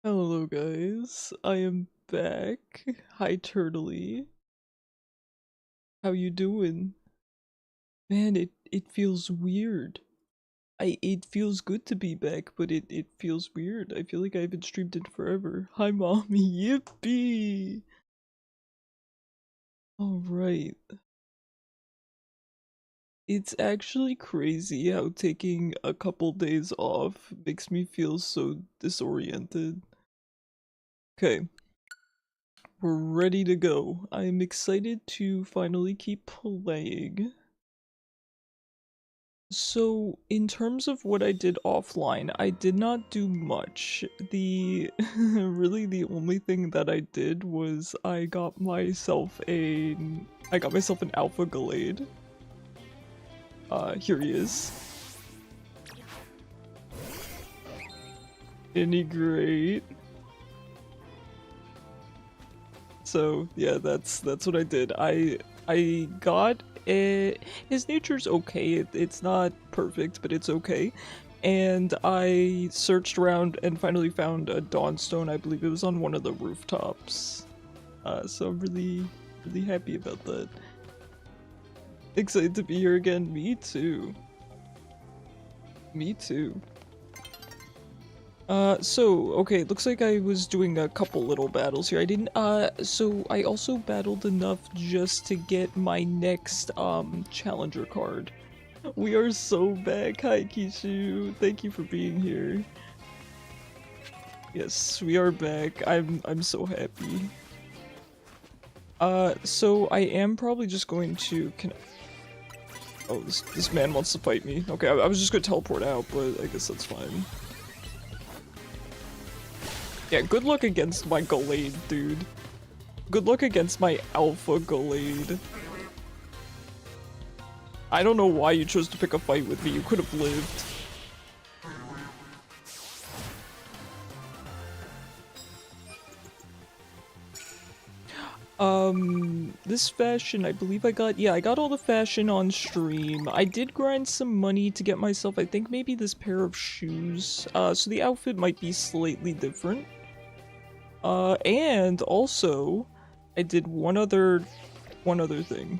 Hello guys, I am back. Hi Turtley. How you doing? Man, it feels weird. It feels good to be back, but it feels weird. I feel like I haven't streamed in forever. Hi mommy, yippee! Alright. It's actually crazy how taking a couple days off makes me feel so disoriented. Okay. We're ready to go. I am excited to finally keep playing. So, in terms of what I did offline, I did not do much. Really the only thing that I did was I got myself an Alpha Gallade. Here he is. Isn't he great? So yeah, that's what I did. I got it. His nature's okay. It's not perfect, but it's okay. And I searched around and finally found a Dawnstone. I believe it was on one of the rooftops. So I'm really happy about that. Excited to be here again. Me too. Me too. Okay, looks like I was doing a couple little battles here. I didn't, so I also battled enough just to get my next, challenger card. We are so back, hi Kishu. Thank you for being here. Yes, we are back. I'm so happy. So I am probably just going to, oh, this man wants to fight me. Okay, I was just gonna teleport out, but I guess that's fine. Yeah, good luck against my Gallade, dude. Good luck against my Alpha Gallade. I don't know why you chose to pick a fight with me. You could have lived. This fashion, I believe I got all the fashion on stream. I did grind some money to get myself, I think maybe this pair of shoes. So the outfit might be slightly different. And also, I did one other thing.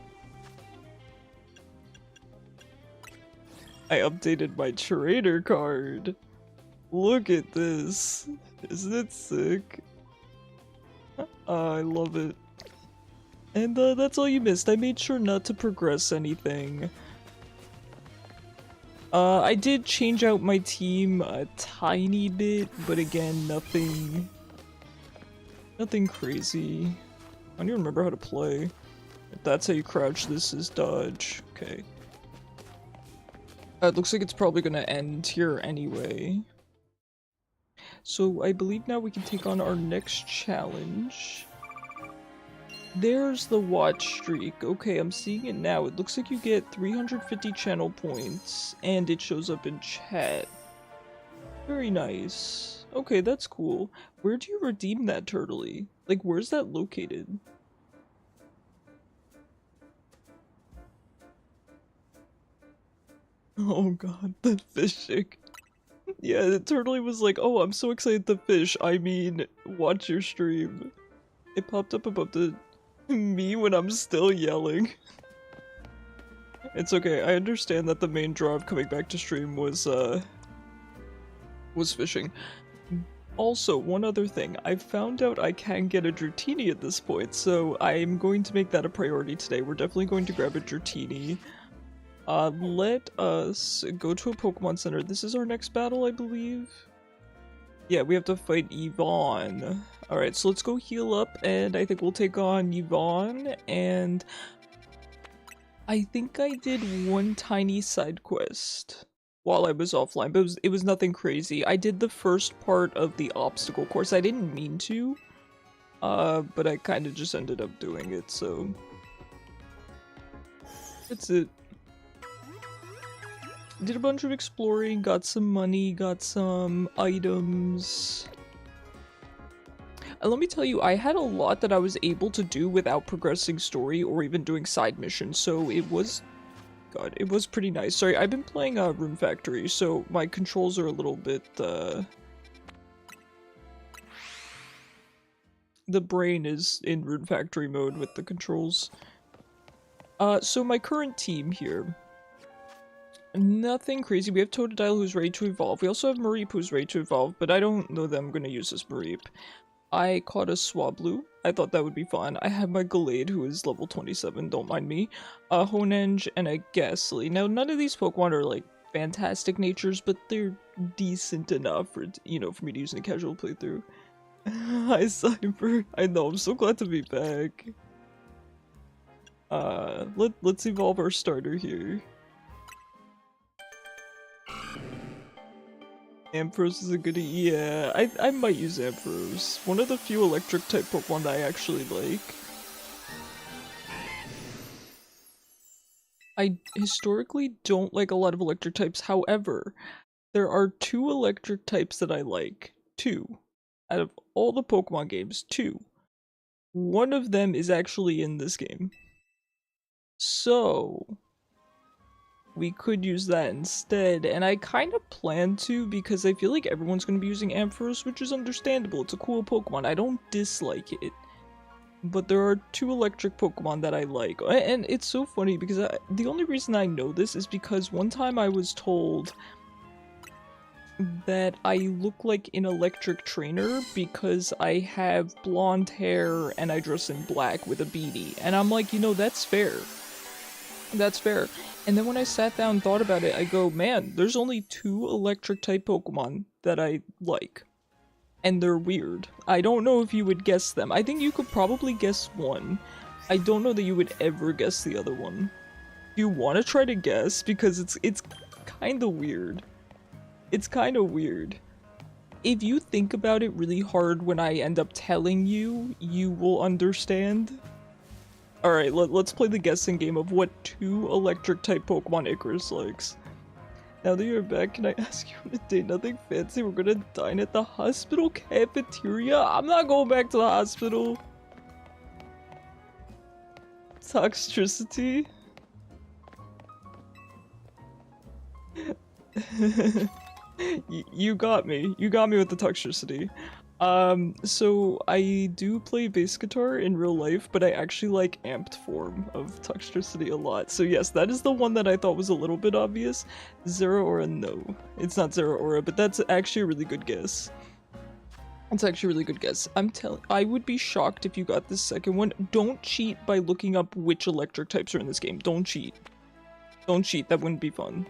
I updated my trader card. Look at this. Isn't it sick? I love it. And that's all you missed. I made sure not to progress anything. I did change out my team a tiny bit, but again, nothing crazy. I don't even remember how to play. If that's how you crouch, this is dodge. Okay. It looks like it's probably gonna end here anyway. So I believe now we can take on our next challenge. There's the watch streak. Okay, I'm seeing it now. It looks like you get 350 channel points, and it shows up in chat. Very nice. Okay, that's cool. Where do you redeem that, Turtley? Like, where's that located? Oh god, the fishing. Yeah, the Turtley was like, oh, I'm so excited to fish. I mean, watch your stream. It popped up above me when I'm still yelling. It's okay, I understand that the main draw of coming back to stream was fishing. Also, one other thing, I found out I can get a Dratini at this point, so I'm going to make that a priority today. We're definitely going to grab a Dratini. Let us go to a Pokemon Center. This is our next battle, I believe. Yeah, we have to fight Yvonne. Alright, so let's go heal up, and I think we'll take on Yvonne, and I think I did one tiny side quest while I was offline, but it was nothing crazy. I did the first part of the obstacle course. I didn't mean to, but I kind of just ended up doing it, so that's it. Did a bunch of exploring, got some money, got some items. And let me tell you, I had a lot that I was able to do without progressing story or even doing side missions, so it was... God, it was pretty nice. Sorry, I've been playing Room Factory, so my controls are a little bit, the brain is in Rune Factory mode with the controls. So my current team here. Nothing crazy. We have Totodile who's ready to evolve. We also have Mareep who's ready to evolve, but I don't know that I'm gonna use this Mareep. I caught a Swablu. I thought that would be fun. I have my Gallade, who is level 27, don't mind me. A Honenge and a Ghastly. Now, none of these Pokemon are, like, fantastic natures, but they're decent enough for, you know, for me to use in a casual playthrough. Hi, Cyber. I know, I'm so glad to be back. Let's evolve our starter here. Ampharos is a goodie. Yeah, I might use Ampharos. One of the few electric type Pokemon that I actually like. I historically don't like a lot of electric types, however, there are 2 electric types that I like. 2. Out of all the Pokemon games, 2. One of them is actually in this game. So we could use that instead, and I kind of plan to because I feel like everyone's going to be using Ampharos, which is understandable. It's a cool Pokemon. I don't dislike it. But there are 2 electric Pokemon that I like. And it's so funny because the only reason I know this is because one time I was told that I look like an electric trainer because I have blonde hair and I dress in black with a beanie. And I'm like, you know, that's fair. That's fair. And then when I sat down and thought about it, I go, man, there's only 2 electric type Pokemon that I like. And they're weird. I don't know if you would guess them. I think you could probably guess one. I don't know that you would ever guess the other one. Do you want to try to guess? Because it's kind of weird. It's kind of weird. If you think about it really hard when I end up telling you, you will understand. Alright, let's play the guessing game of what 2 electric type Pokemon Icarus likes. Now that you're back, can I ask you on a date? Nothing fancy, we're gonna dine at the hospital cafeteria? I'm not going back to the hospital. Toxicity? You got me. You got me with the toxicity. So I do play bass guitar in real life, but I actually like amped form of Toxtricity a lot. So yes, that is the one that I thought was a little bit obvious. Zeraora, no. It's not Zeraora, but that's actually a really good guess. It's actually a really good guess. I would be shocked if you got this second one. Don't cheat by looking up which electric types are in this game. Don't cheat. Don't cheat, that wouldn't be fun.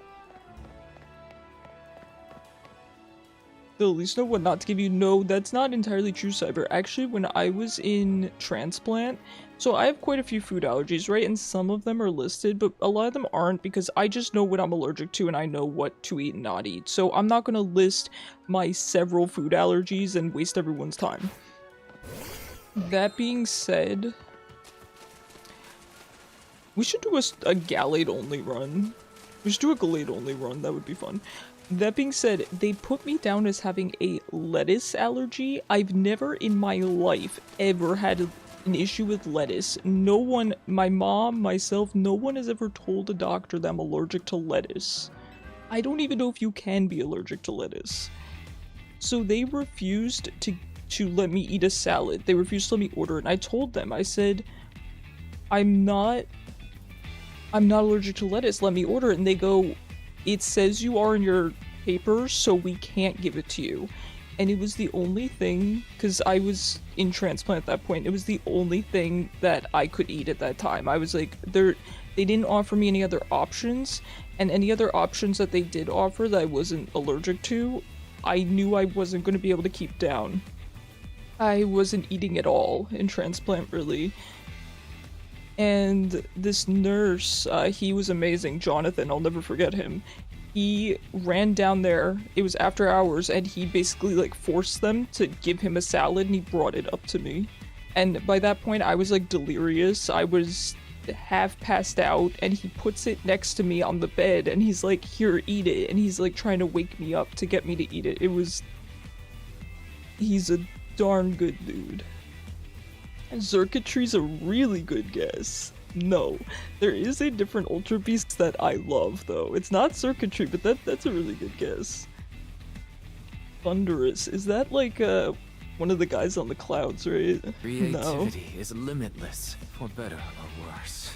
Still, at least know what not to give you. No, that's not entirely true, Cyber. Actually, when I was in transplant, so I have quite a few food allergies, right? And some of them are listed, but a lot of them aren't because I just know what I'm allergic to and I know what to eat and not eat. So I'm not going to list my several food allergies and waste everyone's time. That being said, we should do a Gallade only run. We should do a Gallade only run, that would be fun. That being said, they put me down as having a lettuce allergy. I've never in my life ever had an issue with lettuce. No one, my mom, myself, no one has ever told a doctor that I'm allergic to lettuce. I don't even know if you can be allergic to lettuce. So they refused to let me eat a salad. They refused to let me order it. And I told them, I said, I'm not allergic to lettuce, let me order it. And they go, it says you are in your papers, so we can't give it to you. And it was the only thing, because I was in transplant at that point, it was the only thing that I could eat at that time. I was like, they didn't offer me any other options, and any other options that they did offer that I wasn't allergic to, I knew I wasn't going to be able to keep down. I wasn't eating at all in transplant, really. And this nurse, he was amazing, Jonathan, I'll never forget him. He ran down there, it was after hours, and he basically like forced them to give him a salad and he brought it up to me. And by that point I was like delirious, I was half passed out, and he puts it next to me on the bed and he's like, here, eat it, and he's like trying to wake me up to get me to eat it. He's a darn good dude. Xurkitree's a really good guess. No, there is a different Ultra Beast that I love though. It's not Xurkitree, but that's a really good guess. Thunderous, is that like One of the guys on the clouds, right? No. Creativity is limitless, for better or worse.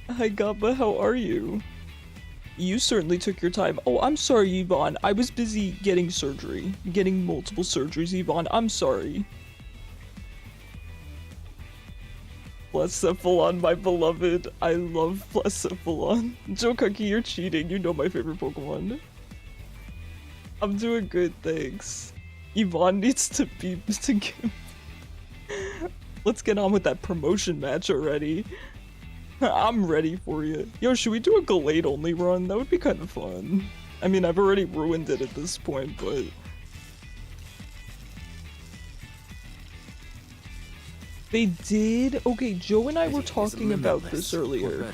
Hi Gabba, how are you? You certainly took your time. Oh, I'm sorry, Yvonne. I was busy getting surgery. Getting multiple surgeries, Yvonne. I'm sorry. Blacephalon, my beloved. I love Blacephalon. Joe Cookie, you're cheating. You know my favorite Pokemon. I'm doing good, thanks. Yvonne needs to be to give. Let's get on with that promotion match already. I'm ready for you. Yo, should we do a Gallade only run? That would be kind of fun. I mean, I've already ruined it at this point, but... They did? Okay, Joe and I were talking about this earlier.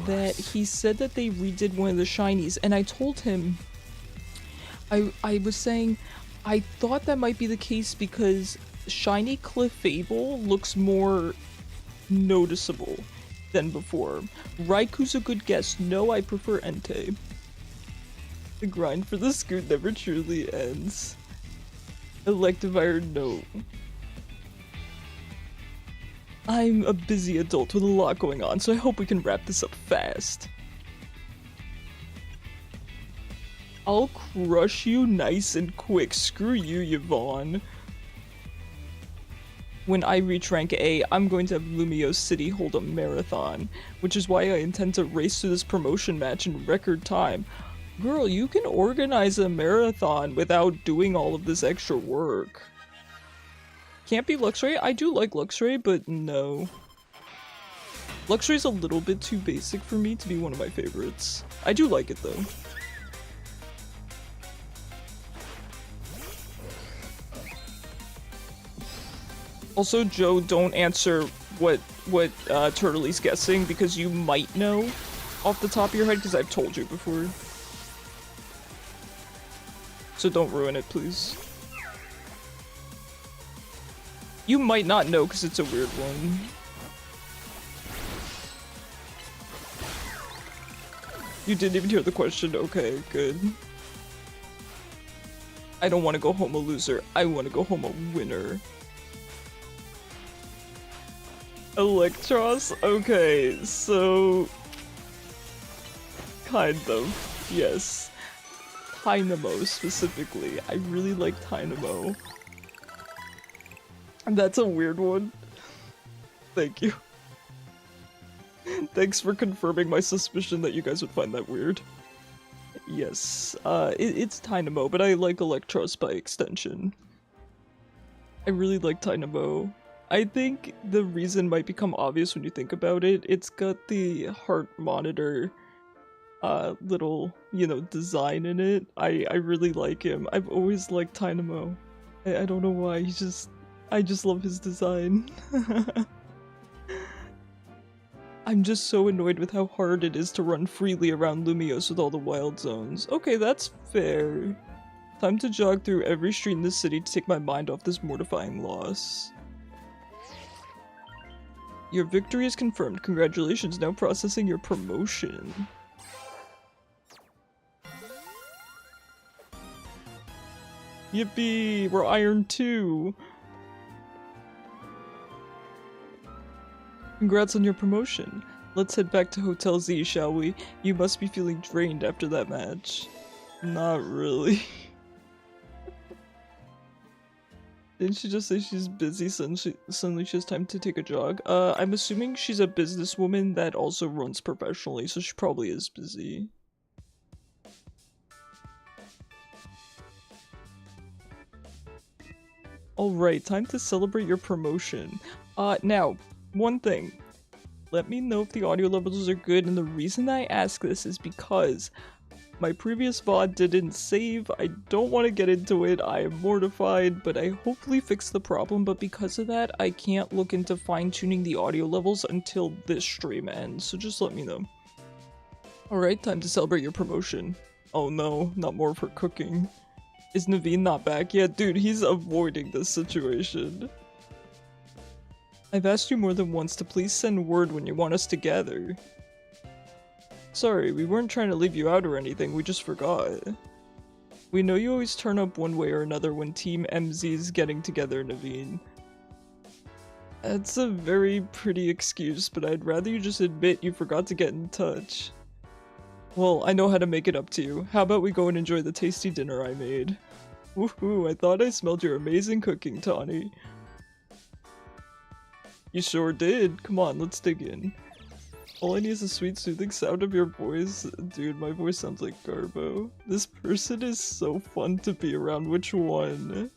That he said that they redid one of the shinies, and I told him... I was saying, I thought that might be the case because Shiny Clefable looks more noticeable than before. Raiku's a good guess. No, I prefer Entei. The grind for the scoot never truly ends. Electivire, no. I'm a busy adult with a lot going on, so I hope we can wrap this up fast. I'll crush you nice and quick. Screw you, Yvonne. When I reach rank A, I'm going to have Lumio City hold a marathon, which is why I intend to race through this promotion match in record time. Girl, you can organize a marathon without doing all of this extra work. Can't be Luxray? I do like Luxray, but no. Luxray's a little bit too basic for me to be one of my favorites. I do like it though. Also, Joe, don't answer what Turtley's guessing because you might know off the top of your head because I've told you before. So don't ruin it, please. You might not know because it's a weird one. You didn't even hear the question? Okay, good. I don't want to go home a loser. I want to go home a winner. Electros? Okay, so... kind of, yes. Dynamo specifically. I really like Dynamo. That's a weird one. Thank you. Thanks for confirming my suspicion that you guys would find that weird. Yes, it's Dynamo, but I like Electros by extension. I really like Dynamo. I think the reason might become obvious when you think about it. It's got the heart monitor little, you know, design in it. I really like him. I've always liked Dynamo. I don't know why, I just love his design. I'm just so annoyed with how hard it is to run freely around Lumiose with all the wild zones. Okay, that's fair. Time to jog through every street in the city to take my mind off this mortifying loss. Your victory is confirmed. Congratulations, now processing your promotion. Yippee! We're Iron 2! Congrats on your promotion. Let's head back to Hotel Z, shall we? You must be feeling drained after that match. Not really. Didn't she just say she's busy suddenly she has time to take a jog? I'm assuming she's a businesswoman that also runs professionally, so she probably is busy. Alright, time to celebrate your promotion. Now, one thing. Let me know if the audio levels are good, and the reason I ask this is because my previous VOD didn't save. I don't want to get into it, I am mortified, but I hopefully fixed the problem, but because of that, I can't look into fine-tuning the audio levels until this stream ends, so just let me know. Alright, time to celebrate your promotion. Oh no, not more for cooking. Is Naveen not back yet? Dude, he's avoiding this situation. I've asked you more than once to please send word when you want us to gather. Sorry, we weren't trying to leave you out or anything, we just forgot. We know you always turn up one way or another when Team MZ is getting together, Naveen. That's a very pretty excuse, but I'd rather you just admit you forgot to get in touch. Well, I know how to make it up to you. How about we go and enjoy the tasty dinner I made? Woohoo, I thought I smelled your amazing cooking, Tawny. You sure did. Come on, let's dig in. All I need is a sweet, soothing sound of your voice. Dude, my voice sounds like Garbo. This person is so fun to be around. Which one?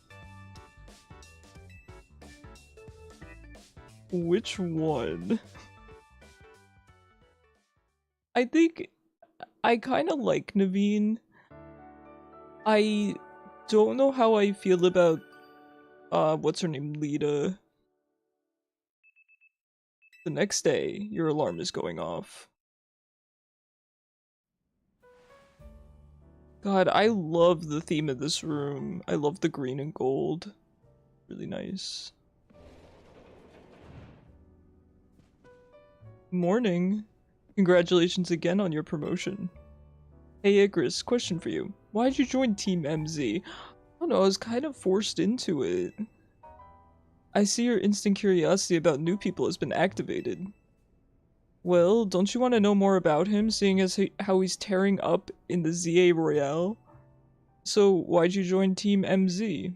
Which one? I think I kind of like Naveen. I don't know how I feel about, what's her name, Lita. The next day, your alarm is going off. God, I love the theme of this room. I love the green and gold. Really nice. Morning. Congratulations again on your promotion. Hey Icarus, question for you. Why'd you join Team MZ? I don't know, I was kind of forced into it. I see your instant curiosity about new people has been activated. Well, don't you want to know more about him, seeing as how he's tearing up in the ZA Royale? So, why'd you join Team MZ?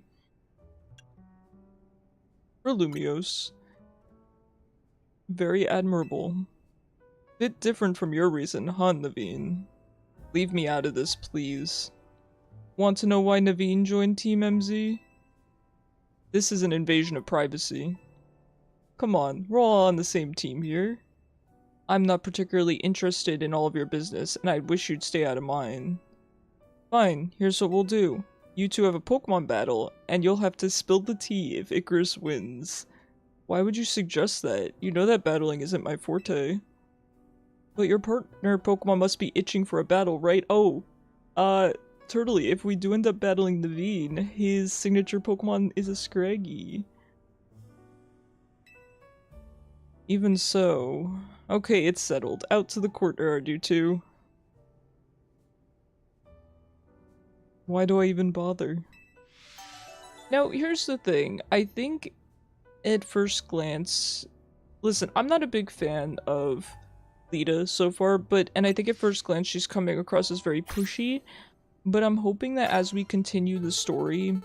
For Lumios. Very admirable. Bit different from your reason, huh, Naveen? Leave me out of this, please. Want to know why Naveen joined Team MZ? This is an invasion of privacy. Come on, we're all on the same team here. I'm not particularly interested in all of your business, and I wish you'd stay out of mine. Fine, here's what we'll do. You two have a Pokemon battle, and you'll have to spill the tea if Icarus wins. Why would you suggest that? You know that battling isn't my forte. But your partner Pokemon must be itching for a battle, right? Oh, Turtley, if we do end up battling Naveen, his signature Pokemon is a Scraggy. Even so... Okay, it's settled. Out to the courtyard, you two. Why do I even bother? Now, here's the thing. I think at first glance... Listen, I'm not a big fan of Lita so far, and I think at first glance she's coming across as very pushy. But I'm hoping that as we continue the story,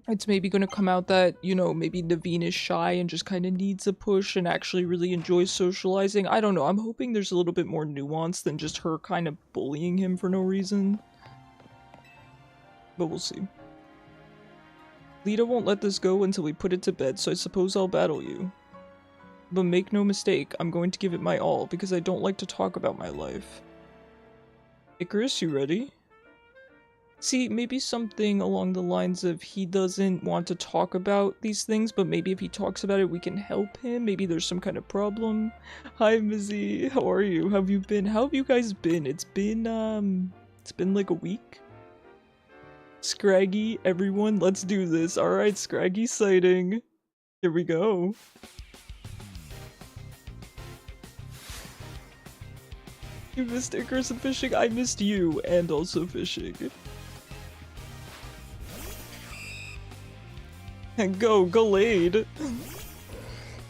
it's maybe going to come out that, you know, maybe Naveen is shy and just kind of needs a push and actually really enjoys socializing. I don't know. I'm hoping there's a little bit more nuance than just her kind of bullying him for no reason. But we'll see. Lita won't let this go until we put it to bed, so I suppose I'll battle you. But make no mistake, I'm going to give it my all because I don't like to talk about my life. Icarus, you ready? See, maybe something along the lines of he doesn't want to talk about these things, but maybe if he talks about it, we can help him. Maybe there's some kind of problem. Hi, Mizzy. How are you? How have you been? How have you guys been? It's been like a week. Scraggy, everyone, let's do this. Alright, Scraggy sighting. Here we go. You missed Icarus and fishing. I missed you and also fishing. And go, Gallade!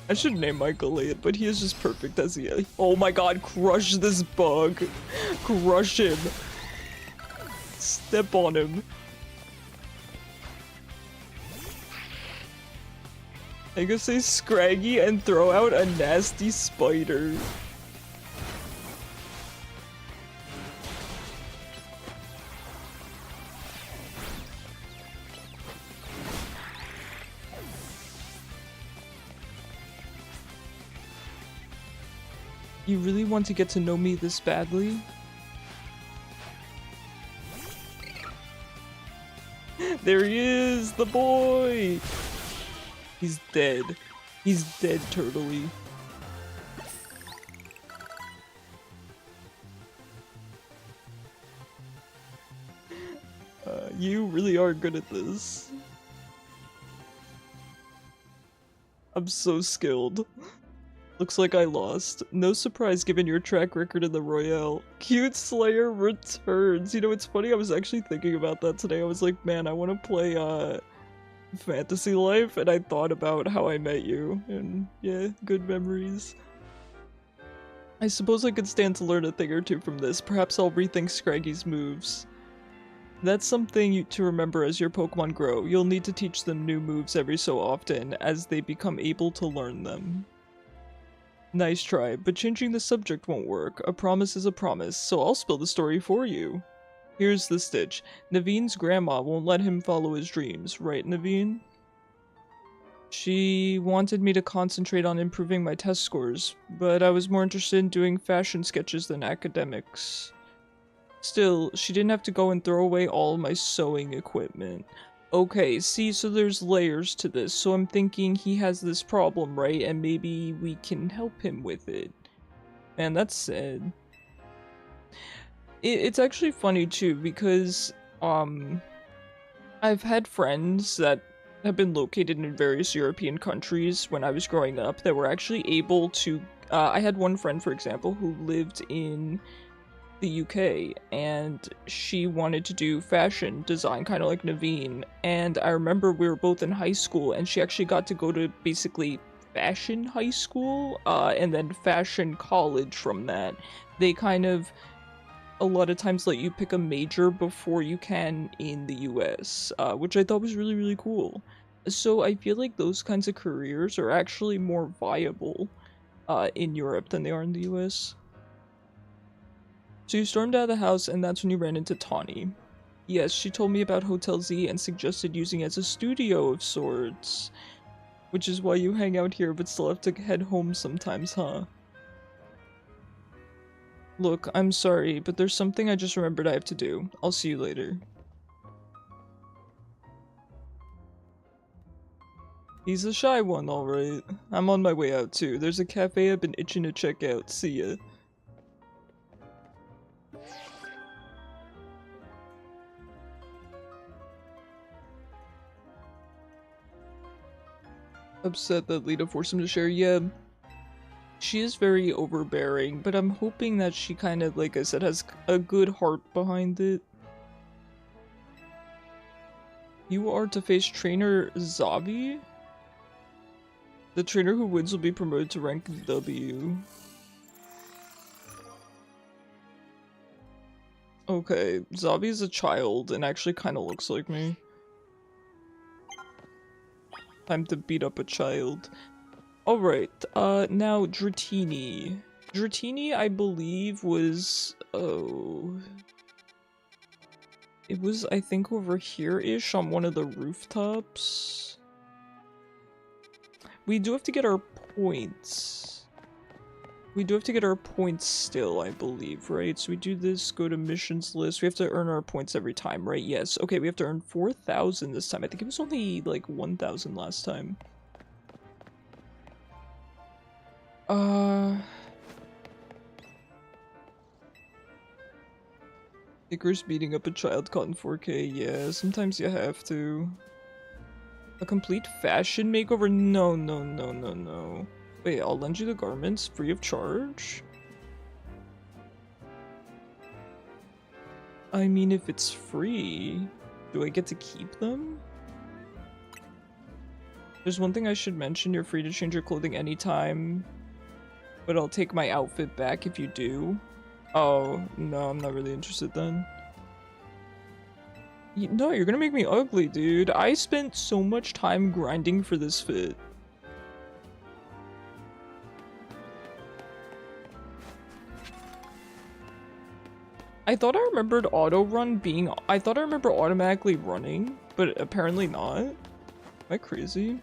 I should name my Gallade, but he is just perfect as he is. Oh my god, crush this bug! Crush him! Step on him. I'm gonna say Scraggy and throw out a nasty spider. You really want to get to know me this badly? There he is, the boy! He's dead. He's dead, Turtley. You really are good at this. I'm so skilled. Looks like I lost. No surprise given your track record in the Royale. Cute Slayer returns. You know, it's funny, I was actually thinking about that today. I was like, man, I want to play, Fantasy Life, and I thought about how I met you, and yeah, good memories. I suppose I could stand to learn a thing or two from this. Perhaps I'll rethink Scraggy's moves. That's something to remember as your Pokemon grow. You'll need to teach them new moves every so often as they become able to learn them. Nice try, but changing the subject won't work. A promise is a promise, so I'll spill the story for you. Here's the stitch. Naveen's grandma won't let him follow his dreams, right, Naveen? She wanted me to concentrate on improving my test scores, but I was more interested in doing fashion sketches than academics. Still, she didn't have to go and throw away all my sewing equipment. Okay, see, so there's layers to this, so I'm thinking he has this problem, right? And maybe we can help him with it. Man, that's sad. It's actually funny, too, because, I've had friends that have been located in various European countries when I was growing up that were actually able to, I had one friend, for example, who lived in the UK, and she wanted to do fashion design, kind of like Naveen, and I remember we were both in high school, and she actually got to go to basically fashion high school, and then fashion college from that. They kind of, a lot of times, let you pick a major before you can in the US, which I thought was really, really cool. So I feel like those kinds of careers are actually more viable, in Europe than they are in the US. So you stormed out of the house, and that's when you ran into Tawny. Yes, she told me about Hotel Z and suggested using it as a studio of sorts. Which is why you hang out here but still have to head home sometimes, huh? Look, I'm sorry, but there's something I just remembered I have to do. I'll see you later. He's a shy one, alright. I'm on my way out too. There's a cafe I've been itching to check out. See ya. Upset that Lita forced him to share. Yeah, she is very overbearing, but I'm hoping that she kind of, like I said, has a good heart behind it. You are to face trainer Zavi? The trainer who wins will be promoted to rank W. Okay, Zavi is a child and actually kind of looks like me. Time to beat up a child. Alright, now Dratini. Dratini, I believe, was, oh... It was, I think, over here-ish on one of the rooftops. We do have to get our points. We do have to get our points still, I believe, right? So we do this, go to missions list. We have to earn our points every time, right? Yes. Okay, we have to earn 4,000 this time. I think it was only, like, 1,000 last time. Icarus beating up a child caught in 4K. Yeah, sometimes you have to. A complete fashion makeover? No, no, no, no, no. Wait, I'll lend you the garments free of charge? I mean, if it's free, do I get to keep them? There's one thing I should mention. You're free to change your clothing anytime, but I'll take my outfit back if you do. Oh, no, I'm not really interested then. No, you're gonna make me ugly, dude. I spent so much time grinding for this fit. I thought I remembered auto run being. I thought I remember automatically running, but apparently not. Am I crazy?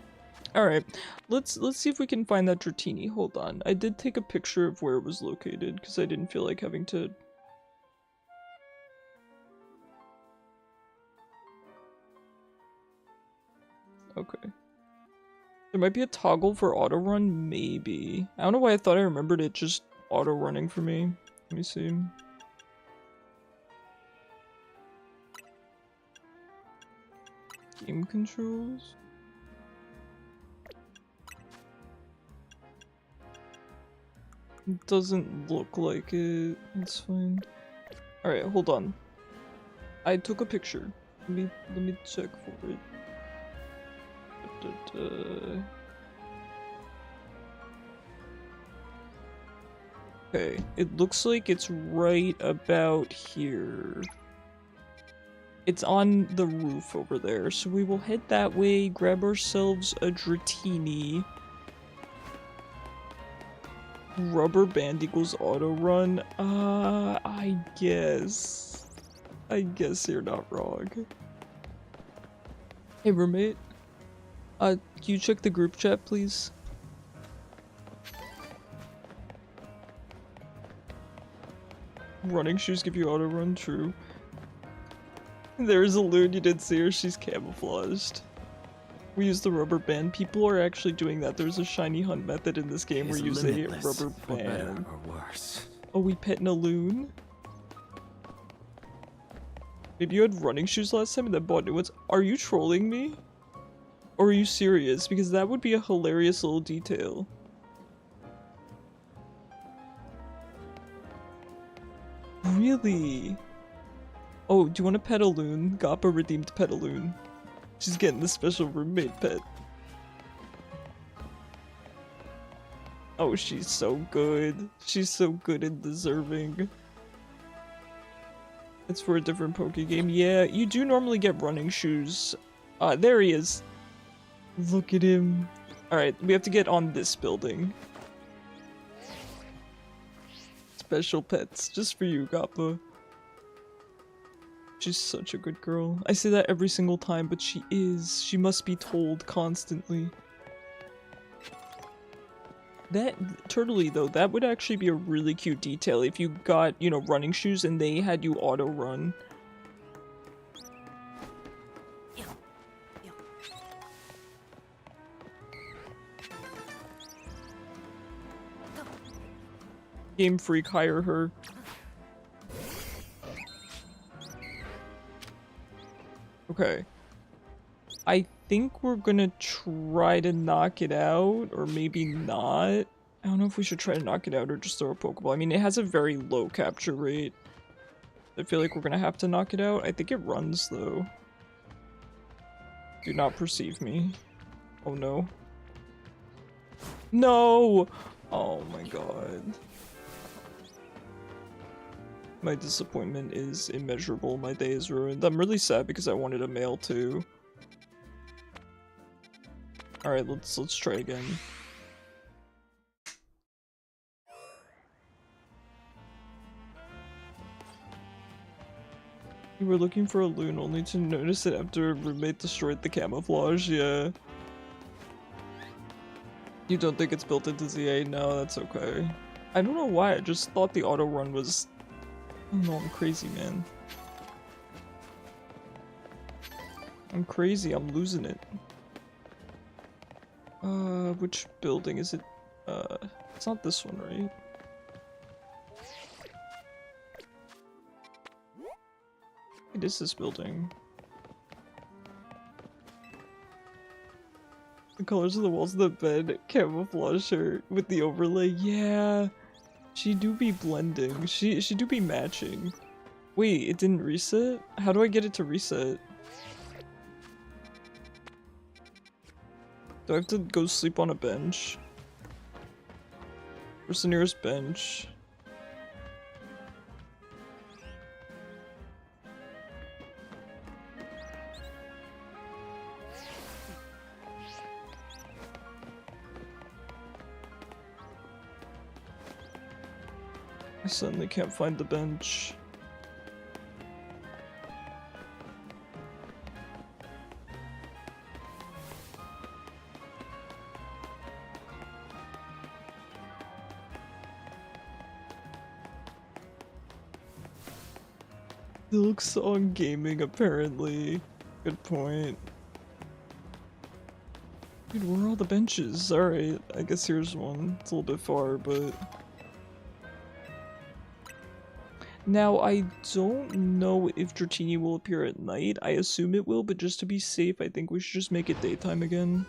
Alright, let's see if we can find that Dratini. Hold on. I did take a picture of where it was located, because I didn't feel like having to... Okay. There might be a toggle for auto run, maybe. I don't know why I thought I remembered it just auto running for me. Let me see. Game controls? It doesn't look like it. It's fine. Alright, hold on. I took a picture. Let me check for it. Okay, it looks like it's right about here. It's on the roof over there, so we will head that way, grab ourselves a Dratini. Rubber band equals auto run. I guess. I guess you're not wrong. Hey roommate. Can you check the group chat, please? Running shoes give you auto run, true. There's a loon, you didn't see her, she's camouflaged. We use the rubber band. People are actually doing that. There's a shiny hunt method in this game where you use a rubber band. Or worse. Oh, we petting a loon? Maybe you had running shoes last time and then bought new ones. Are you trolling me? Or are you serious? Because that would be a hilarious little detail. Really? Oh, do you want a pet a loon? Gappa redeemed pet a loon. She's getting the special roommate pet. Oh, she's so good. She's so good and deserving. It's for a different Poke game. Yeah, you do normally get running shoes. There he is. Look at him. Alright, we have to get on this building. Special pets, just for you, Gappa. She's such a good girl. I say that every single time, but she is. She must be told constantly. That, Turtley though, that would actually be a really cute detail if you got, you know, running shoes and they had you auto run. Game Freak, hire her. Okay. I think we're gonna try to knock it out, or maybe not. I don't know if we should try to knock it out or just throw a Pokeball. I mean, it has a very low capture rate. I feel like we're gonna have to knock it out. I think it runs, though. Do not perceive me. Oh no. No! Oh my god. My disappointment is immeasurable. My day is ruined. I'm really sad because I wanted a male too. Alright, let's try again. You were looking for a loon only to notice it after a roommate destroyed the camouflage, yeah. You don't think it's built into ZA? No, that's okay. I don't know why, I just thought the auto run was... I don't know, I'm crazy, man. I'm crazy, I'm losing it. Which building is it? It's not this one, right? It is this building. The colors of the walls of the bed camouflage her with the overlay. Yeah, she do be blending. She do be matching. Wait, it didn't reset? How do I get it to reset? Do I have to go sleep on a bench? Where's the nearest bench? I suddenly can't find the bench. Silk Song Gaming, apparently. Good point. Dude, where are all the benches? Alright, I guess here's one. It's a little bit far, but... Now, I don't know if Dratini will appear at night. I assume it will, but just to be safe, I think we should just make it daytime again.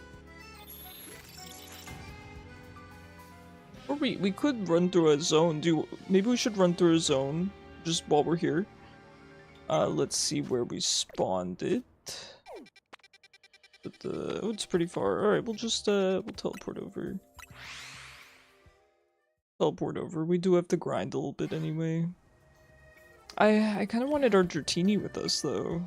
Or we could run through a zone. Maybe we should run through a zone just while we're here. Let's see where we spawned it. But oh, it's pretty far. Alright, we'll just we'll teleport over. Teleport over. We do have to grind a little bit anyway. I kind of wanted our Dratini with us though.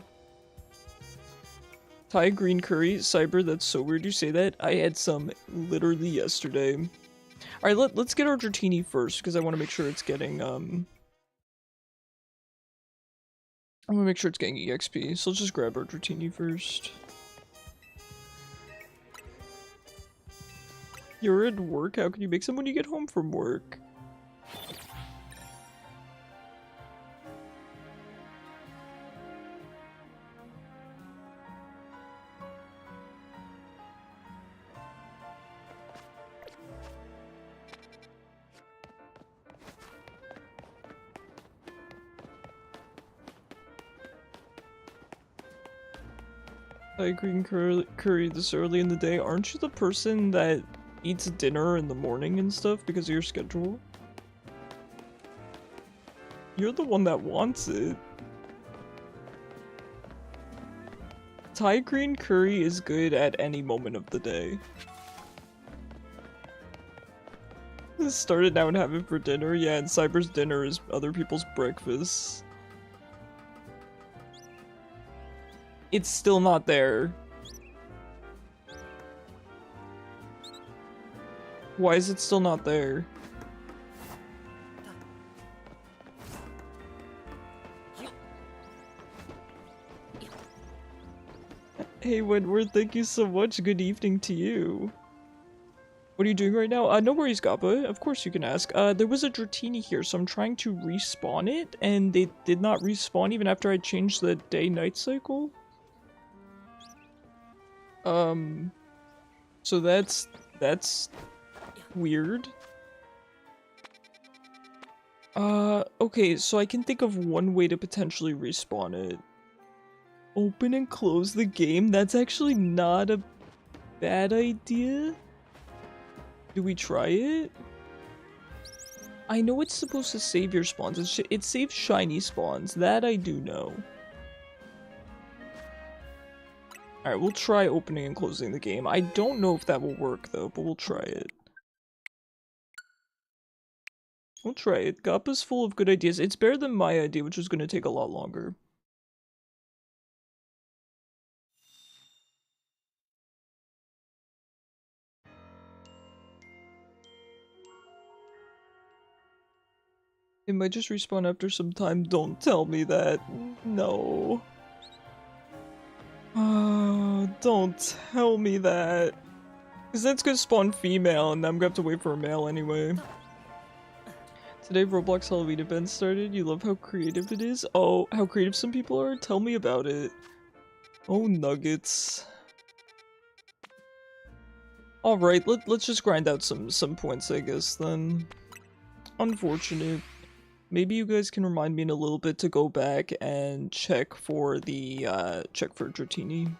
Thai green curry, Cyber, that's so weird you say that. I had some literally yesterday. Alright, let's get our Dratini first, because I want to make sure it's getting, I want to make sure it's getting EXP, so let's just grab our Dratini first. You're at work? How can you make some when you get home from work? Thai green curry this early in the day. Aren't you the person that eats dinner in the morning and stuff because of your schedule? You're the one that wants it. Thai green curry is good at any moment of the day. Just start it now and have it for dinner. Yeah, and Cyber's dinner is other people's breakfast. It's still not there. Why is it still not there? Hey Wentworth, thank you so much. Good evening to you. What are you doing right now? No worries, Gappa. Of course you can ask. There was a Dratini here, so I'm trying to respawn it, and it did not respawn even after I changed the day-night cycle. So that's weird. Okay, so I can think of one way to potentially respawn it. Open and close the game? That's actually not a bad idea. Do we try it? I know it's supposed to save your spawns. It saves shiny spawns. That I do know. Alright, we'll try opening and closing the game. I don't know if that will work though, but we'll try it. We'll try it. Gappa's full of good ideas. It's better than my idea, which is going to take a lot longer. It might just respawn after some time. Don't tell me that. No. Don't tell me that. Because that's gonna spawn female, and I'm gonna have to wait for a male anyway. Today Roblox Halloween event started. You love how creative it is? Oh, how creative some people are? Tell me about it. Oh, nuggets. Alright, let's just grind out some points, I guess, then. Unfortunate. Maybe you guys can remind me in a little bit to go back and check for the, check for Dratini.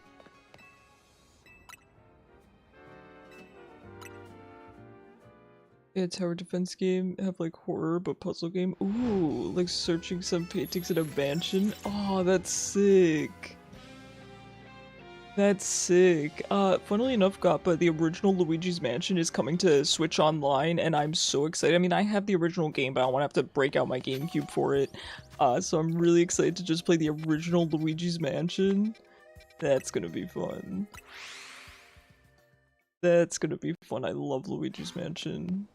Yeah, tower defense game, have like horror but puzzle game. Ooh, like searching some paintings in a mansion. Oh, that's sick. That's sick. Funnily enough, Gappa, the original Luigi's Mansion is coming to Switch Online, and I'm so excited. I mean, I have the original game, but I don't want to have to break out my GameCube for it. So I'm really excited to just play the original Luigi's Mansion. That's gonna be fun. That's gonna be fun. I love Luigi's Mansion.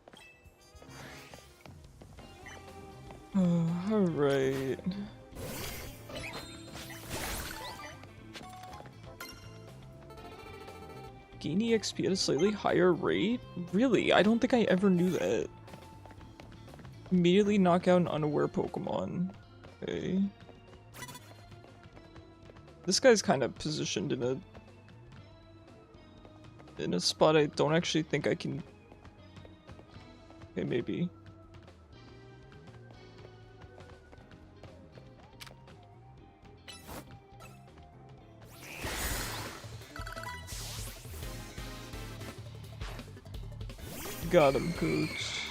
Alright. Gain EXP at a slightly higher rate? Really? I don't think I ever knew that. Immediately knock out an unaware Pokemon. Okay. This guy's kind of positioned in a spot I don't actually think I can... Okay, maybe. Got him, coach.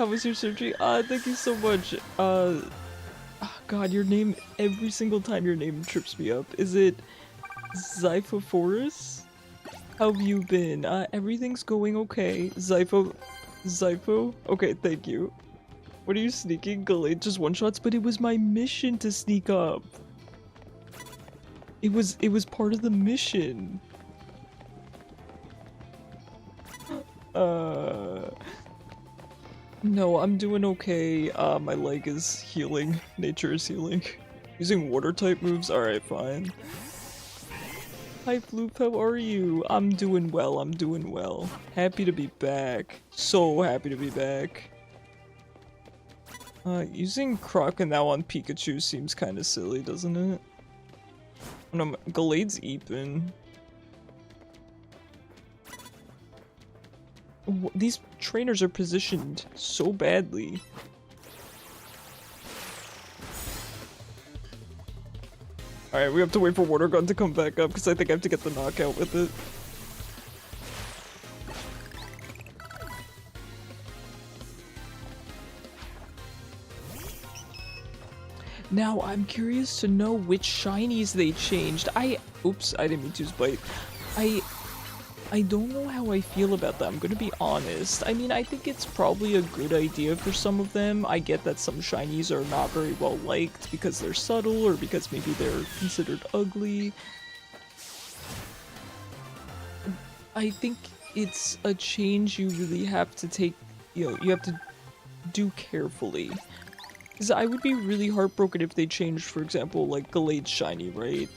How was your surgery? Thank you so much. God, your name, every single time your name trips me up. Is it Zyphophorus? How have you been? Everything's going okay. Zypho? Okay, thank you. What are you sneaking? Galate just one-shots? But it was my mission to sneak up. It was part of the mission. No, I'm doing okay. My leg is healing. Nature is healing. Using water-type moves? Alright, fine. Hi Floop, how are you? I'm doing well, I'm doing well. Happy to be back. So happy to be back. Using Croc now on Pikachu seems kind of silly, doesn't it? No, Galade's Eepin. These trainers are positioned so badly. Alright, we have to wait for Water Gun to come back up because I think I have to get the knockout with it. Now, I'm curious to know which shinies they changed. Oops, I didn't mean to use Bite. I don't know how I feel about that, I'm gonna be honest. I mean, I think it's probably a good idea for some of them. I get that some shinies are not very well liked because they're subtle or because maybe they're considered ugly. I think it's a change you really have to take, you have to do carefully. Because I would be really heartbroken if they changed, for example, like Galade's shiny, right?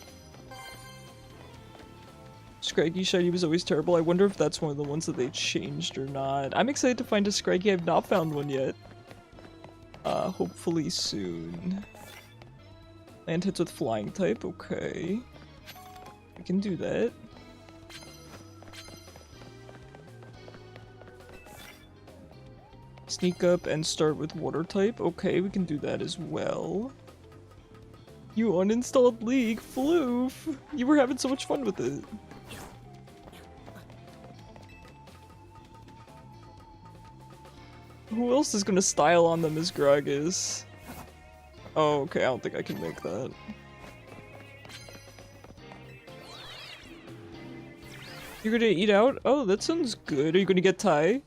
Scraggy shiny was always terrible. I wonder if that's one of the ones that they changed or not. I'm excited to find a Scraggy. I've not found one yet. Hopefully soon. Land hits with flying type. Okay. I can do that. Sneak up and start with water type. Okay, we can do that as well. You uninstalled League, Floof! You were having so much fun with it. Who else is gonna style on them as Gragas? Oh, okay, I don't think I can make that. You're gonna eat out? Oh, that sounds good. Are you gonna get Thai?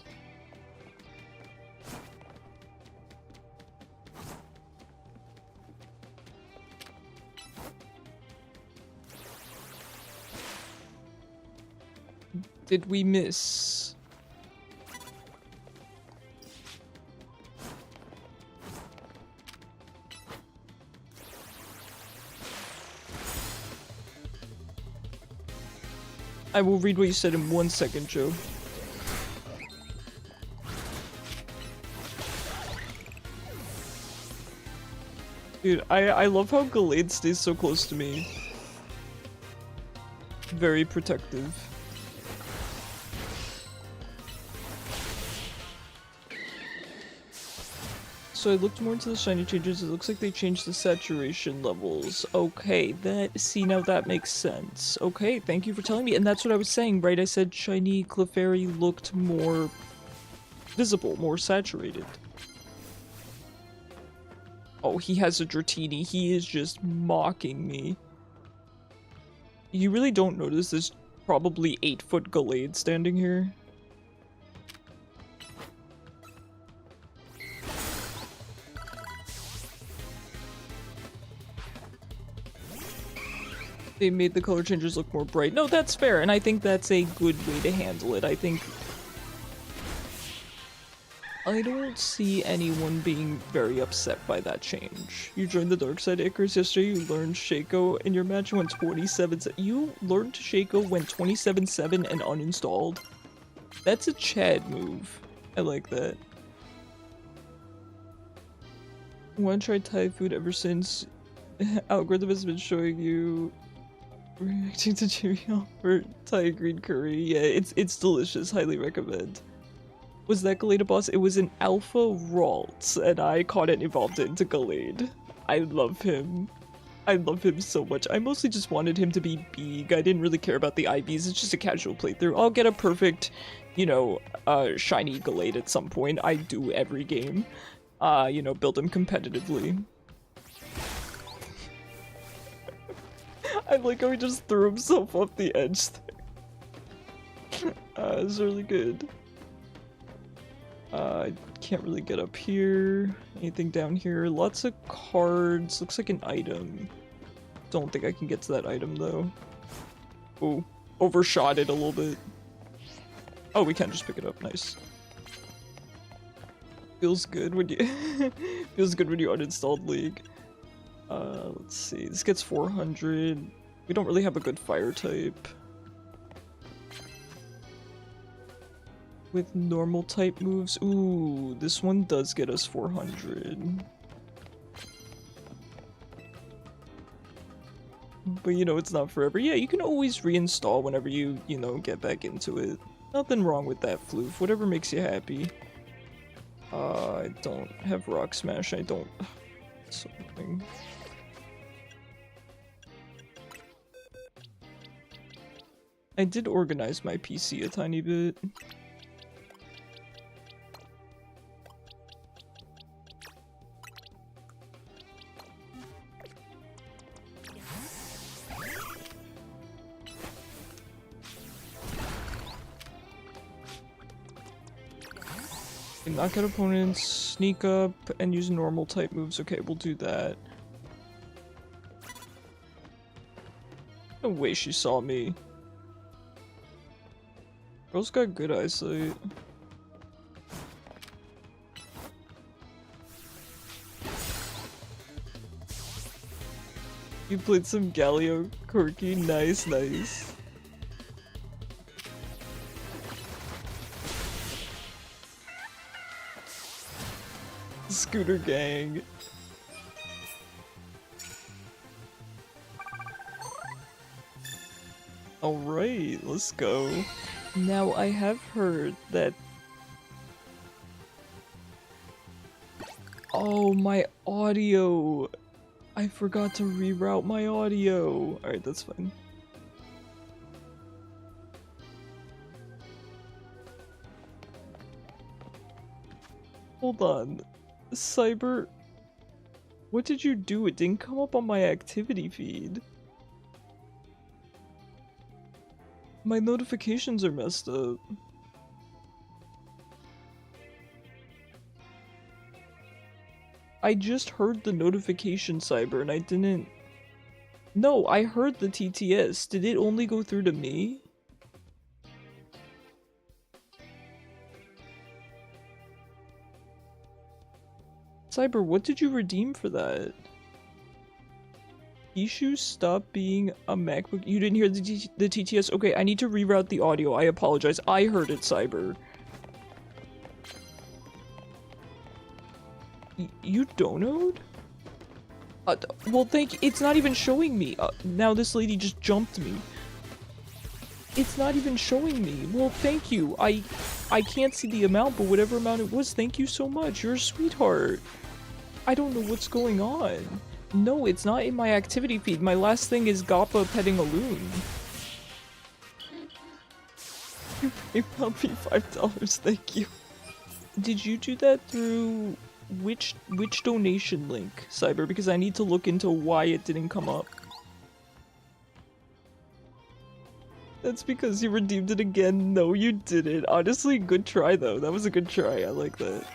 Did we miss? I will read what you said in 1 second, Joe. Dude, I love how Galade stays so close to me. Very protective. So I looked more into the shiny changes. It looks like they changed the saturation levels. Okay, now that makes sense. Okay, thank you for telling me. And that's what I was saying, right? I said shiny Clefairy looked more visible, more saturated. Oh, he has a Dratini. He is just mocking me. You really don't notice this probably 8-foot Galade standing here? They made the color changes look more bright. No, that's fair, and I think that's a good way to handle it. I don't see anyone being very upset by that change. You joined the dark side, Icarus. Yesterday you learned Shaco in your match went 27-7. You learned Shaco went 27-7 and uninstalled? That's a Chad move. I like that. I want to try Thai food ever since algorithm has been showing you reacting to Jimmy for Thai green curry. Yeah, it's delicious. Highly recommend. Was that Galade a boss? It was an Alpha Ralts, and I caught it and evolved it into Galade. I love him. I love him so much. I mostly just wanted him to be big. I didn't really care about the IVs. It's just a casual playthrough. I'll get a perfect, you know, shiny Gallade at some point. I do every game. You know, build him competitively. I like how he just threw himself off the edge there. It's really good. I can't really get up here. Anything down here? Lots of cards. Looks like an item. Don't think I can get to that item though. Oh, overshot it a little bit. Oh, we can just pick it up. Nice. Feels good when you feels good when you uninstalled League. Let's see. This gets 400. We don't really have a good fire type. With normal type moves. Ooh, this one does get us 400. But you know, it's not forever. Yeah, you can always reinstall whenever you know, get back into it. Nothing wrong with that, Floof. Whatever makes you happy. I don't have Rock Smash. I don't... something. I did organize my PC a tiny bit. Knock out opponents, sneak up, and use normal type moves. Okay, we'll do that. No way she saw me. Girl's got good eyesight. You played some Galio Corky. Nice, nice. Scooter gang. Alright, let's go. Now I have heard that... Oh, my audio! I forgot to reroute my audio. Alright, that's fine. Hold on. Cyber, what did you do? It didn't come up on my activity feed. My notifications are messed up. I just heard the notification, Cyber, and I didn't... No, I heard the TTS. Did it only go through to me? Cyber, what did you redeem for that? Ishu, stop being a MacBook. You didn't hear the TTS? Okay, I need to reroute the audio. I apologize. I heard it, Cyber. You donode? Well, thank you. It's not even showing me. Now this lady just jumped me. It's not even showing me. Well, thank you. I can't see the amount, but whatever amount it was, thank you so much. You're a sweetheart. I don't know what's going on. No, it's not in my activity feed. My last thing is Gappa petting a loon. You PayPal me $5, thank you. Did you do that through which donation link, Cyber? Because I need to look into why it didn't come up. That's because you redeemed it again. No, you didn't. Honestly, good try though. That was a good try. I like that.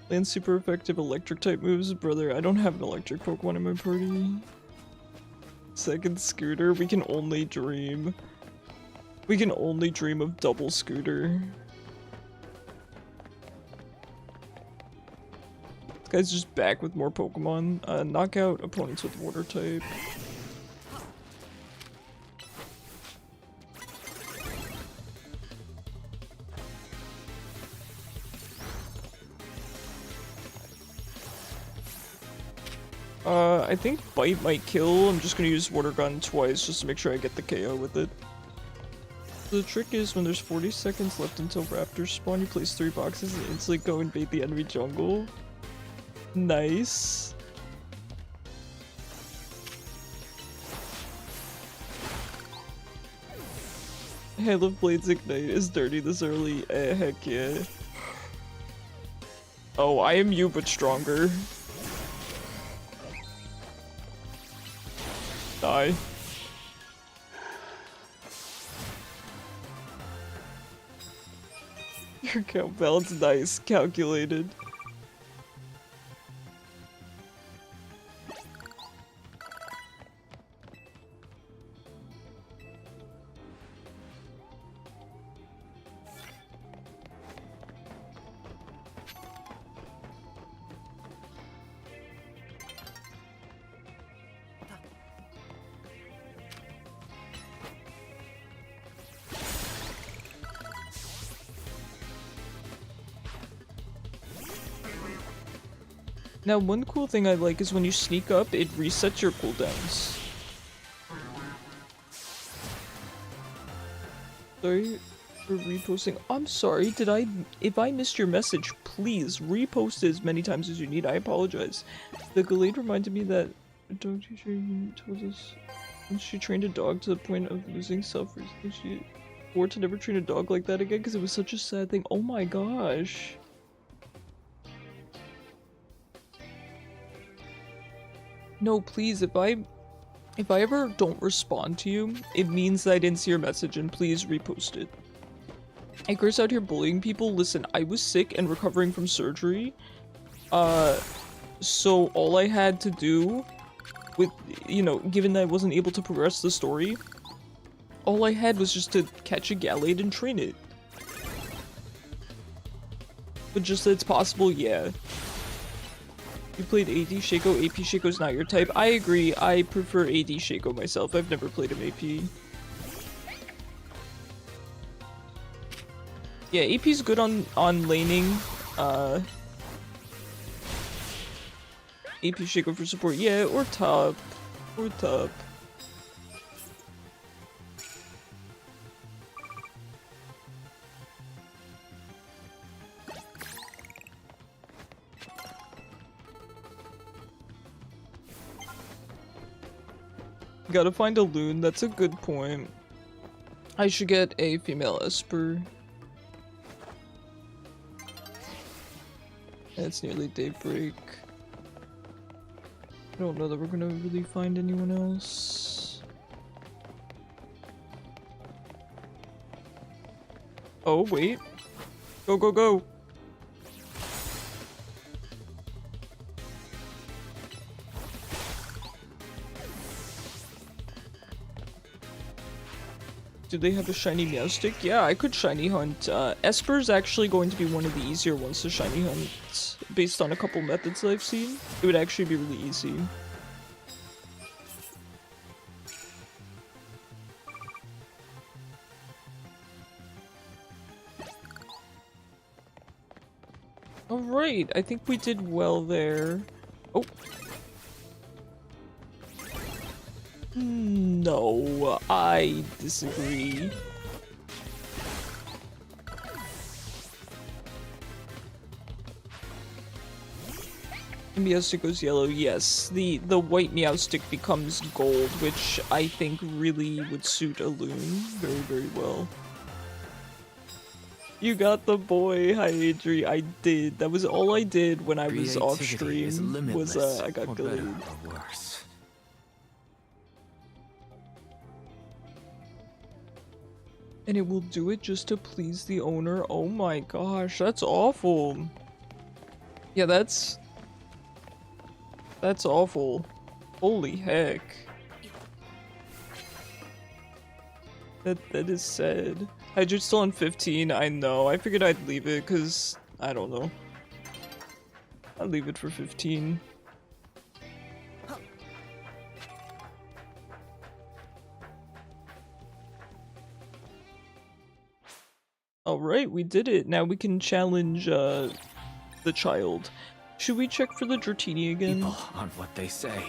Land super effective electric type moves. Brother, I don't have an electric Pokemon in my party. Second Scooter. We can only dream. We can only dream of double Scooter. This guy's just back with more Pokemon. Knock out opponents with water type. I think Bite might kill. I'm just gonna use Water Gun twice just to make sure I get the KO with it. The trick is when there's 40 seconds left until raptors spawn, you place 3 boxes and instantly go invade the enemy jungle. Nice. Hail of Blades Ignite is dirty this early. Heck yeah. Oh, I am you, but stronger. Die. Your count balance nice, calculated. Now, one cool thing I like is when you sneak up, it resets your cooldowns. Sorry for reposting. I'm sorry, if I missed your message, please repost it as many times as you need. I apologize. The Gallade reminded me that a dog teacher told us when she trained a dog to the point of losing self-respect. She swore to never train a dog like that again because it was such a sad thing. Oh my gosh. No, please, if I ever don't respond to you, it means that I didn't see your message, and please repost it. Icarus out here bullying people. Listen, I was sick and recovering from surgery. So all I had to do with, you know, given that I wasn't able to progress the story, all I had was just to catch a Gallade and train it. But just that it's possible, yeah. You played AD Shaco, AP Shaco's not your type. I agree, I prefer AD Shaco myself. I've never played him AP. Yeah, AP's good on laning. AP Shaco for support, yeah, or top. Or top. Gotta find a loon, that's a good point. I should get a female Esper. It's nearly daybreak. I don't know that we're gonna really find anyone else. Oh, wait. Go, go, go! Do they have a shiny Meowstic? Yeah, I could shiny hunt. Esper's actually going to be one of the easier ones to shiny hunt. Based on a couple methods that I've seen, it would actually be really easy. Alright, I think we did well there. Oh. No, I disagree. Meowstic goes yellow, yes. The white Meowstic becomes gold, which I think really would suit a loon very, very well. You got the boy, hi Adri. I did. That was all I did when I was off stream. Was I got Gallade. And it will do it just to please the owner. Oh my gosh, that's awful. Yeah, that's awful. Holy heck. That is sad. Hydra's still on 15, I know. I figured I'd leave it because I don't know. I'll leave it for 15. Alright, we did it. Now we can challenge the child. Should we check for the Dratini again? People aren't what they say,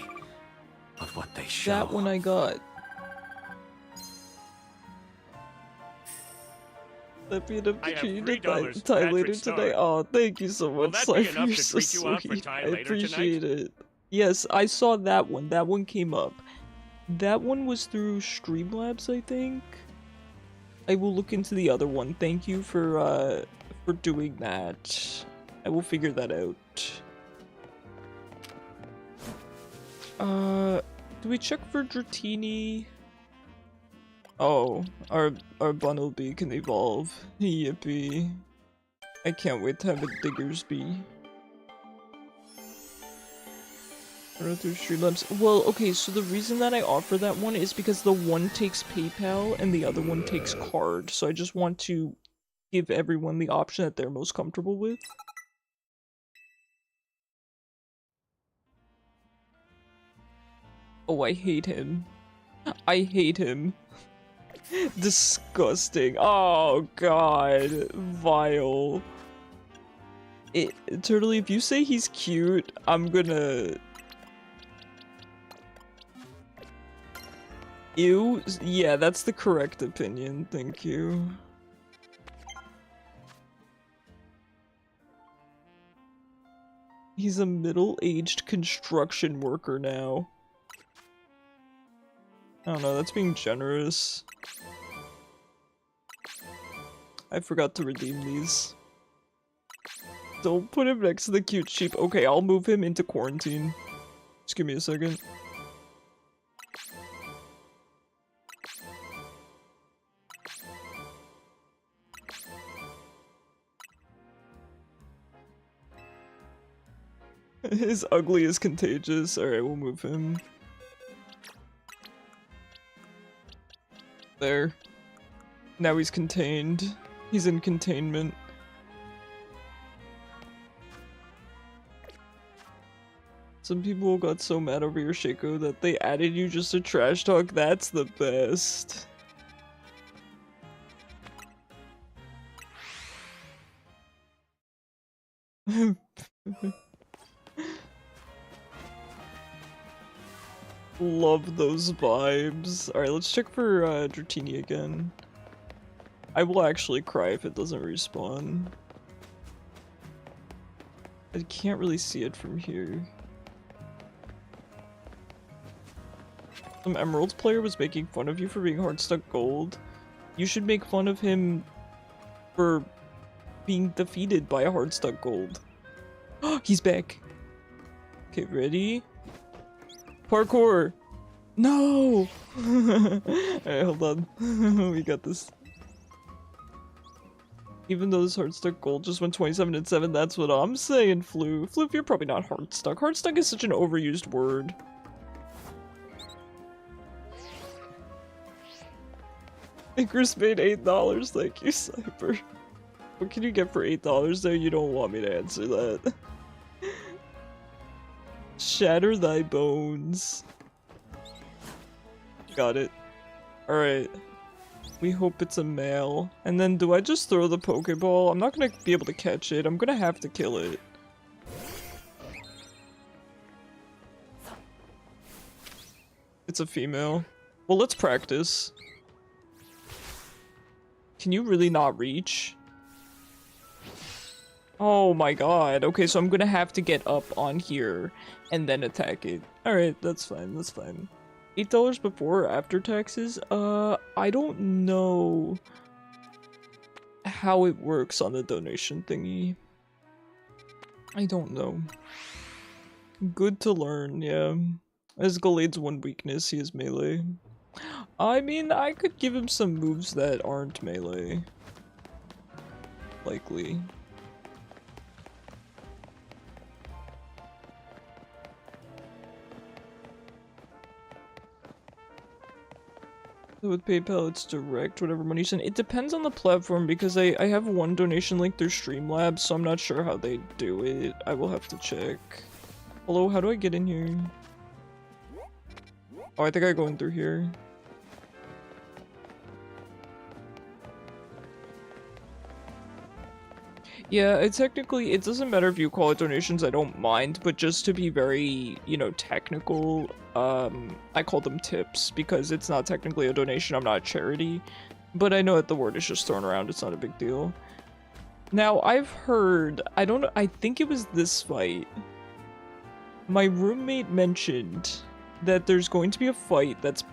but what they show. That one I got. That'd be enough to treat you to tie later today. Oh, thank you so much, Cypher. You're so sweet. I appreciate it. Yes, I saw that one. That one came up. That one was through Streamlabs, I think. I will look into the other one. Thank you for doing that. I will figure that out. Do we check for Dratini? Oh, our Bunnelby can evolve. Yippee. I can't wait to have a Diggersby. Through Streamlabs. Well, okay, so the reason that I offer that one is because the one takes PayPal and the other one takes card. So I just want to give everyone the option that they're most comfortable with. Oh, I hate him. I hate him. Disgusting. Oh, God. Vile. Turtley, if you say he's cute, I'm gonna... Ew? Yeah, that's the correct opinion. Thank you. He's a middle-aged construction worker now. I don't know, that's being generous. I forgot to redeem these. Don't put him next to the cute sheep. Okay, I'll move him into quarantine. Just give me a second. His ugly is contagious. Alright, we'll move him. There. Now he's contained. He's in containment. Some people got so mad over your Shaco that they added you just to trash talk. That's the best. Love those vibes. Alright, let's check for Dratini again. I will actually cry if it doesn't respawn. I can't really see it from here. Some Emeralds player was making fun of you for being hard stuck gold. You should make fun of him for being defeated by a hard stuck gold. He's back. Okay, ready? Parkour! No! Alright, hold on. We got this. Even though this hard stuck gold just went 27 and 7, that's what I'm saying, Floof. Floof, you're probably not hard stuck. Hard stuck is such an overused word. Icarus made $8, thank you, Cyber. What can you get for $8 though? You don't want me to answer that. Shatter thy bones. Got it. Alright. We hope it's a male. And then do I just throw the Pokeball? I'm not gonna be able to catch it. I'm gonna have to kill it. It's a female. Well, let's practice. Can you really not reach? Oh my god. Okay, so I'm gonna have to get up on here and then attack it. Alright, that's fine, that's fine. $8 before or after taxes? I don't know how it works on the donation thingy. I don't know. Good to learn, yeah. As Galade's one weakness, he is melee. I mean, I could give him some moves that aren't melee. Likely. With PayPal, it's direct, whatever money you send. It depends on the platform because I have one donation link through Streamlabs, so I'm not sure how they do it. I will have to check. Hello, how do I get in here? Oh, I think I go in through here. Yeah, it doesn't matter if you call it donations, I don't mind, but just to be very, you know, technical, I call them tips because it's not technically a donation, I'm not a charity, but I know that the word is just thrown around, it's not a big deal. Now, I've heard, I think it was this fight, my roommate mentioned that there's going to be a fight that's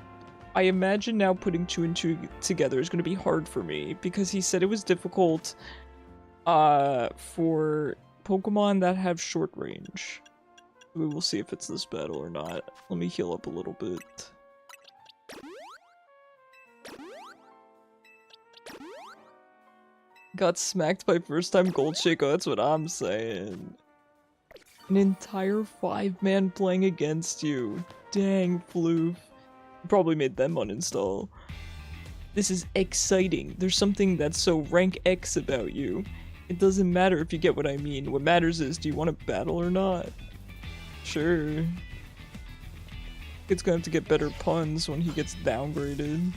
I imagine now putting 2 and 2 together is going to be hard for me because he said it was difficult for Pokemon that have short range. We will see if it's this battle or not. Let me heal up a little bit. Got smacked by first time Gold Shaco, that's what I'm saying. An entire 5-man playing against you. Dang, Floof. Probably made them uninstall. This is exciting. There's something that's so rank X about you. It doesn't matter if you get what I mean. What matters is, do you want to battle or not? Sure. Kid's gonna have to get better puns when he gets downgraded.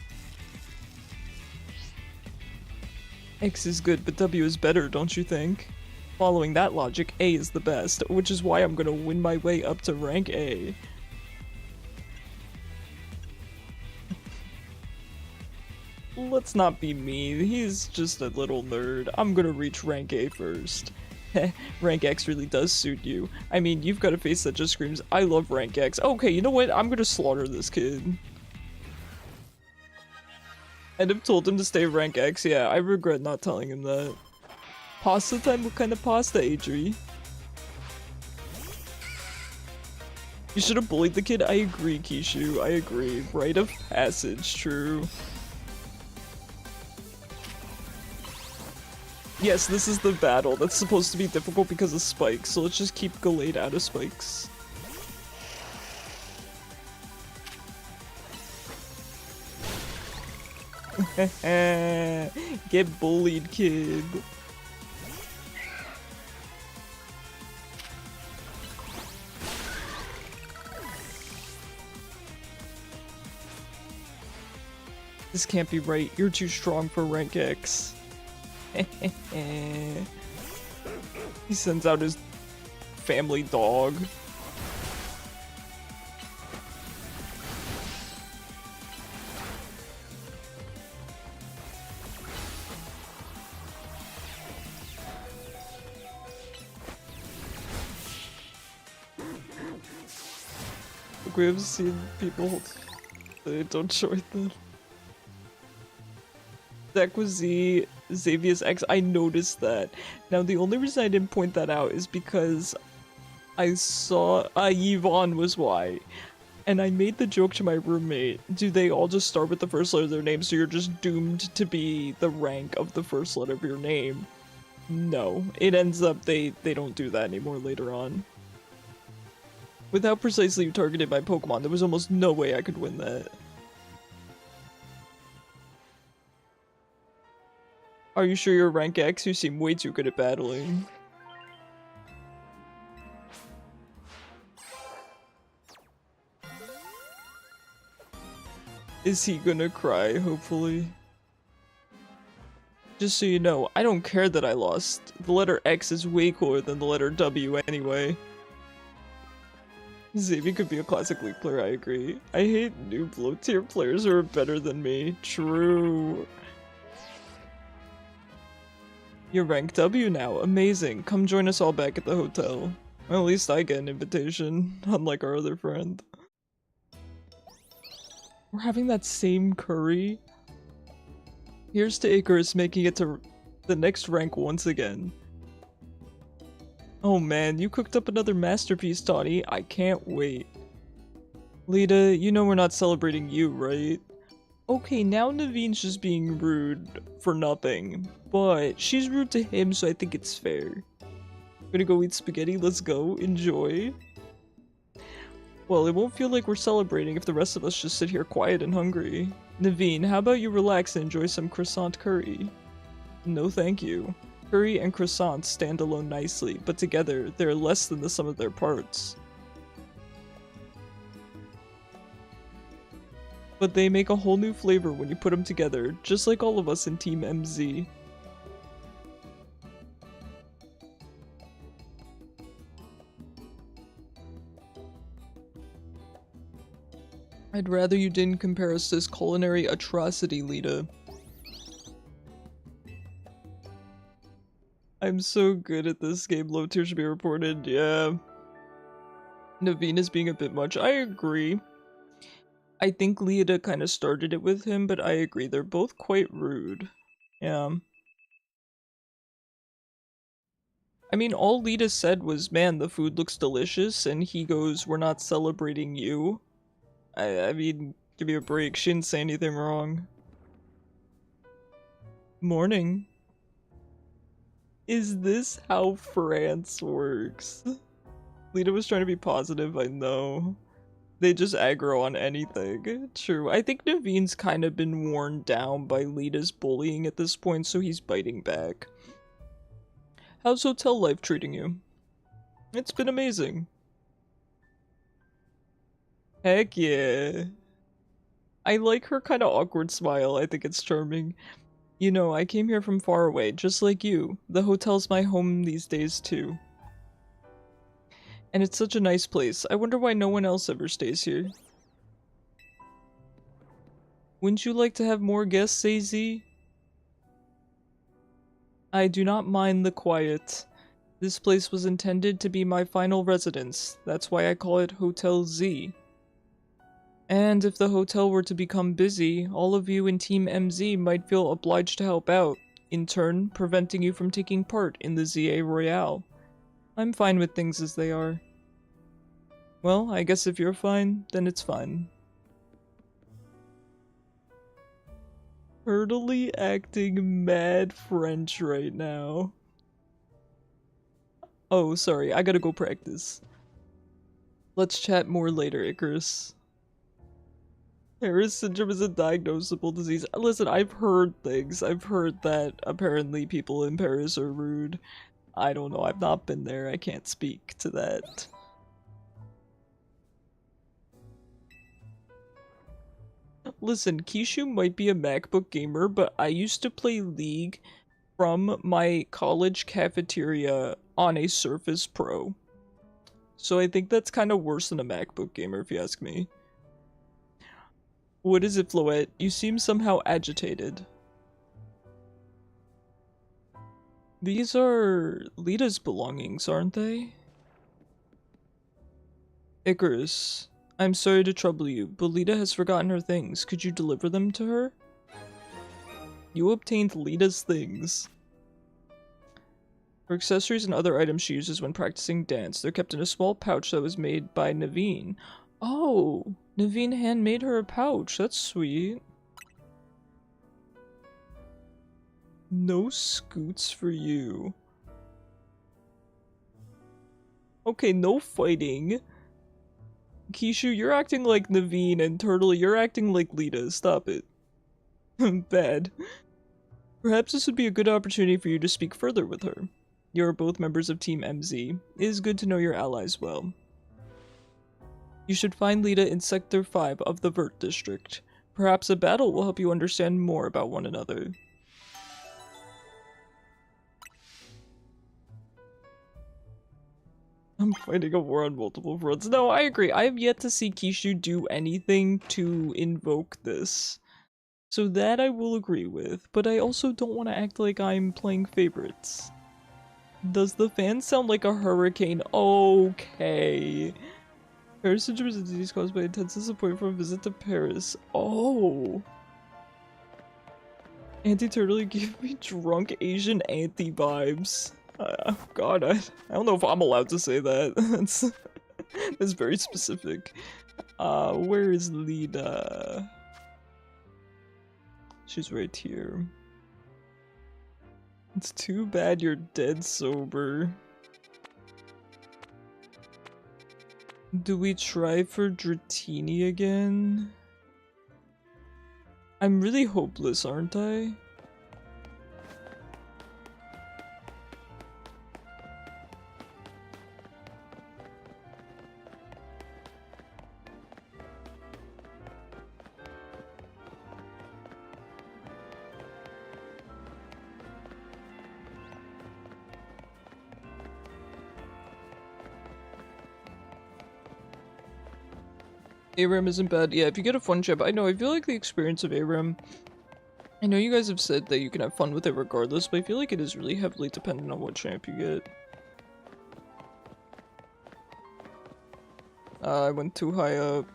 X is good, but W is better, don't you think? Following that logic, A is the best, which is why I'm gonna win my way up to rank A. Let's not be mean, he's just a little nerd. I'm gonna reach rank A first. Rank X really does suit you. I mean, you've got a face that just screams, I love rank X. Okay, you know what? I'm gonna slaughter this kid. I'd have told him to stay rank X. Yeah, I regret not telling him that. Pasta time? What kind of pasta, Adri? You should have bullied the kid. I agree, Kishu. I agree. Rite of passage, true. Yes, this is the battle. That's supposed to be difficult because of spikes, so let's just keep Gallade out of spikes. Get bullied, kid. This can't be right. You're too strong for rank X. He sends out his family dog. We have seen people they don't join them. Deck was Z, Xavier's X. I noticed that. Now the only reason I didn't point that out is because I saw Yvonne was Y. And I made the joke to my roommate, do they all just start with the first letter of their name so you're just doomed to be the rank of the first letter of your name? No. It ends up they don't do that anymore later on. With how precisely you targeted my Pokemon, there was almost no way I could win that. Are you sure you're rank X? You seem way too good at battling. Is he gonna cry, hopefully? Just so you know, I don't care that I lost. The letter X is way cooler than the letter W anyway. Xavier could be a classic League player, I agree. I hate noob low tier players who are better than me. True. You're rank W now. Amazing. Come join us all back at the hotel. Well, at least I get an invitation, unlike our other friend. We're having that same curry. Here's to Icarus making it to the next rank once again. Oh man, you cooked up another masterpiece, Tawny. I can't wait. Lita, you know we're not celebrating you, right? Okay, now Naveen's just being rude for nothing, but she's rude to him, so I think it's fair. Gonna go eat spaghetti, let's go, enjoy. Well, it won't feel like we're celebrating if the rest of us just sit here quiet and hungry. Naveen, how about you relax and enjoy some croissant curry? No thank you. Curry and croissants stand alone nicely, but together, they're less than the sum of their parts. But they make a whole new flavor when you put them together, just like all of us in Team MZ. I'd rather you didn't compare us to this culinary atrocity, Lita. I'm so good at this game, low tier should be reported, yeah. Naveen is being a bit much, I agree. I think Lita kind of started it with him, but I agree, they're both quite rude. Yeah. I mean, all Lita said was, man, the food looks delicious, and he goes, we're not celebrating you. I mean, give me a break, she didn't say anything wrong. Morning. Is this how France works? Lita was trying to be positive, I know. They just aggro on anything. True. I think Naveen's kind of been worn down by Lita's bullying at this point, so he's biting back. How's hotel life treating you? It's been amazing. Heck yeah. I like her kind of awkward smile. I think it's charming. You know, I came here from far away, just like you. The hotel's my home these days, too. And it's such a nice place. I wonder why no one else ever stays here. Wouldn't you like to have more guests, AZ? I do not mind the quiet. This place was intended to be my final residence. That's why I call it Hotel Z. And if the hotel were to become busy, all of you in Team MZ might feel obliged to help out, in turn preventing you from taking part in the ZA Royale. I'm fine with things as they are. Well, I guess if you're fine, then it's fine. Turtly acting mad French right now. Oh, sorry, I gotta go practice. Let's chat more later, Icarus. Paris syndrome is a diagnosable disease. Listen, I've heard things. I've heard that apparently people in Paris are rude. I don't know, I've not been there. I can't speak to that. Listen, Kishu might be a MacBook gamer, but I used to play League from my college cafeteria on a Surface Pro. So I think that's kind of worse than a MacBook gamer, if you ask me. What is it, Floette? You seem somehow agitated. These are Lita's belongings, aren't they? Icarus, I'm sorry to trouble you, but Lita has forgotten her things. Could you deliver them to her? You obtained Lita's things. Her accessories and other items she uses when practicing dance. They're kept in a small pouch that was made by Naveen. Oh, Naveen handmade her a pouch. That's sweet. No scoots for you. Okay, no fighting. Kishu, you're acting like Naveen, and Turtle, you're acting like Lita. Stop it. Bad. Perhaps this would be a good opportunity for you to speak further with her. You are both members of Team MZ. It is good to know your allies well. You should find Lita in Sector 5 of the Vert District. Perhaps a battle will help you understand more about one another. I'm fighting a war on multiple fronts. No, I agree. I have yet to see Kishu do anything to invoke this. So that I will agree with, but I also don't want to act like I'm playing favorites. Does the fan sound like a hurricane? Okay. Paris syndrome is a disease caused by intense disappointment from a visit to Paris. Oh. Anti-turtle, you give me drunk Asian auntie vibes. God, I don't know if I'm allowed to say that. That's very specific. Where is Lita? She's right here. It's too bad you're dead sober. Do we try for Dratini again? I'm really hopeless, aren't I? ARAM isn't bad. Yeah, if you get a fun chip, I know, I feel like the experience of ARAM, I know you guys have said that you can have fun with it regardless, but I feel like it is really heavily dependent on what champ you get. I went too high up.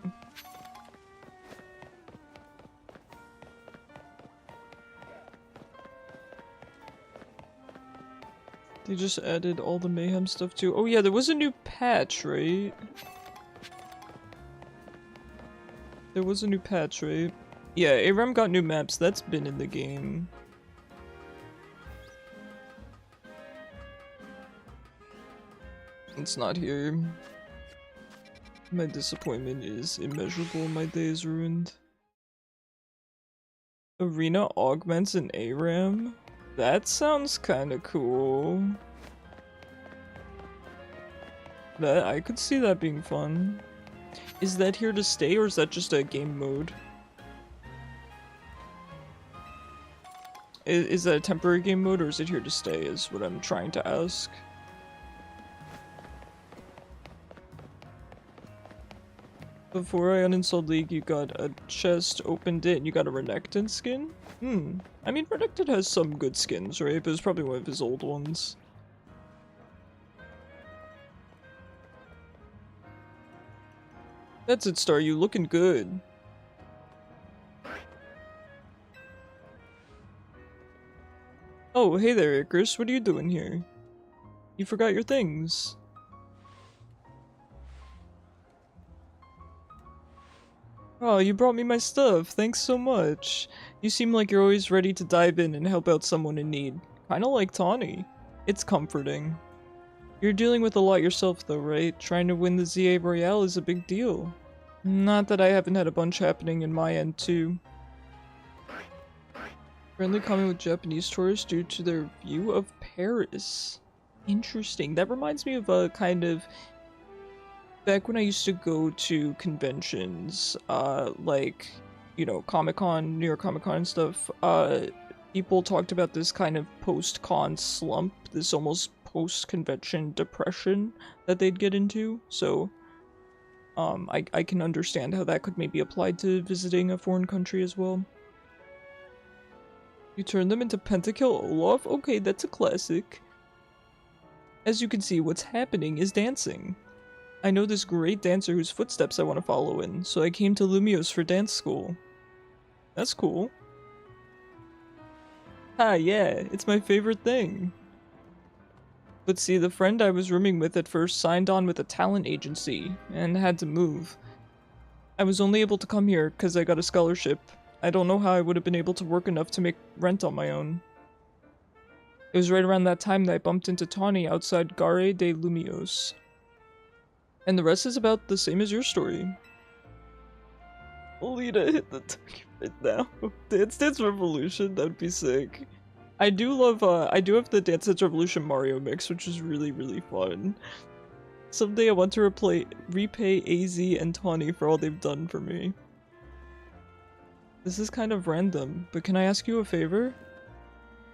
They just added all the mayhem stuff too. Oh yeah, there was a new patch, right? There was a new patch, right? Yeah, ARAM got new maps. That's been in the game. It's not here. My disappointment is immeasurable. My day is ruined. Arena augments in ARAM? That sounds kinda cool. I could see that being fun. Is that here to stay, or is that just a game mode? Is that a temporary game mode, or is it here to stay, is what I'm trying to ask. Before I uninstalled League, you got a chest, opened it, and you got a Renekton skin? I mean, Renekton has some good skins, right? But it's probably one of his old ones. That's it, Star. You looking good. Oh, hey there, Icarus. What are you doing here? You forgot your things. Oh, you brought me my stuff. Thanks so much. You seem like you're always ready to dive in and help out someone in need. Kinda like Tawny. It's comforting. You're dealing with a lot yourself though, right? Trying to win the ZA Royale is a big deal. Not that I haven't had a bunch happening in my end too. Friendly comment with Japanese tourists due to their view of Paris. Interesting. That reminds me of a kind of... Back when I used to go to conventions, like, you know, Comic-Con, New York Comic-Con and stuff, people talked about this kind of post-con slump, this almost post-convention depression that they'd get into, so, I can understand how that could maybe apply to visiting a foreign country as well. You turn them into Pentakill Olaf? Okay, that's a classic. As you can see, what's happening is dancing. I know this great dancer whose footsteps I want to follow in, so I came to Lumios for dance school. That's cool. Ah, yeah, it's my favorite thing. But see, the friend I was rooming with at first signed on with a talent agency, and had to move. I was only able to come here because I got a scholarship. I don't know how I would have been able to work enough to make rent on my own. It was right around that time that I bumped into Tawny outside Gare de Lumios. And the rest is about the same as your story. Alita, hit the target right now. Dance Dance Revolution, that'd be sick. I do love, I do have the Dance Dance Revolution Mario mix, which is really, really fun. Someday I want to repay AZ and Tawny for all they've done for me. This is kind of random, but can I ask you a favor?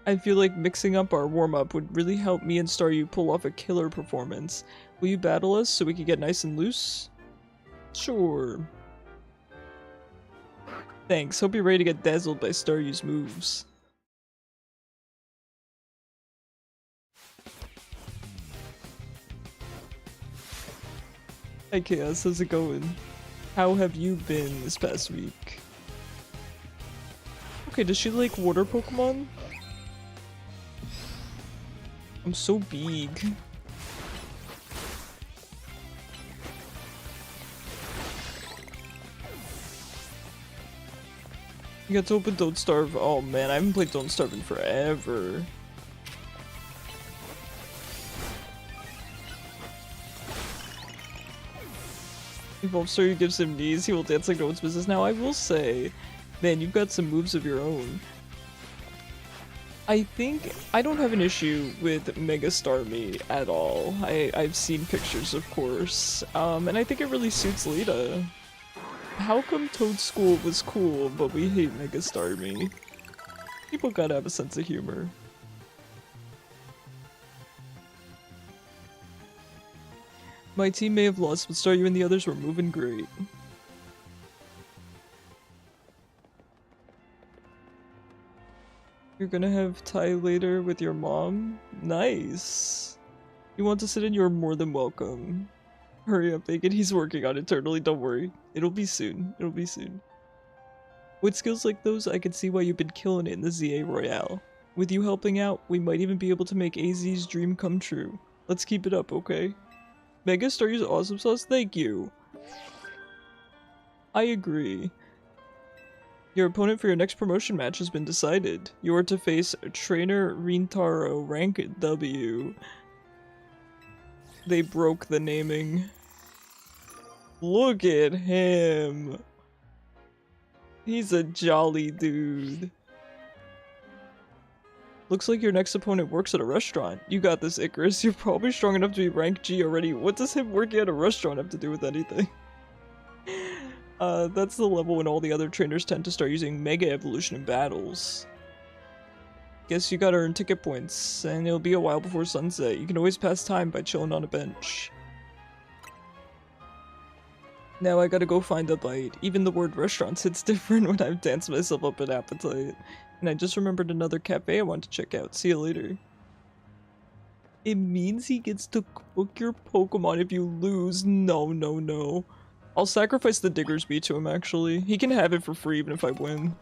I feel like mixing up our warm-up would really help me and Staryu pull off a killer performance. Will you battle us so we can get nice and loose? Sure. Thanks, hope you're ready to get dazzled by Staryu's moves. Hi Chaos, how's it going? How have you been this past week? Okay, does she like water Pokemon? I'm so big. You got to open Don't Starve. Oh man, I haven't played Don't Starve in forever. If Staryu gives him knees, he will dance like no one's business. Now I will say, man, you've got some moves of your own. I think I don't have an issue with Mega Starmie at all. I've seen pictures, of course, and I think it really suits Lita. How come Toad School was cool, but we hate Mega Starmie? People gotta have a sense of humor. My team may have lost, but Staryu and the others were moving great. You're gonna have Ty later with your mom? Nice! You want to sit in? You're more than welcome. Hurry up, Bacon. He's working on it internally, don't worry. It'll be soon. It'll be soon. With skills like those, I can see why you've been killing it in the ZA Royale. With you helping out, we might even be able to make AZ's dream come true. Let's keep it up, okay? Mega Star use awesome sauce? Thank you. I agree. Your opponent for your next promotion match has been decided. You are to face Trainer Rintaro, rank W. They broke the naming. Look at him. He's a jolly dude. Looks like your next opponent works at a restaurant. You got this, Icarus. You're probably strong enough to be rank G already. What does him working at a restaurant have to do with anything? That's the level when all the other trainers tend to start using Mega Evolution in battles. Guess you gotta earn ticket points, and it'll be a while before sunset. You can always pass time by chilling on a bench. Now I gotta go find a bite. Even the word restaurants hits different when I've danced myself up an appetite. And I just remembered another cafe I want to check out. See you later. It means he gets to cook your Pokemon if you lose. No, no, no. I'll sacrifice the Diggersby to him, actually. He can have it for free even if I win.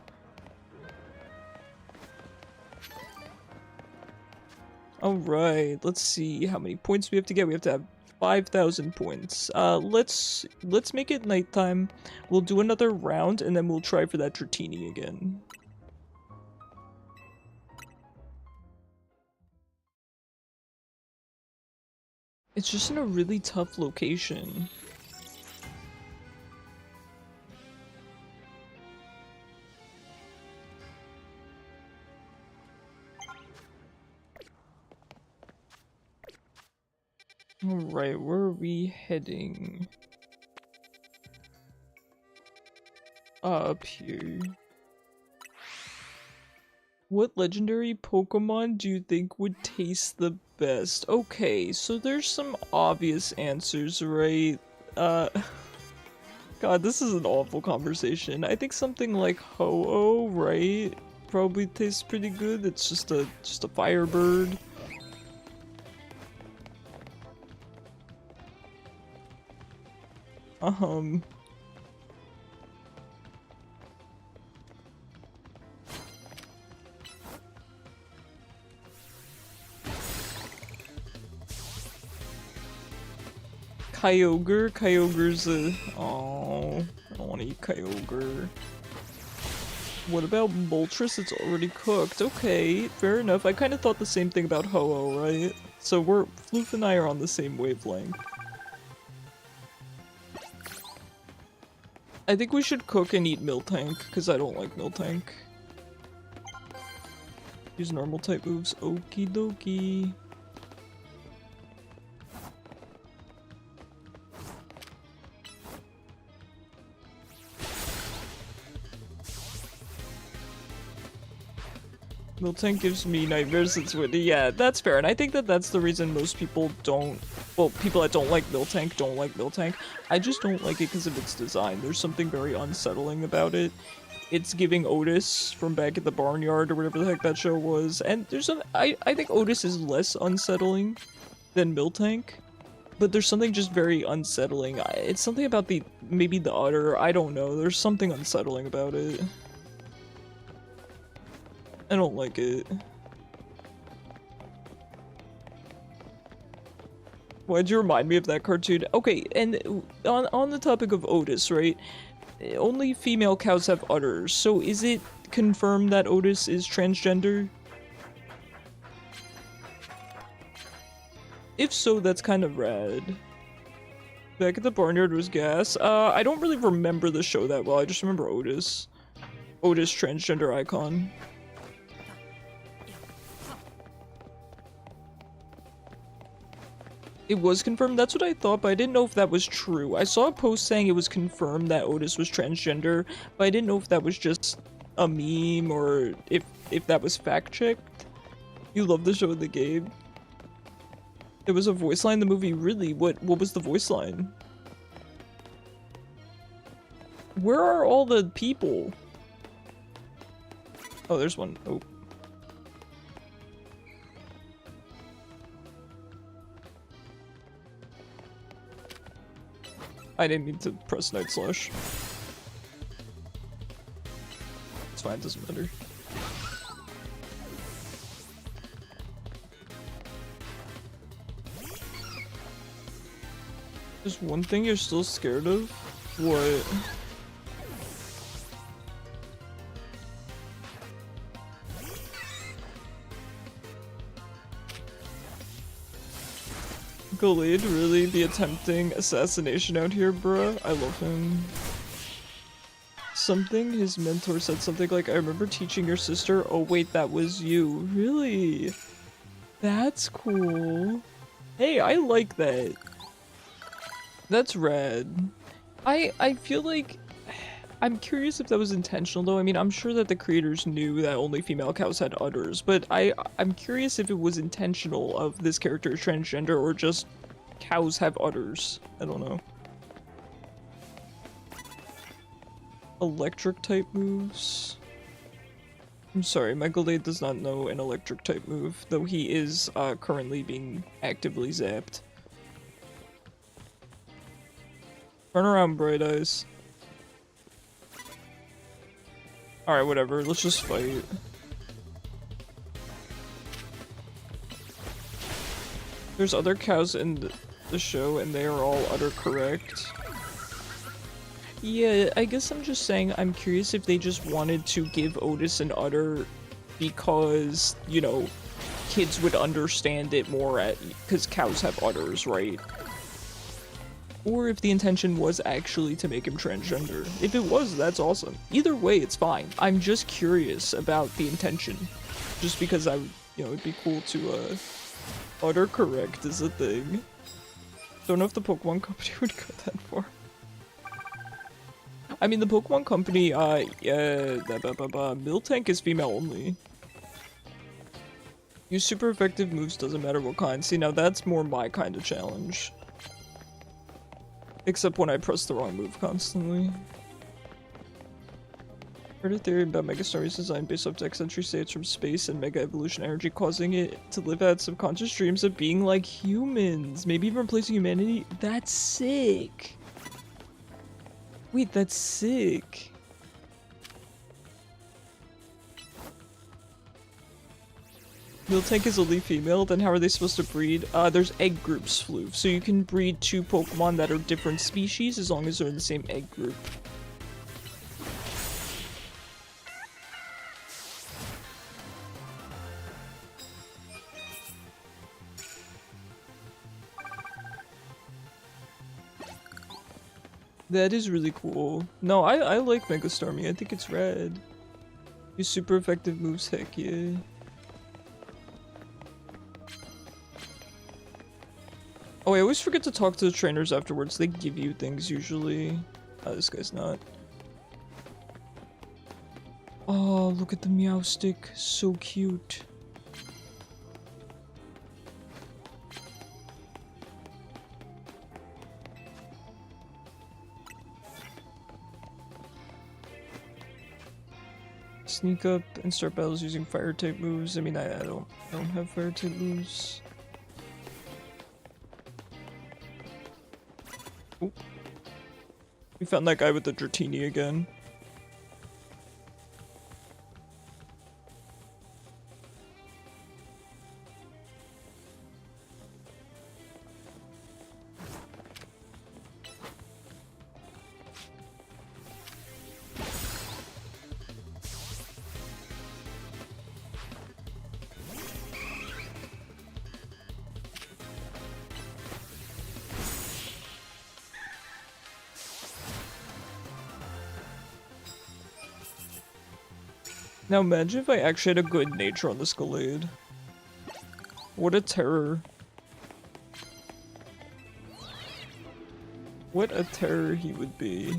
Alright, let's see how many points we have to get. We have to have 5,000 points. Let's make it nighttime. We'll do another round and then we'll try for that Dratini again. It's just in a really tough location. Alright, where are we heading? Up here. What legendary Pokemon do you think would taste the best? Okay, so there's some obvious answers, right? God, this is an awful conversation. I think something like Ho-Oh, right? Probably tastes pretty good. It's just a firebird. Kyogre? Kyogre's a... Oh, I don't want to eat Kyogre. What about Moltres? It's already cooked. Okay, fair enough. I kind of thought the same thing about Ho-Oh, right? So Floof and I are on the same wavelength. I think we should cook and eat Miltank, because I don't like Miltank. Use normal type moves. Okie dokie. Miltank gives me nightmares, it's windy. Yeah, that's fair, and I think that that's the reason most people don't... Well, people that don't like Miltank don't like Miltank. I just don't like it because of its design. There's something very unsettling about it. It's giving Otis from back at the barnyard or whatever the heck that show was, and there's some... I think Otis is less unsettling than Miltank, but there's something just very unsettling. It's something about maybe the udder, I don't know. There's something unsettling about it. I don't like it. Why'd you remind me of that cartoon? Okay, and on the topic of Otis, right? Only female cows have udders, so is it confirmed that Otis is transgender? If so, that's kind of rad. Back at the barnyard was gas. I don't really remember the show that well, I just remember Otis. Otis, transgender icon. It was confirmed? That's what I thought, but I didn't know if that was true. I saw a post saying it was confirmed that Otis was transgender, but I didn't know if that was just a meme or if that was fact-checked. You love the show and the game. There was a voice line in the movie, really? What was the voice line? Where are all the people? Oh, there's one. Oh. I didn't mean to press // It's fine, doesn't matter. There's one thing you're still scared of? What? Gallade really be attempting assassination out here, bruh? I love him. Something his mentor said something like, I remember teaching your sister. Oh wait, that was you. Really? That's cool. Hey, I like that. That's rad. I feel like I'm curious if that was intentional though. I mean, I'm sure that the creators knew that only female cows had udders, but I'm curious if it was intentional of this character is transgender or just cows have udders. I don't know. Electric type moves. I'm sorry, my Gallade does not know an electric type move, though he is currently being actively zapped. Turn around, Bright Eyes. Alright, whatever, let's just fight. There's other cows in the show, and they are all udder correct. Yeah, I guess I'm just saying I'm curious if they just wanted to give Otis an udder because, you know, kids would understand it more because cows have udders, right? Or if the intention was actually to make him transgender. If it was, that's awesome. Either way, it's fine. I'm just curious about the intention. Just because you know, it'd be cool to, udder correct is a thing. Don't know if the Pokemon Company would go that far. I mean, the Pokemon Company, Miltank is female only. Use super effective moves, doesn't matter what kind. See, now that's more my kind of challenge. Except when I press the wrong move constantly. Heard a theory about Megastar's design based off text entry states from space and Mega Evolution energy, causing it to live out subconscious dreams of being like humans. Maybe even replacing humanity. That's sick. Wait, that's sick. Miltank is only female, then how are they supposed to breed? There's egg groups, Floof, so you can breed two Pokemon that are different species as long as they're in the same egg group. That is really cool. No, I like Mega Starmie. I think it's rad. Use super effective moves, heck yeah. Oh, I always forget to talk to the trainers afterwards. They give you things usually. This guy's not. Oh, look at the Meow Stick. So cute. Sneak up and start battles using fire type moves. I mean, I don't have fire type moves. Oh. We found that guy with the Dratini again. Now imagine if I actually had a good nature on this Gallade. What a terror. What a terror he would be.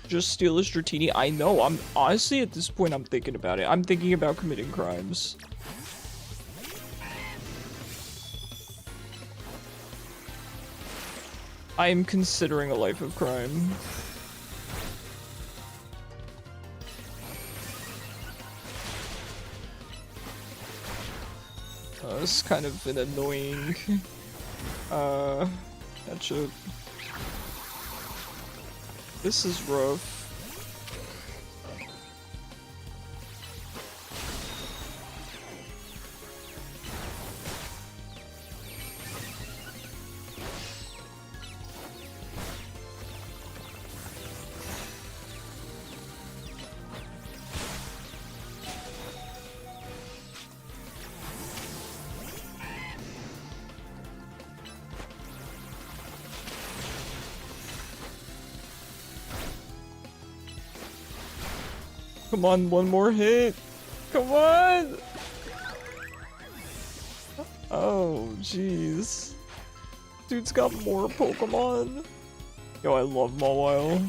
Just steal his Dratini? I know, I'm honestly at this point I'm thinking about it. I'm thinking about committing crimes. I am considering a life of crime. It's kind of an annoying matchup. This is rough. Come on, one more hit. Come on. Oh, jeez. Dude's got more Pokemon. Yo, I love Mawile.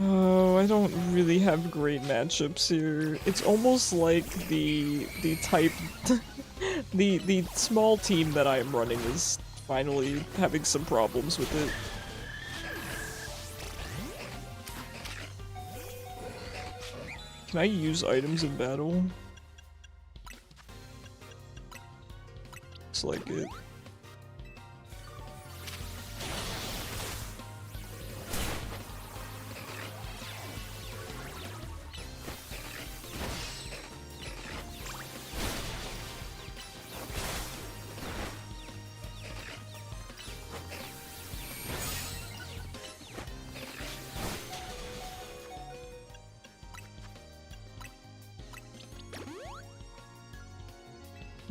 Oh, I don't really have great matchups here. It's almost like the type the small team that I am running is finally having some problems with it. Can I use items in battle? Looks like it.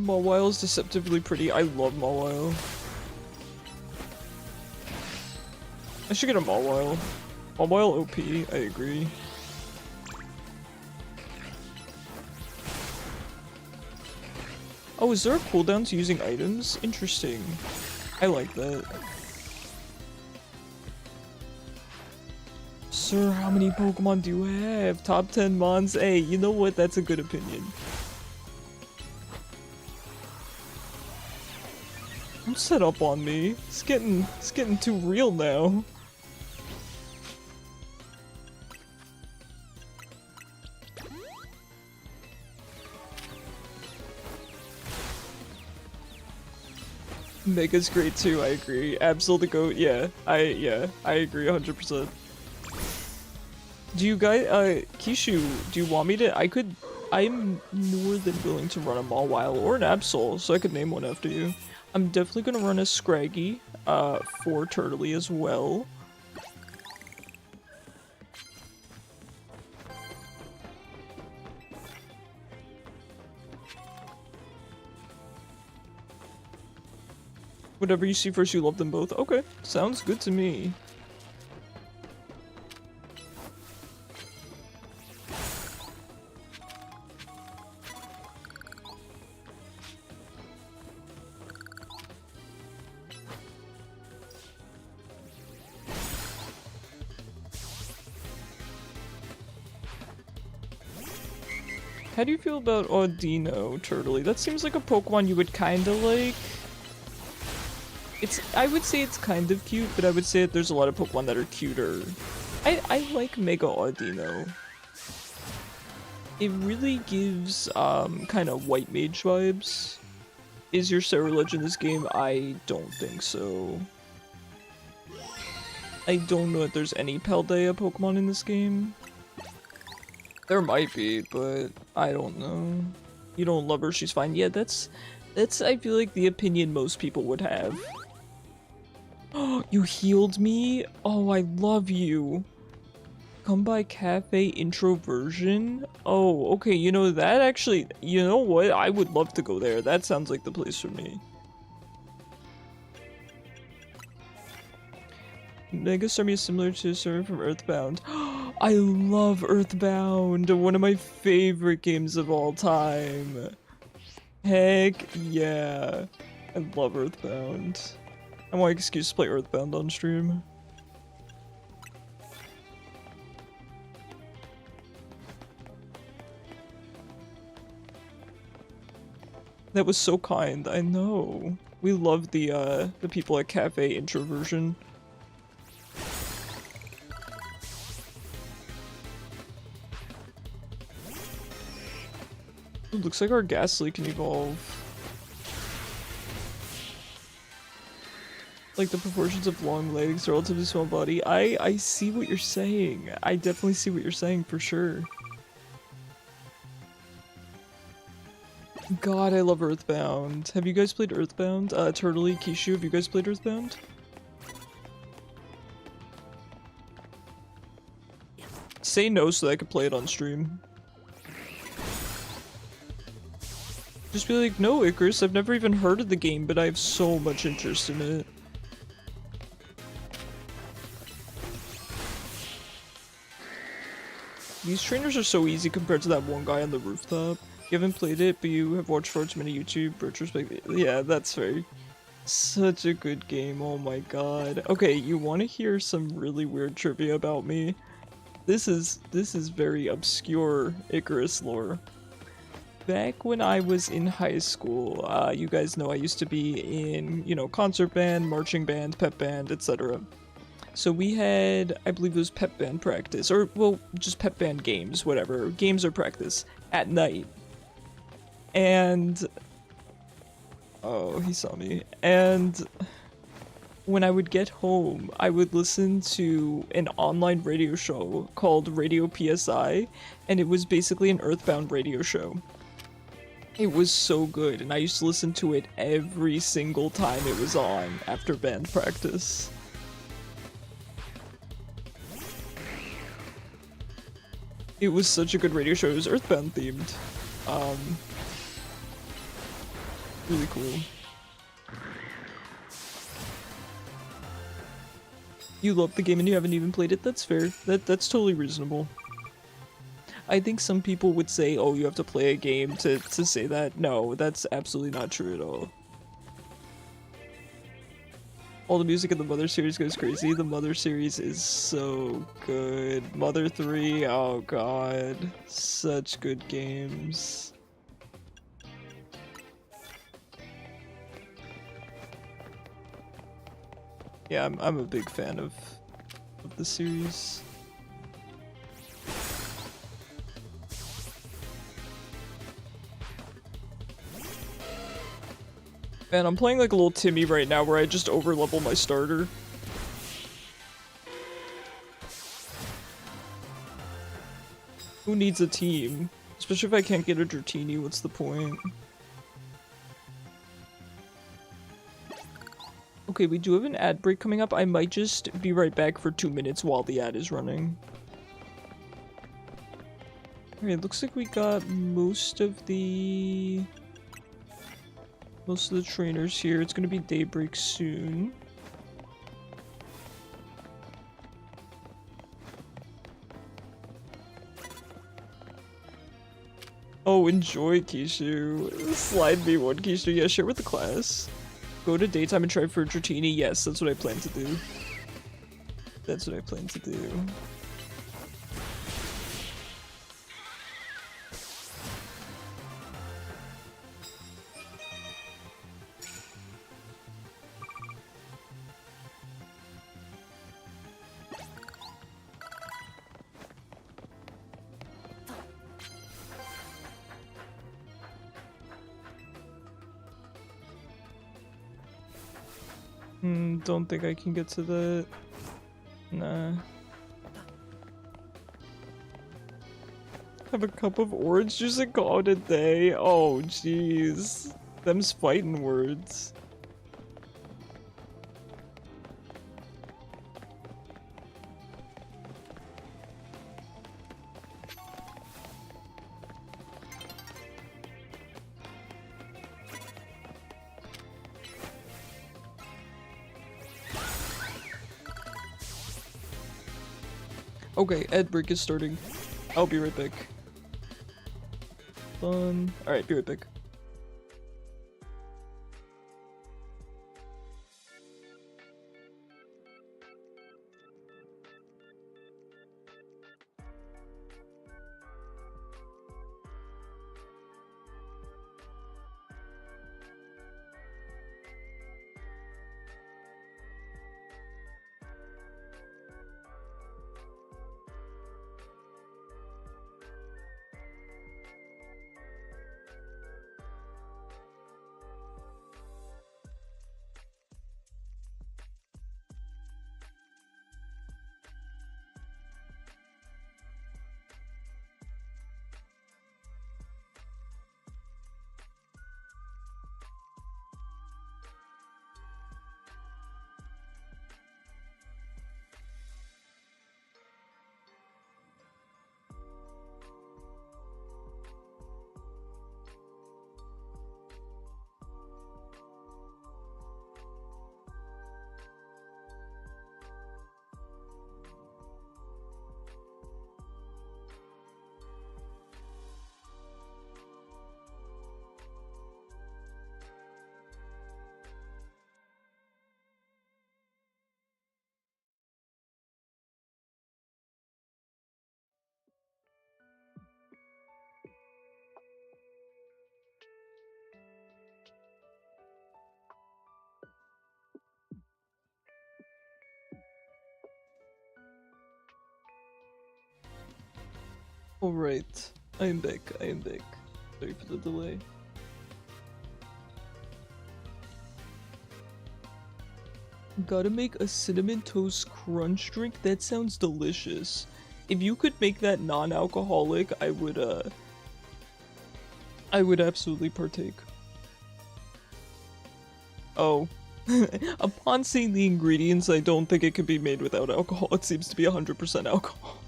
Mawile is deceptively pretty. I love Mawile. I should get a Mawile. Mawile OP, I agree. Oh, is there a cooldown to using items? Interesting. I like that. Sir, how many Pokemon do you have? Top 10 Mons? Hey, you know what? That's a good opinion. Don't set up on me. It's getting too real now. Mega's great too, I agree. Absol the GOAT, yeah. I agree 100%. Do you guys, Kishu, do you want me to, I'm more than willing to run a Mawile or an Absol, so I could name one after you. I'm definitely gonna run a Scraggy, for Turtley as well. Whatever you see first, you love them both. Okay, sounds good to me. How do you feel about Audino, Turtley? That seems like a Pokemon you would kinda like. I would say it's kind of cute, but I would say that there's a lot of Pokemon that are cuter. I like Mega Audino. It really gives, kind of White Mage vibes. Is your Cerulege in this game? I don't think so. I don't know if there's any Paldea Pokemon in this game. There might be, but I don't know. You don't love her, she's fine. Yeah, that's I feel like the opinion most people would have. Oh, you healed me? Oh, I love you. Come by Cafe Introversion? Oh, okay, you know, that actually, you know what? I would love to go there. That sounds like the place for me. Mega Starmie is similar to a server from Earthbound. I love Earthbound, one of my favorite games of all time. Heck yeah. I love Earthbound. I want an excuse to play Earthbound on stream. That was so kind, I know. We love the people at Cafe Introversion. It looks like our Ghastly can evolve. Like the proportions of long legs, relatively small body. I see what you're saying. I definitely see what you're saying for sure. God, I love Earthbound. Have you guys played Earthbound? Turtley, Kishu, have you guys played Earthbound? Say no so that I can play it on stream. Just be like, no, Icarus, I've never even heard of the game, but I have so much interest in it. These trainers are so easy compared to that one guy on the rooftop. You haven't played it, but you have watched far too many YouTube retrospect. Yeah, that's fair. Such a good game, oh my god. Okay, you want to hear some really weird trivia about me? This is very obscure Icarus lore. Back when I was in high school, you guys know I used to be in, you know, concert band, marching band, pep band, etc. So we had, I believe it was pep band practice, or, well, just pep band games, whatever, games or practice, at night. And, oh, he saw me. And when I would get home, I would listen to an online radio show called Radio PSI, and it was basically an Earthbound radio show. It was so good, and I used to listen to it every single time it was on after band practice. It was such a good radio show. It was Earthbound themed. Really cool. You love the game and you haven't even played it? That's fair. That's totally reasonable. I think some people would say, oh, you have to play a game to say that. No, that's absolutely not true at all. All the music in the Mother series goes crazy. The Mother series is so good. Mother 3, oh god. Such good games. Yeah, I'm a big fan of the series. Man, I'm playing like a little Timmy right now where I just overlevel my starter. Who needs a team? Especially if I can't get a Dratini, what's the point? Okay, we do have an ad break coming up. I might just be right back for 2 minutes while the ad is running. Alright, looks like we got most of the trainers here. It's gonna be daybreak soon. Oh, enjoy, Kishu. Slide me one, Kishu. Yeah, share with the class. Go to daytime and try for Dratini. Yes, that's what I plan to do. That's what I plan to do. Don't think I can get to the... Nah. Have a cup of orange juice and call it a day? Oh, jeez. Them's fighting words. Okay, ad break is starting. I'll be right back. Fun. Alright, be right back. Alright, I am back, I am back. Sorry for the delay. Gotta make a cinnamon toast crunch drink? That sounds delicious. If you could make that non-alcoholic, I would absolutely partake. Oh. Upon seeing the ingredients, I don't think it could be made without alcohol. It seems to be 100% alcohol.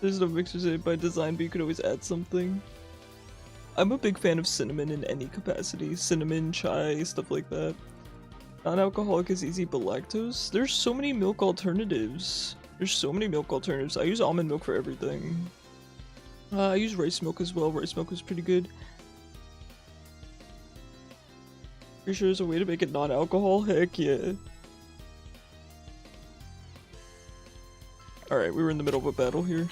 There's no mixers in it by design, but you could always add something. I'm a big fan of cinnamon in any capacity. Cinnamon, chai, stuff like that. Non-alcoholic is easy, but lactose? There's so many milk alternatives. There's so many milk alternatives. I use almond milk for everything. I use rice milk as well. Rice milk is pretty good. Pretty sure there's a way to make it non-alcohol? Heck yeah. Alright, we were in the middle of a battle here.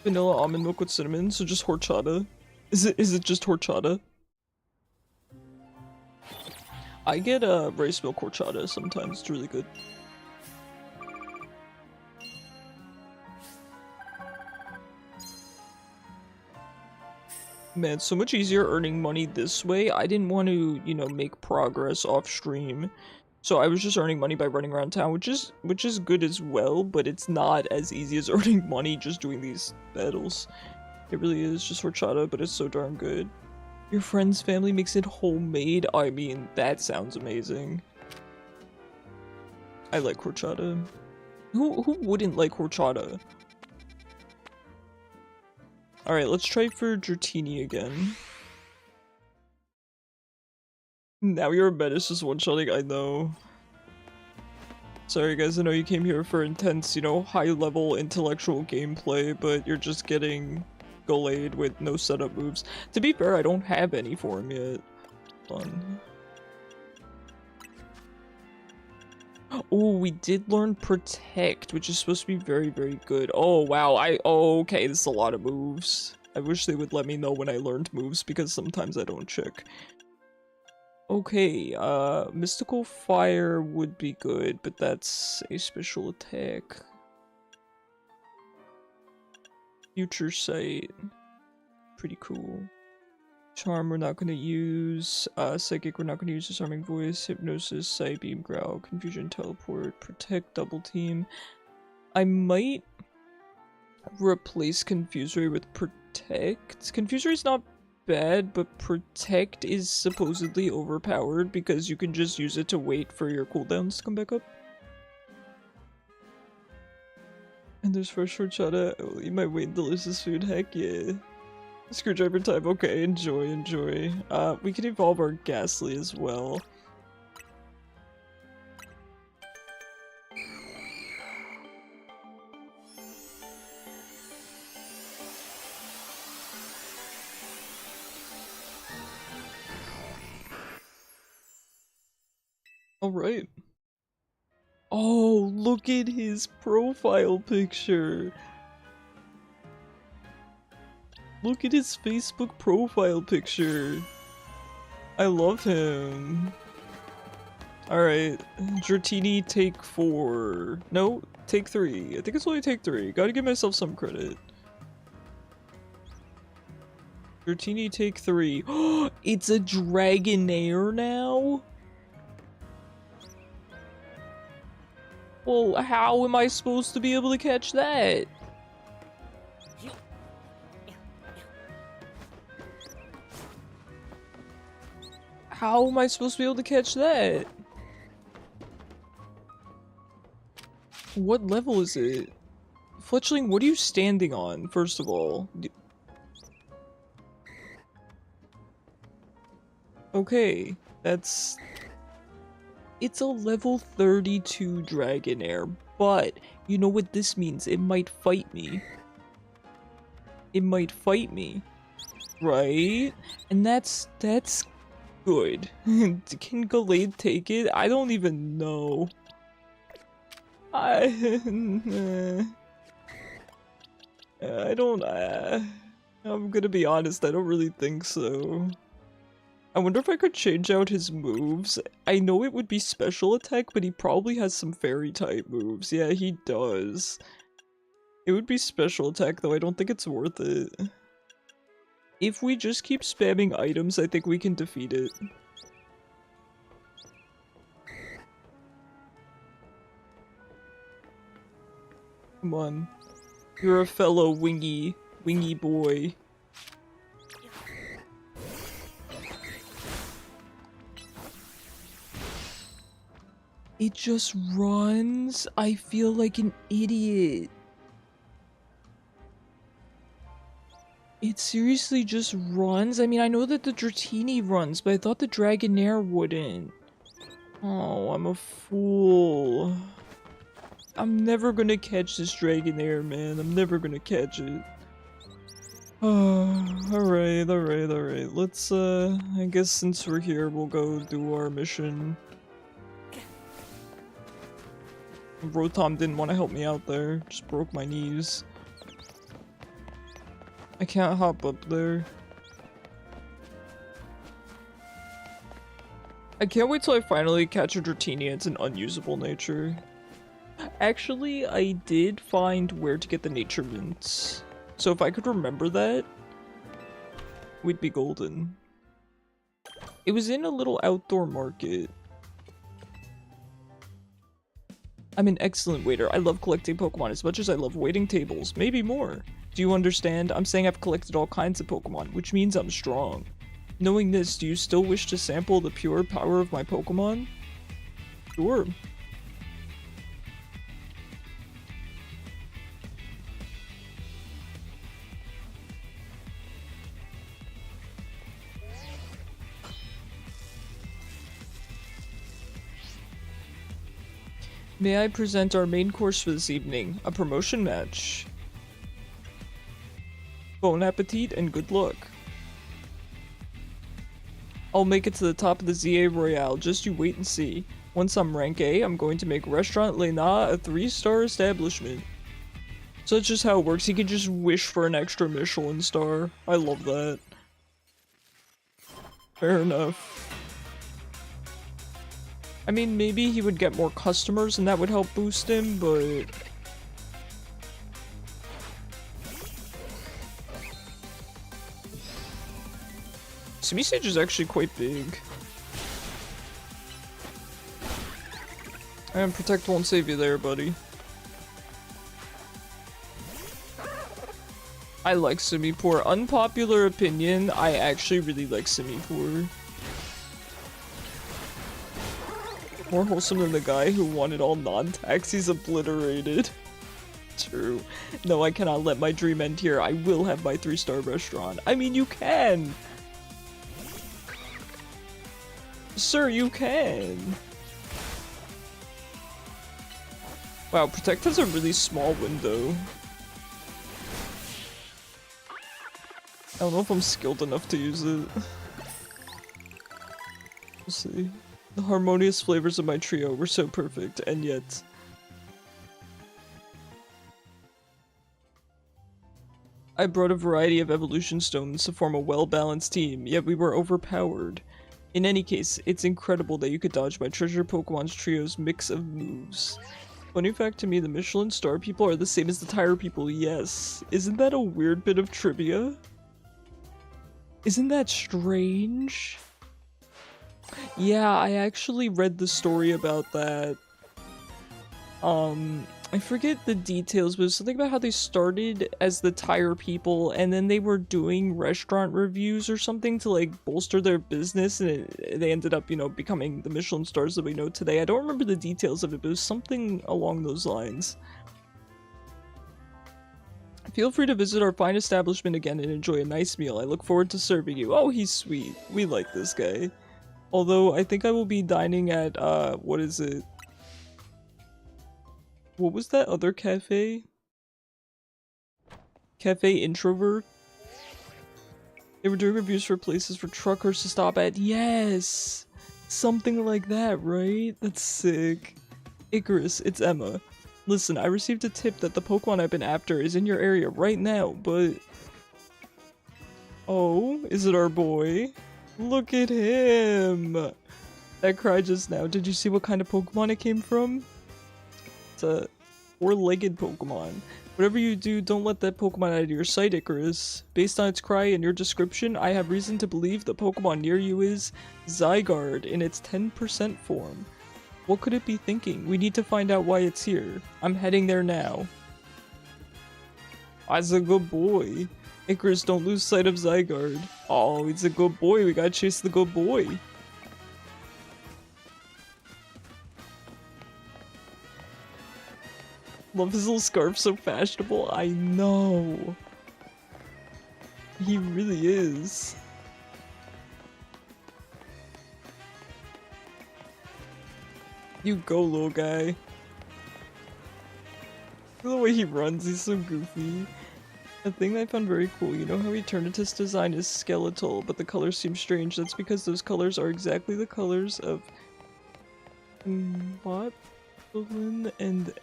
Vanilla almond milk with cinnamon, so just horchata. Is it just horchata? I get rice milk horchata sometimes, it's really good. Man, so much easier earning money this way. I didn't want to, you know, make progress off stream. So I was just earning money by running around town, which is good as well, but it's not as easy as earning money just doing these battles. It really is just horchata, but it's so darn good. Your friend's family makes it homemade? I mean, that sounds amazing. I like horchata. Who wouldn't like horchata? Alright, let's try for Dratini again. Now you're a menace, just one-shotting, I know. Sorry guys, I know you came here for intense, you know, high-level intellectual gameplay, but you're just getting Gallade with no setup moves. To be fair, I don't have any for him yet. Fun. Oh, we did learn Protect, which is supposed to be very, very good. Oh, wow, oh, okay, this is a lot of moves. I wish they would let me know when I learned moves, because sometimes I don't check. Okay, Mystical Fire would be good, but that's a special attack. Future Sight. Pretty cool. Charm we're not gonna use. Psychic we're not gonna use. Disarming Voice. Hypnosis. Sight Beam. Growl. Confusion. Teleport. Protect. Double Team. I might replace Confusory with Protect. Confusory's not bad, but Protect is supposedly overpowered because you can just use it to wait for your cooldowns to come back up. And there's fresh horchata. Oh, you might wait delicious food. Heck yeah. Screwdriver time. Okay, enjoy, enjoy. We can evolve our Ghastly as well. Alright. Oh, look at his profile picture. Look at his Facebook profile picture. I love him. Alright, Dratini take 4. No, take 3. I think it's only take 3. Gotta give myself some credit. Dratini take 3. It's a Dragonair now? Well, how am I supposed to be able to catch that? How am I supposed to be able to catch that? What level is it? Fletchling, what are you standing on, first of all? Okay, that's... It's a level 32 Dragonair, but you know what this means? It might fight me. It might fight me. Right? And that's good. Can Gallade take it? I don't even know. I don't, I'm gonna be honest, I don't really think so. I wonder if I could change out his moves. I know it would be special attack, but he probably has some fairy type moves. Yeah, he does. It would be special attack though, I don't think it's worth it. If we just keep spamming items, I think we can defeat it. Come on. You're a fellow wingy boy. It just runs? I feel like an idiot. It seriously just runs? I mean, I know that the Dratini runs, but I thought the Dragonair wouldn't. Oh, I'm a fool. I'm never gonna catch this Dragonair, man. I'm never gonna catch it. Oh, alright. Let's, I guess since we're here, we'll go do our mission. Rotom didn't want to help me out there. Just broke my knees. I can't hop up there. I can't wait till I finally catch a Dratini. It's an unusable nature. Actually, I did find where to get the nature mints. So if I could remember that, we'd be golden. It was in a little outdoor market. I'm an excellent waiter. I love collecting Pokemon as much as I love waiting tables. Maybe more. Do you understand? I'm saying I've collected all kinds of Pokemon, which means I'm strong. Knowing this, do you still wish to sample the pure power of my Pokemon? Sure. May I present our main course for this evening, a promotion match. Bon appetit and good luck. I'll make it to the top of the ZA Royale, just you wait and see. Once I'm rank A, I'm going to make Restaurant Lena a 3-star establishment. So that's just how it works, he can just wish for an extra Michelin star. I love that. Fair enough. I mean, maybe he would get more customers and that would help boost him, but... Semi-Stage is actually quite big. And Protect won't save you there, buddy. I like Simipour. Unpopular opinion, I actually really like Simipour. More wholesome than the guy who wanted all non-taxis obliterated. True. No, I cannot let my dream end here. I will have my 3-star restaurant. I mean, you can! Sir, you can! Wow, Protect has a really small window. I don't know if I'm skilled enough to use it. We'll see. The harmonious flavors of my trio were so perfect, and yet... I brought a variety of evolution stones to form a well-balanced team, yet we were overpowered. In any case, it's incredible that you could dodge my treasure Pokemon's trio's mix of moves. Funny fact to me, the Michelin star people are the same as the tire people, yes. Isn't that a weird bit of trivia? Isn't that strange? Yeah, I actually read the story about that. I forget the details, but it was something about how they started as the tire people and then they were doing restaurant reviews or something to like bolster their business, and they ended up, you know, becoming the Michelin stars that we know today. I don't remember the details of it, but it was something along those lines. Feel free to visit our fine establishment again and enjoy a nice meal. I look forward to serving you. Oh, he's sweet. We like this guy. Although, I think I will be dining at, what is it? What was that other cafe? Cafe Introvert? They were doing reviews for places for truckers to stop at. Yes! Something like that, right? That's sick. Icarus, it's Emma. Listen, I received a tip that the Pokemon I've been after is in your area right now, but... Oh, is it our boy? Look at him! That cry just now. Did you see what kind of Pokemon it came from? It's a four-legged Pokemon. Whatever you do, don't let that Pokemon out of your sight, Icarus. Based on its cry and your description, I have reason to believe the Pokemon near you is Zygarde in its 10% form. What could it be thinking? We need to find out why it's here. I'm heading there now. That's a good boy. Icarus, don't lose sight of Zygarde. Oh, he's a good boy. We gotta chase the good boy. Love his little scarf, so fashionable. I know. He really is. You go, little guy. Look at the way he runs, he's so goofy. A thing that I found very cool, you know how Eternatus' design is skeletal, but the colors seem strange? That's because those colors are exactly the colors of... what? And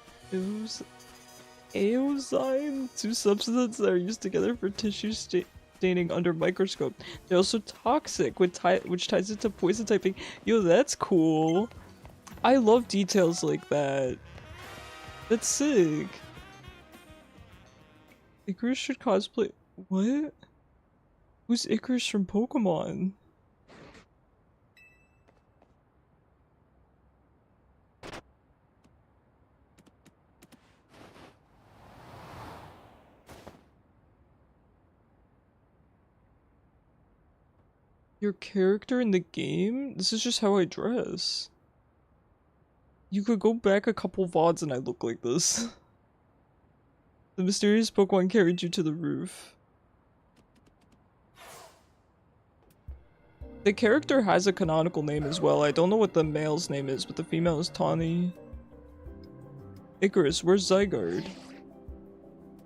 Eosine, two substances that are used together for tissue staining under microscope. They're also toxic, which ties it to poison typing. Yo, that's cool. I love details like that. That's sick. Icarus should cosplay. What? Who's Icarus from Pokemon? Your character in the game? This is just how I dress. You could go back a couple VODs and I look like this. The mysterious Pokemon carried you to the roof. The character has a canonical name as well. I don't know what the male's name is, but the female is Tawny. Icarus, where's Zygarde?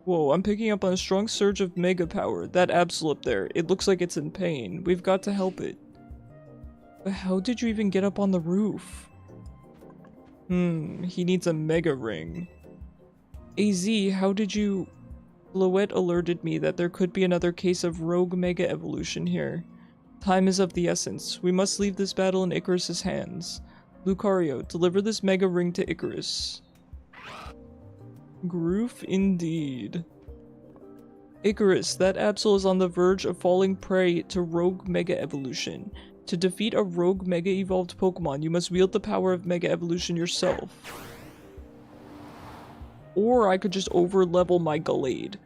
Whoa, I'm picking up on a strong surge of mega power. That Absol there, it looks like it's in pain. We've got to help it. But how did you even get up on the roof? He needs a mega ring. AZ, how did you... Floette alerted me that there could be another case of rogue mega evolution here. Time is of the essence. We must leave this battle in Icarus's hands. Lucario, deliver this mega ring to Icarus. Groof indeed. Icarus, that Absol is on the verge of falling prey to rogue mega evolution. To defeat a rogue mega evolved Pokemon, you must wield the power of mega evolution yourself. Or I could just over level my Gallade.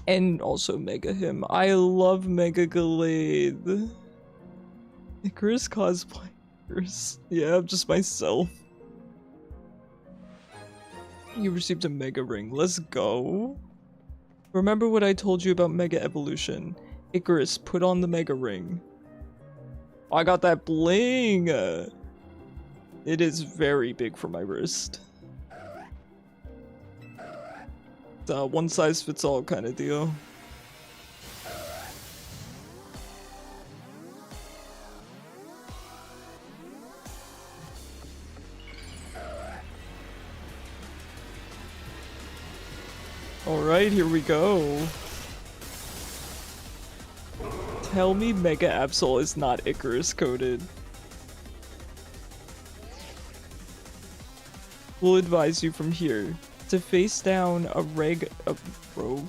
And also mega him. I love Mega Gallade. Icarus cosplayers. Yeah, I'm just myself. You received a mega ring. Let's go. Remember what I told you about mega evolution. Icarus, put on the mega ring. I got that bling! It is very big for my wrist. It's a one size fits all kind of deal. Alright, here we go. Tell me Mega Absol is not Icarus coded. We'll advise you from here. To face down a rogue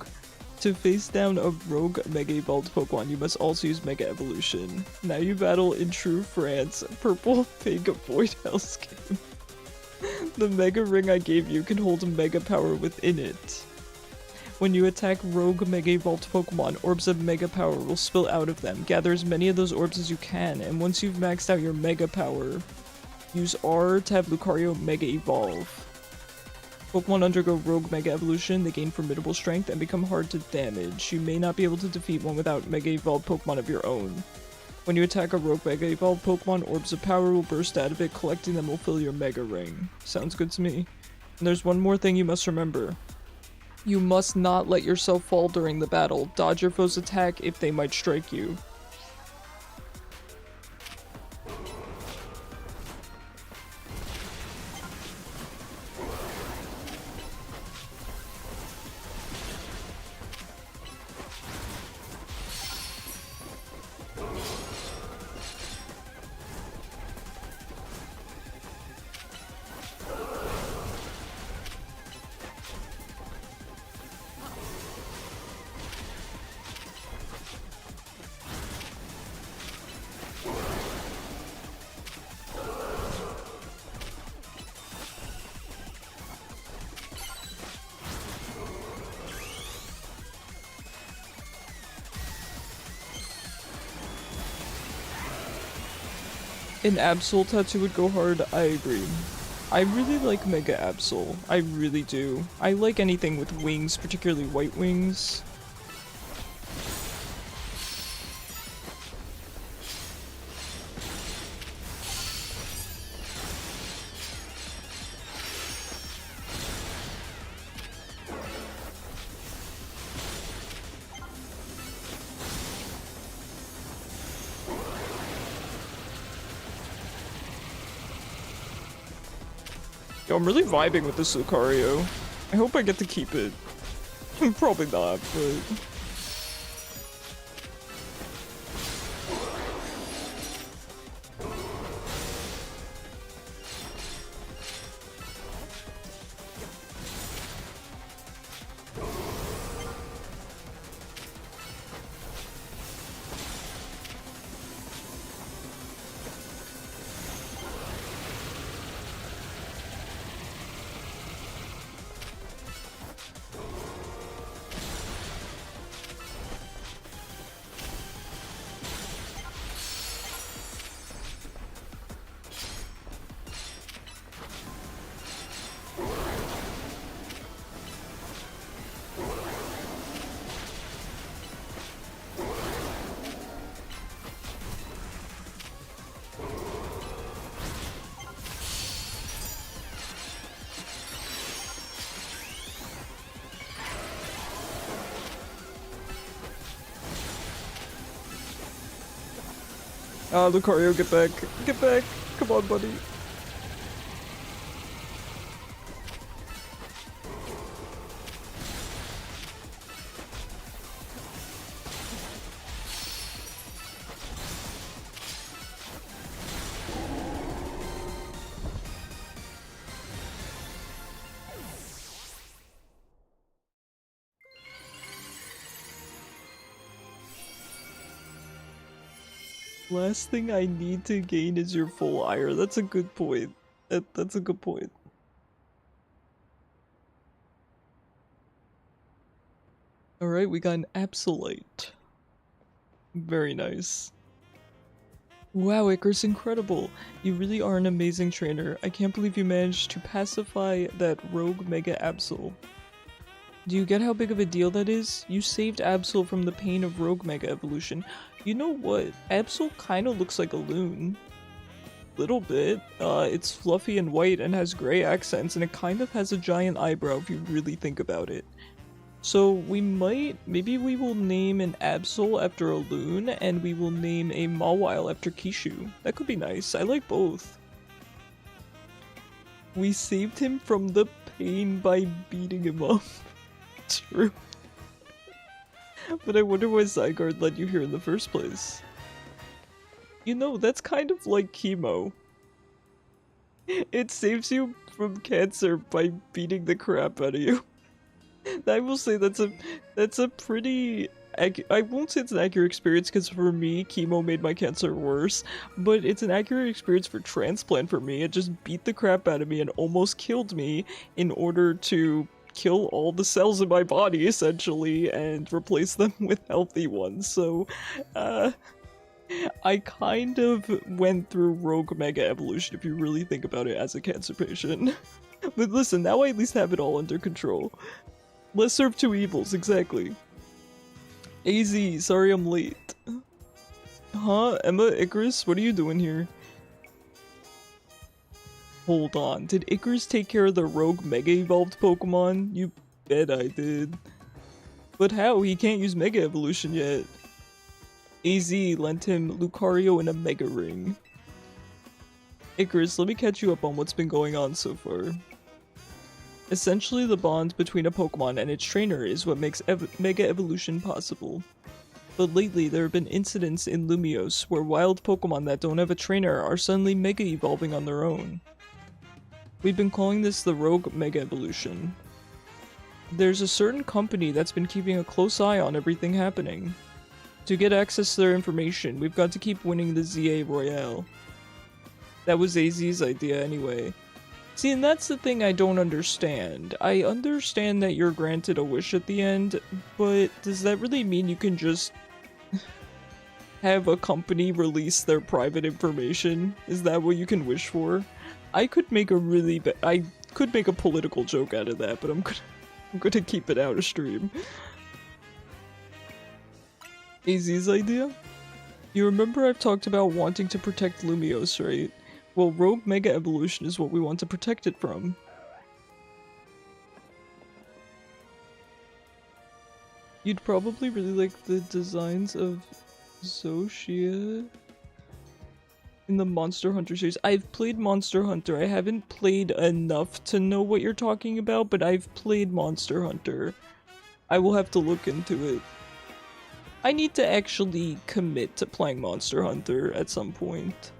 Mega Evolved Pokemon, you must also use Mega Evolution. Now you battle in true France, purple pink void hellscape. The Mega Ring I gave you can hold Mega Power within it. When you attack rogue Mega Evolved Pokemon, orbs of Mega Power will spill out of them. Gather as many of those orbs as you can, and once you've maxed out your Mega Power, use R to have Lucario Mega Evolve. Pokemon undergo Rogue Mega Evolution, they gain formidable strength and become hard to damage. You may not be able to defeat one without Mega Evolved Pokemon of your own. When you attack a Rogue Mega Evolved Pokemon, orbs of power will burst out of it, collecting them will fill your Mega Ring. Sounds good to me. And there's one more thing you must remember. You must not let yourself fall during the battle. Dodge your foe's attack if they might strike you. An Absol tattoo would go hard, I agree. I really like Mega Absol. I really do. I like anything with wings, particularly white wings. Yo, I'm really vibing with this Lucario. I hope I get to keep it. Probably not, but... Lucario, get back. Get back. Come on, buddy. Last thing I need to gain is your full ire. That's a good point. That's a good point. Alright, we got an Absolite. Very nice. Wow, Icarus, incredible. You really are an amazing trainer. I can't believe you managed to pacify that rogue Mega Absol. Do you get how big of a deal that is? You saved Absol from the pain of rogue Mega Evolution. You know what? Absol kinda looks like a loon. Little bit. It's fluffy and white and has gray accents, and it kind of has a giant eyebrow if you really think about it. So maybe we will name an Absol after a loon, and we will name a Mawile after Kishu. That could be nice. I like both. We saved him from the pain by beating him up. True. But I wonder why Zygarde led you here in the first place. You know, that's kind of like chemo. It saves you from cancer by beating the crap out of you. I will say that's a pretty... I won't say it's an accurate experience because for me, chemo made my cancer worse, but it's an accurate experience for transplant for me. It just beat the crap out of me and almost killed me in order to kill all the cells in my body, essentially, and replace them with healthy ones. So, I kind of went through rogue Mega Evolution if you really think about it as a cancer patient. But listen, now I at least have it all under control. Lesser of two evils, exactly. AZ, sorry I'm late. Huh? Emma, Icarus, what are you doing here? Hold on, did Icarus take care of the rogue Mega Evolved Pokemon? You bet I did. But how? He can't use Mega Evolution yet. AZ lent him Lucario and a Mega Ring. Icarus, let me catch you up on what's been going on so far. Essentially, the bond between a Pokemon and its trainer is what makes Mega Evolution possible. But lately, there have been incidents in Lumiose where wild Pokemon that don't have a trainer are suddenly Mega Evolving on their own. We've been calling this the Rogue Mega Evolution. There's a certain company that's been keeping a close eye on everything happening. To get access to their information, we've got to keep winning the ZA Royale. That was AZ's idea anyway. See, and that's the thing I don't understand. I understand that you're granted a wish at the end, but does that really mean you can just... have a company release their private information? Is that what you can wish for? I could make a really I could make a political joke out of that, but I'm gonna keep it out of stream. AZ's idea? You remember I've talked about wanting to protect Lumios, right? Well, Rogue Mega Evolution is what we want to protect it from. You'd probably really like the designs of Zoshia in the Monster Hunter series. I've played Monster Hunter. I haven't played enough to know what you're talking about, but I've played Monster Hunter. I will have to look into it. I need to actually commit to playing Monster Hunter at some point.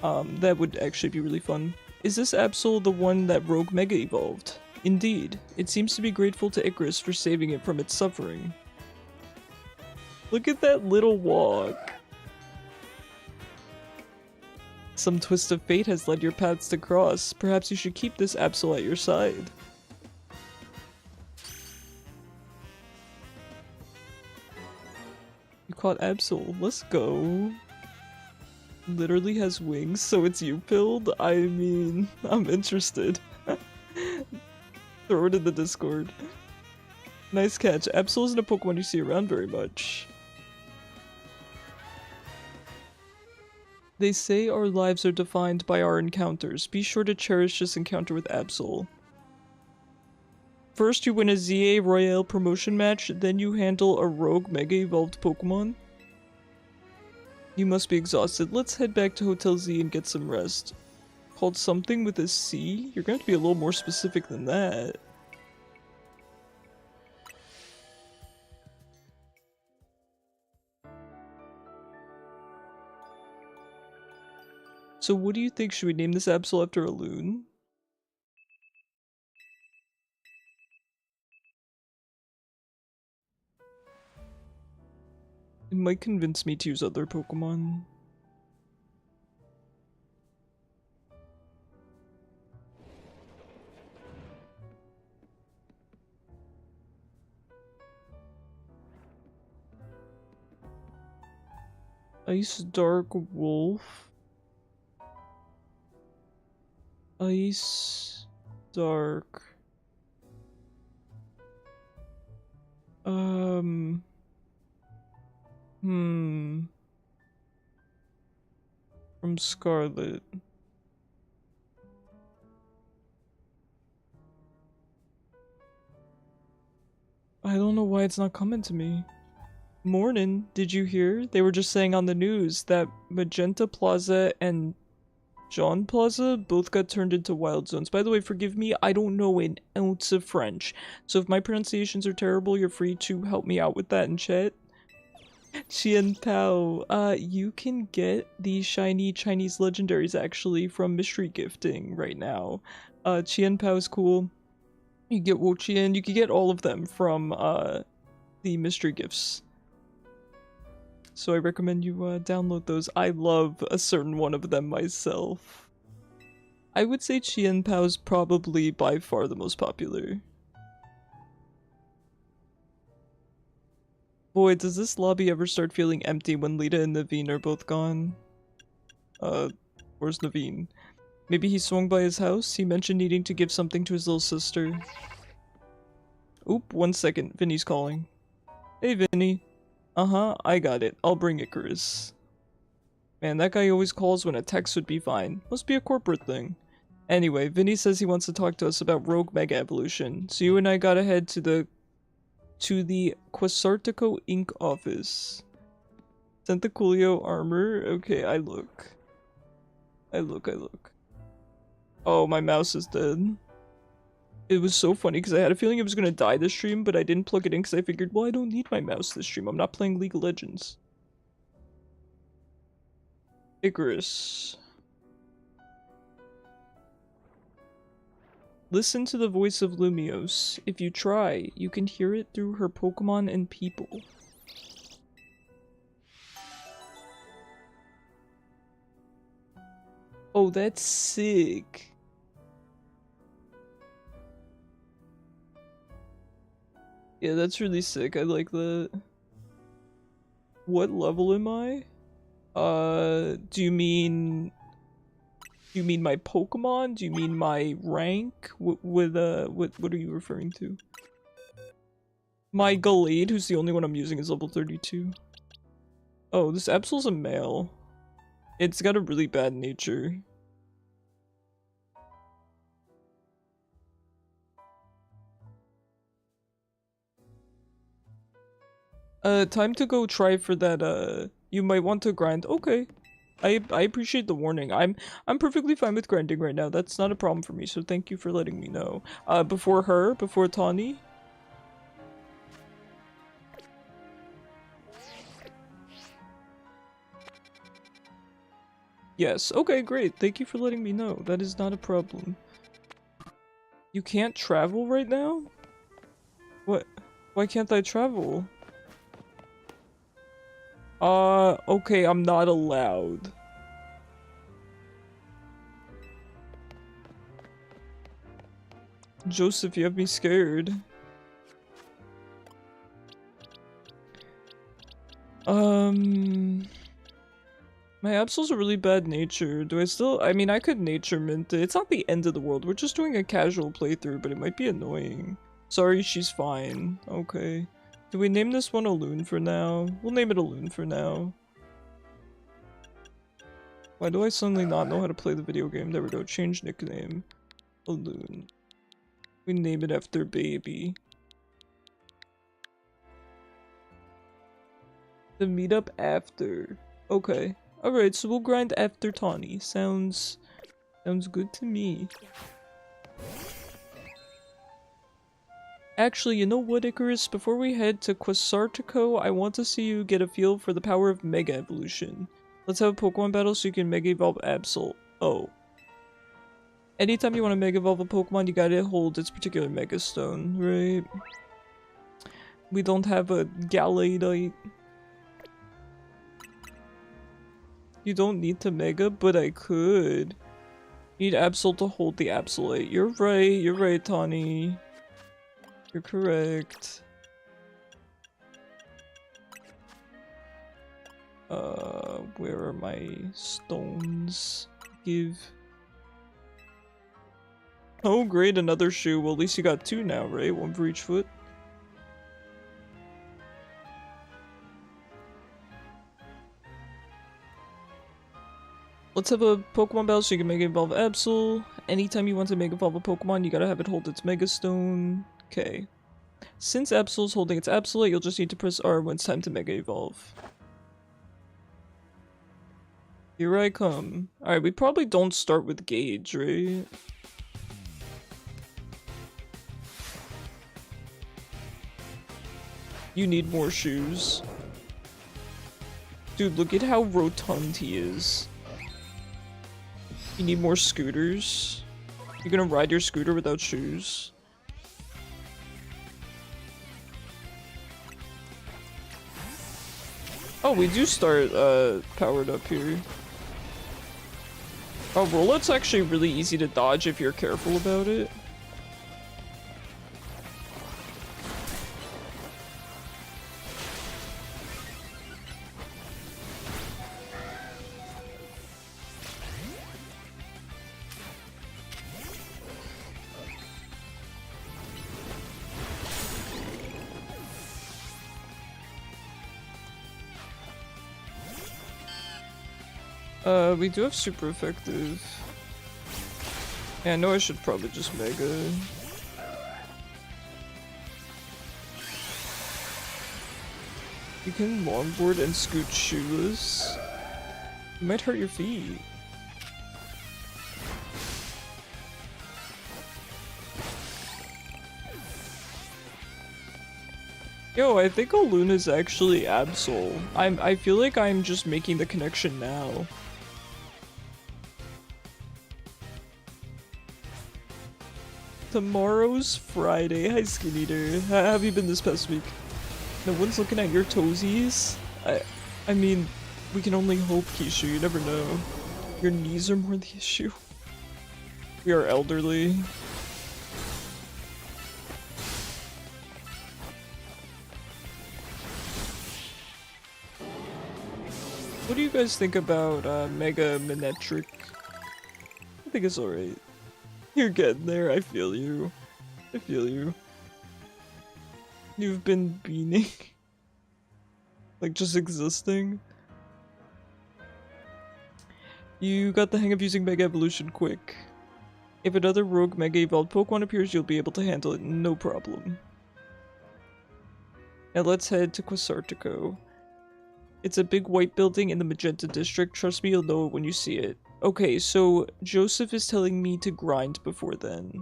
That would actually be really fun. Is this Absol the one that Rogue Mega evolved? Indeed. It seems to be grateful to Icarus for saving it from its suffering. Look at that little walk. Some twist of fate has led your paths to cross. Perhaps you should keep this Absol at your side. You caught Absol. Let's go. Literally has wings, so it's you pilled? I mean, I'm interested. Throw it in the Discord. Nice catch. Absol isn't a Pokemon you see around very much. They say our lives are defined by our encounters. Be sure to cherish this encounter with Absol. First you win a ZA Royale promotion match, then you handle a Rogue Mega Evolved Pokemon. You must be exhausted. Let's head back to Hotel Z and get some rest. Called something with a C? You're going to be a little more specific than that. So what do you think? Should we name this Absol after a loon? It might convince me to use other Pokemon. Ice Dark Wolf. Ice Dark. From Scarlet. I don't know why it's not coming to me. Morning, did you hear? They were just saying on the news that Magenta Plaza and John Plaza both got turned into wild zones. By the way, forgive me, I don't know an ounce of French. So if my pronunciations are terrible, you're free to help me out with that in chat. Qian Pao, you can get the shiny Chinese legendaries actually from mystery gifting right now. Qian Pao is cool. You get Woqian, you can get all of them from the mystery gifts. So I recommend you download those. I love a certain one of them myself. I would say Qian Pao is probably by far the most popular. Boy, does this lobby ever start feeling empty when Lita and Naveen are both gone? Where's Naveen? Maybe he swung by his house? He mentioned needing to give something to his little sister. Oop, 1 second. Vinny's calling. Hey, Vinny. Uh-huh, I got it. I'll bring Icarus. Man, that guy always calls when a text would be fine. Must be a corporate thing. Anyway, Vinny says he wants to talk to us about Rogue Mega Evolution, so you and I gotta head to the Quasartico Inc. office. Tentaculio armor? Okay, I look. Oh, my mouse is dead. It was so funny because I had a feeling it was gonna die this stream, but I didn't plug it in because I figured, well, I don't need my mouse this stream. I'm not playing League of Legends. Icarus. Listen to the voice of Lumios. If you try, you can hear it through her Pokemon and people. Oh, that's sick. Yeah, that's really sick. I like that. What level am I? Do you mean my Pokemon? Do you mean my rank? What are you referring to? My Gallade, who's the only one I'm using, is level 32. Oh, this Absol's a male. It's got a really bad nature. Time to go try for that, you might want to grind. Okay. I appreciate the warning. I'm perfectly fine with grinding right now. That's not a problem for me, so thank you for letting me know. Before Tawny. Yes, okay, great. Thank you for letting me know. That is not a problem. You can't travel right now? What? Why can't I travel? Okay, I'm not allowed. Joseph, you have me scared. My Absol's a really bad nature. Do I still- I mean, I could nature mint it. It's not the end of the world. We're just doing a casual playthrough, but it might be annoying. Sorry, she's fine. Okay. Do we name this one Aloon for now? We'll name it Aloon for now. Why do I suddenly not know how to play the video game? There we go. Change nickname. Aloon. We name it after baby. The meetup after. Okay. Alright, so we'll grind after Tawny. Sounds good to me. Actually, you know what, Icarus? Before we head to Quasartico, I want to see you get a feel for the power of Mega Evolution. Let's have a Pokemon battle so you can Mega Evolve Absol. Oh. Anytime you want to Mega Evolve a Pokemon, you gotta hold its particular Mega Stone, right? We don't have a Gallade. You don't need to Mega, but I could. Need Absol to hold the Absolute. You're right, Tawny. You're correct. Where are my stones? Give. Oh great, another shoe. Well, at least you got two now, right? One for each foot. Let's have a Pokemon battle so you can Mega Evolve Absol. Anytime you want to Mega Evolve a Pokemon, you gotta have it hold its Mega Stone. Okay. Since Absol's holding its Absolute, you'll just need to press R when it's time to Mega Evolve. Here I come. Alright, we probably don't start with Gauge, right? You need more shoes. Dude, look at how rotund he is. You need more scooters. You're gonna ride your scooter without shoes. Oh, we do start powered up here. Oh, Rollout's actually really easy to dodge if you're careful about it. We do have super effective. Yeah, I know I should probably just Mega. You can longboard and scoot shoeless. You might hurt your feet. Yo, I think Aloon is actually Absol. I feel like I'm just making the connection now. Tomorrow's Friday. Hi, Skin Eater. How have you been this past week? No one's looking at your toesies? I mean, we can only hope, Kishu. You never know. Your knees are more the issue. We are elderly. What do you guys think about Mega Minetric? I think it's alright. You're getting there, I feel you. I feel you. You've been beaning. Like, just existing. You got the hang of using Mega Evolution quick. If another rogue Mega Evolved Pokemon appears, you'll be able to handle it, no problem. Now let's head to Quasartico. It's a big white building in the Magenta District. Trust me, you'll know it when you see it. Okay, so Joseph is telling me to grind before then.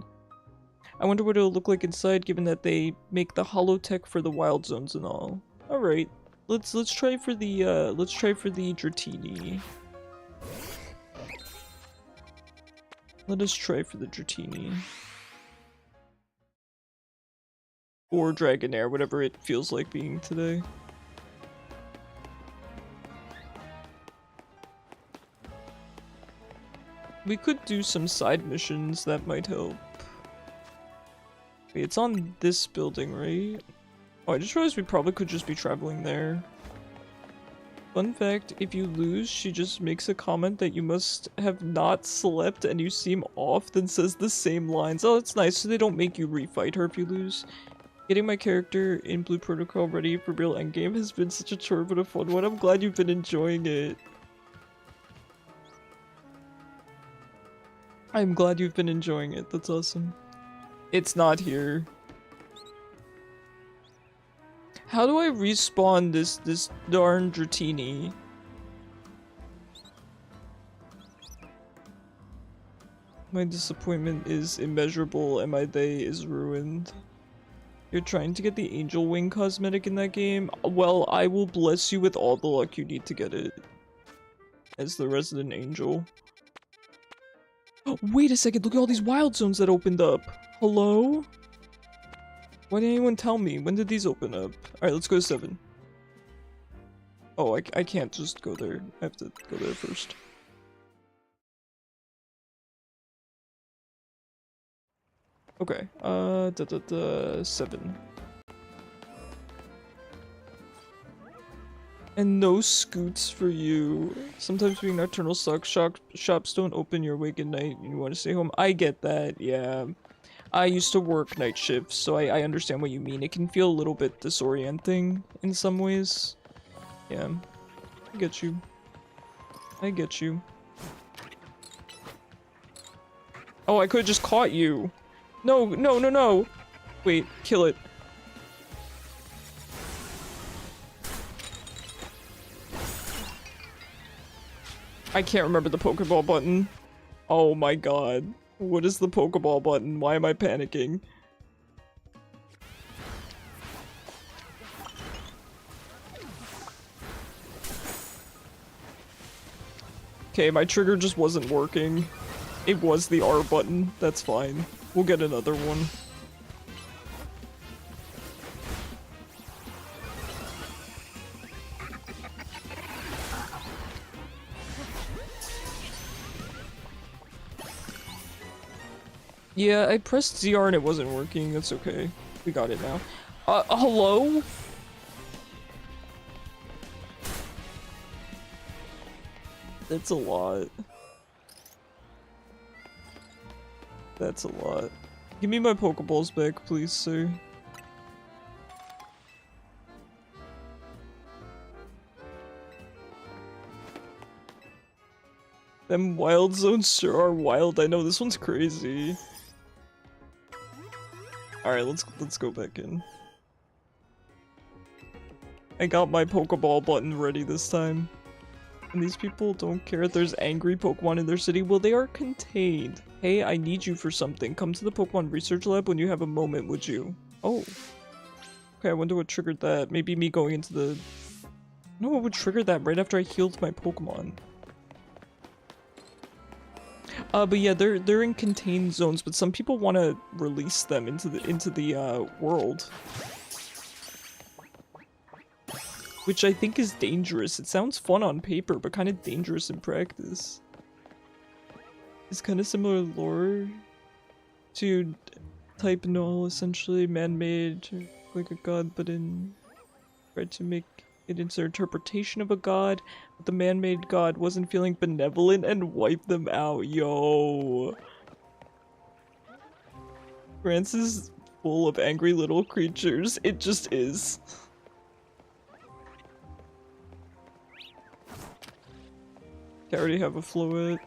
I wonder what it'll look like inside, given that they make the holotech for the wild zones and all. Alright, let's try for the Dratini. Let us try for the Dratini. Or Dragonair, whatever it feels like being today. We could do some side missions that might help. Wait, it's on this building, right? Oh, I just realized we probably could just be traveling there. Fun fact, if you lose, she just makes a comment that you must have not slept and you seem off, then says the same lines. Oh, it's nice, so they don't make you refight her if you lose. Getting my character in Blue Protocol ready for real endgame has been such a chore but a fun one. I'm glad you've been enjoying it. I'm glad you've been enjoying it, that's awesome. It's not here. How do I respawn this darn Dratini? My disappointment is immeasurable and my day is ruined. You're trying to get the Angel Wing cosmetic in that game? Well, I will bless you with all the luck you need to get it. As the resident angel. Oh, wait a second, look at all these wild zones that opened up. Hello? Why didn't anyone tell me? When did these open up? Alright, let's go to 7. Oh, I can't just go there. I have to go there first. Okay, 7. And no scoots for you. Sometimes being nocturnal sucks. Shops don't open, you're awake at night, and you want to stay home. I get that, yeah. I used to work night shifts, so I understand what you mean. It can feel a little bit disorienting in some ways. Yeah, I get you. I get you. Oh, I could've just caught you. No, no, no, no! Wait, kill it. I can't remember the Pokeball button. Oh my god. What is the Pokeball button? Why am I panicking? Okay, my trigger just wasn't working. It was the R button. That's fine. We'll get another one. Yeah, I pressed ZR and it wasn't working. That's okay. We got it now. Hello? That's a lot. That's a lot. Give me my Pokeballs back, please, sir. Them wild zones sure are wild. I know, this one's crazy. Alright, let's go back in. I got my Pokeball button ready this time. And these people don't care if there's angry Pokemon in their city. Well, they are contained. Hey, I need you for something. Come to the Pokemon Research Lab when you have a moment, would you? Oh. Okay, I wonder what triggered that. Maybe me going into the... No, what would trigger that right after I healed my Pokemon? But yeah, they're in contained zones, but some people want to release them into the world. Which I think is dangerous. It sounds fun on paper, but kind of dangerous in practice. It's kind of similar lore to Type Null, essentially man-made, like a god, but tried to make It's their interpretation of a god, but the man-made god wasn't feeling benevolent and wiped them out. Yo. France is full of angry little creatures. It just is. I already have a fluid.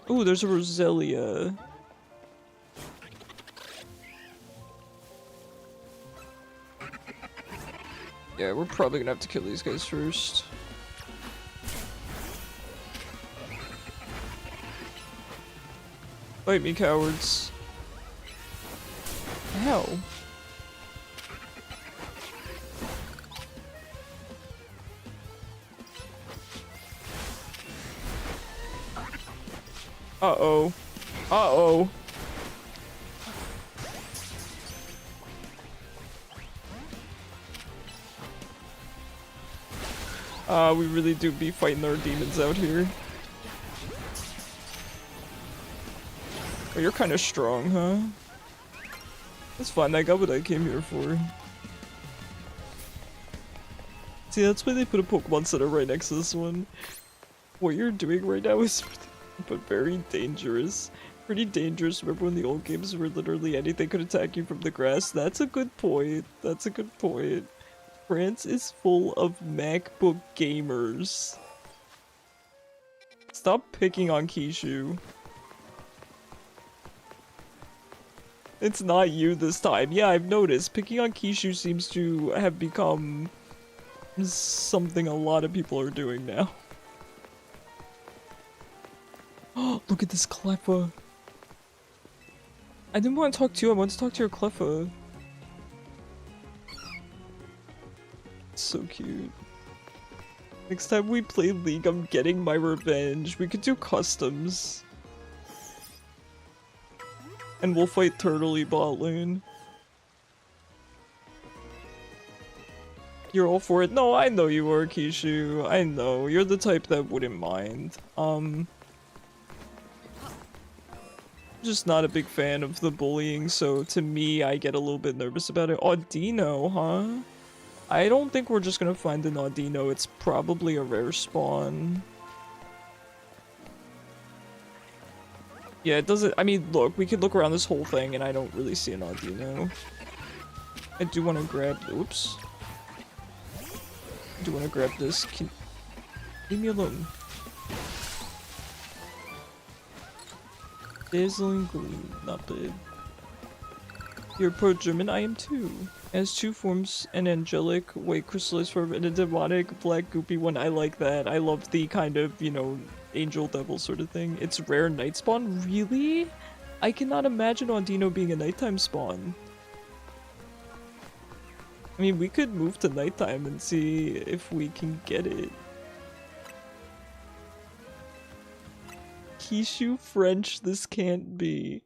Ooh, there's a Roselia. Yeah, we're probably gonna have to kill these guys first. Fight me, cowards. Ow. Uh-oh. Uh-oh. We really do be fighting our demons out here. Oh, you're kind of strong, huh? That's fine, I got what I came here for. See, that's why they put a Pokemon Center right next to this one. What you're doing right now is but very dangerous. Pretty dangerous. Remember when the old games where literally anything could attack you from the grass? That's a good point. That's a good point. France is full of MacBook gamers. Stop picking on Kishu. It's not you this time. Yeah, I've noticed. Picking on Kishu seems to have become something a lot of people are doing now. Oh, look at this Cleffa. I didn't want to talk to you, I want to talk to your Cleffa. It's so cute. Next time we play League, I'm getting my revenge. We could do customs. And we'll fight Turtley bot lane. You're all for it? No, I know you are, Kishu. I know. You're the type that wouldn't mind. Just not a big fan of the bullying, so to me, I get a little bit nervous about it. Audino, huh? I don't think we're just gonna find an Audino. It's probably a rare spawn. Yeah, it doesn't- I mean, look, we could look around this whole thing and I don't really see an Audino. I do want to grab- oops. I do want to grab this. Leave me alone. Dazzling gleam, not bad. You're pro-German? I am too. It has two forms, an angelic white crystallized form and a demonic black goopy one. I like that. I love the kind of, you know, angel devil sort of thing. It's rare night spawn? Really? I cannot imagine Audino being a nighttime spawn. I mean, we could move to nighttime and see if we can get it. Kishu French, this can't be.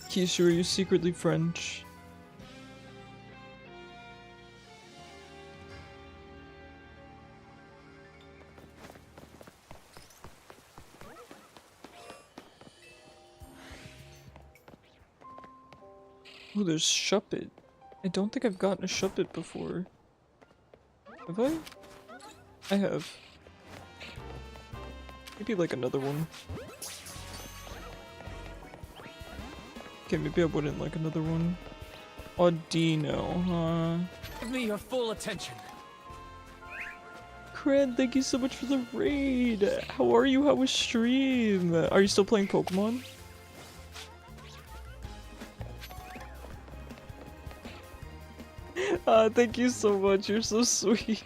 Kishu, are you secretly French? Oh, there's Shuppet. I don't think I've gotten a Shuppet before. Have I? I have. Maybe like another one. Okay, maybe I wouldn't like another one. Audino, huh? Give me your full attention. Cran, thank you so much for the raid! How are you? How was stream? Are you still playing Pokemon? Thank you so much, you're so sweet.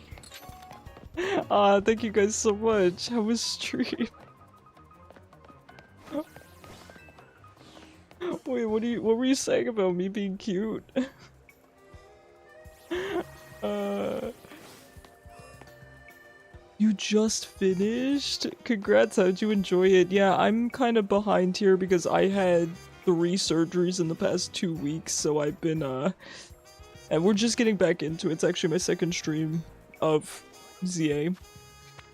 Thank you guys so much. How was stream? Wait, what were you saying about me being cute? You just finished? Congrats, how'd you enjoy it? Yeah, I'm kind of behind here because I had 3 surgeries in the past 2 weeks, so I've been, and we're just getting back into it. It's actually my second stream of ZA.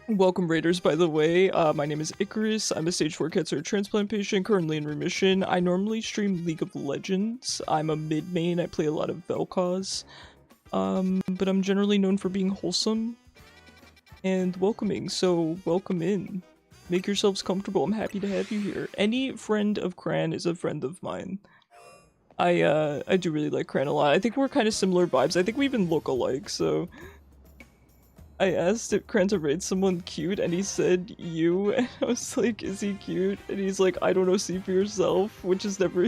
Welcome Raiders, by the way. My name is Icarus. I'm a stage 4 cancer transplant patient, currently in remission. I normally stream League of Legends. I'm a mid-main. I play a lot of Vel'Koz. But I'm generally known for being wholesome and welcoming, so welcome in. Make yourselves comfortable. I'm happy to have you here. Any friend of Cran is a friend of mine. I do really like Cran a lot. I think we're kind of similar vibes. I think we even look alike, so... I asked if Cran to rate someone cute, and he said you, and I was like, is he cute? And he's like, I don't know, see for yourself, which is never...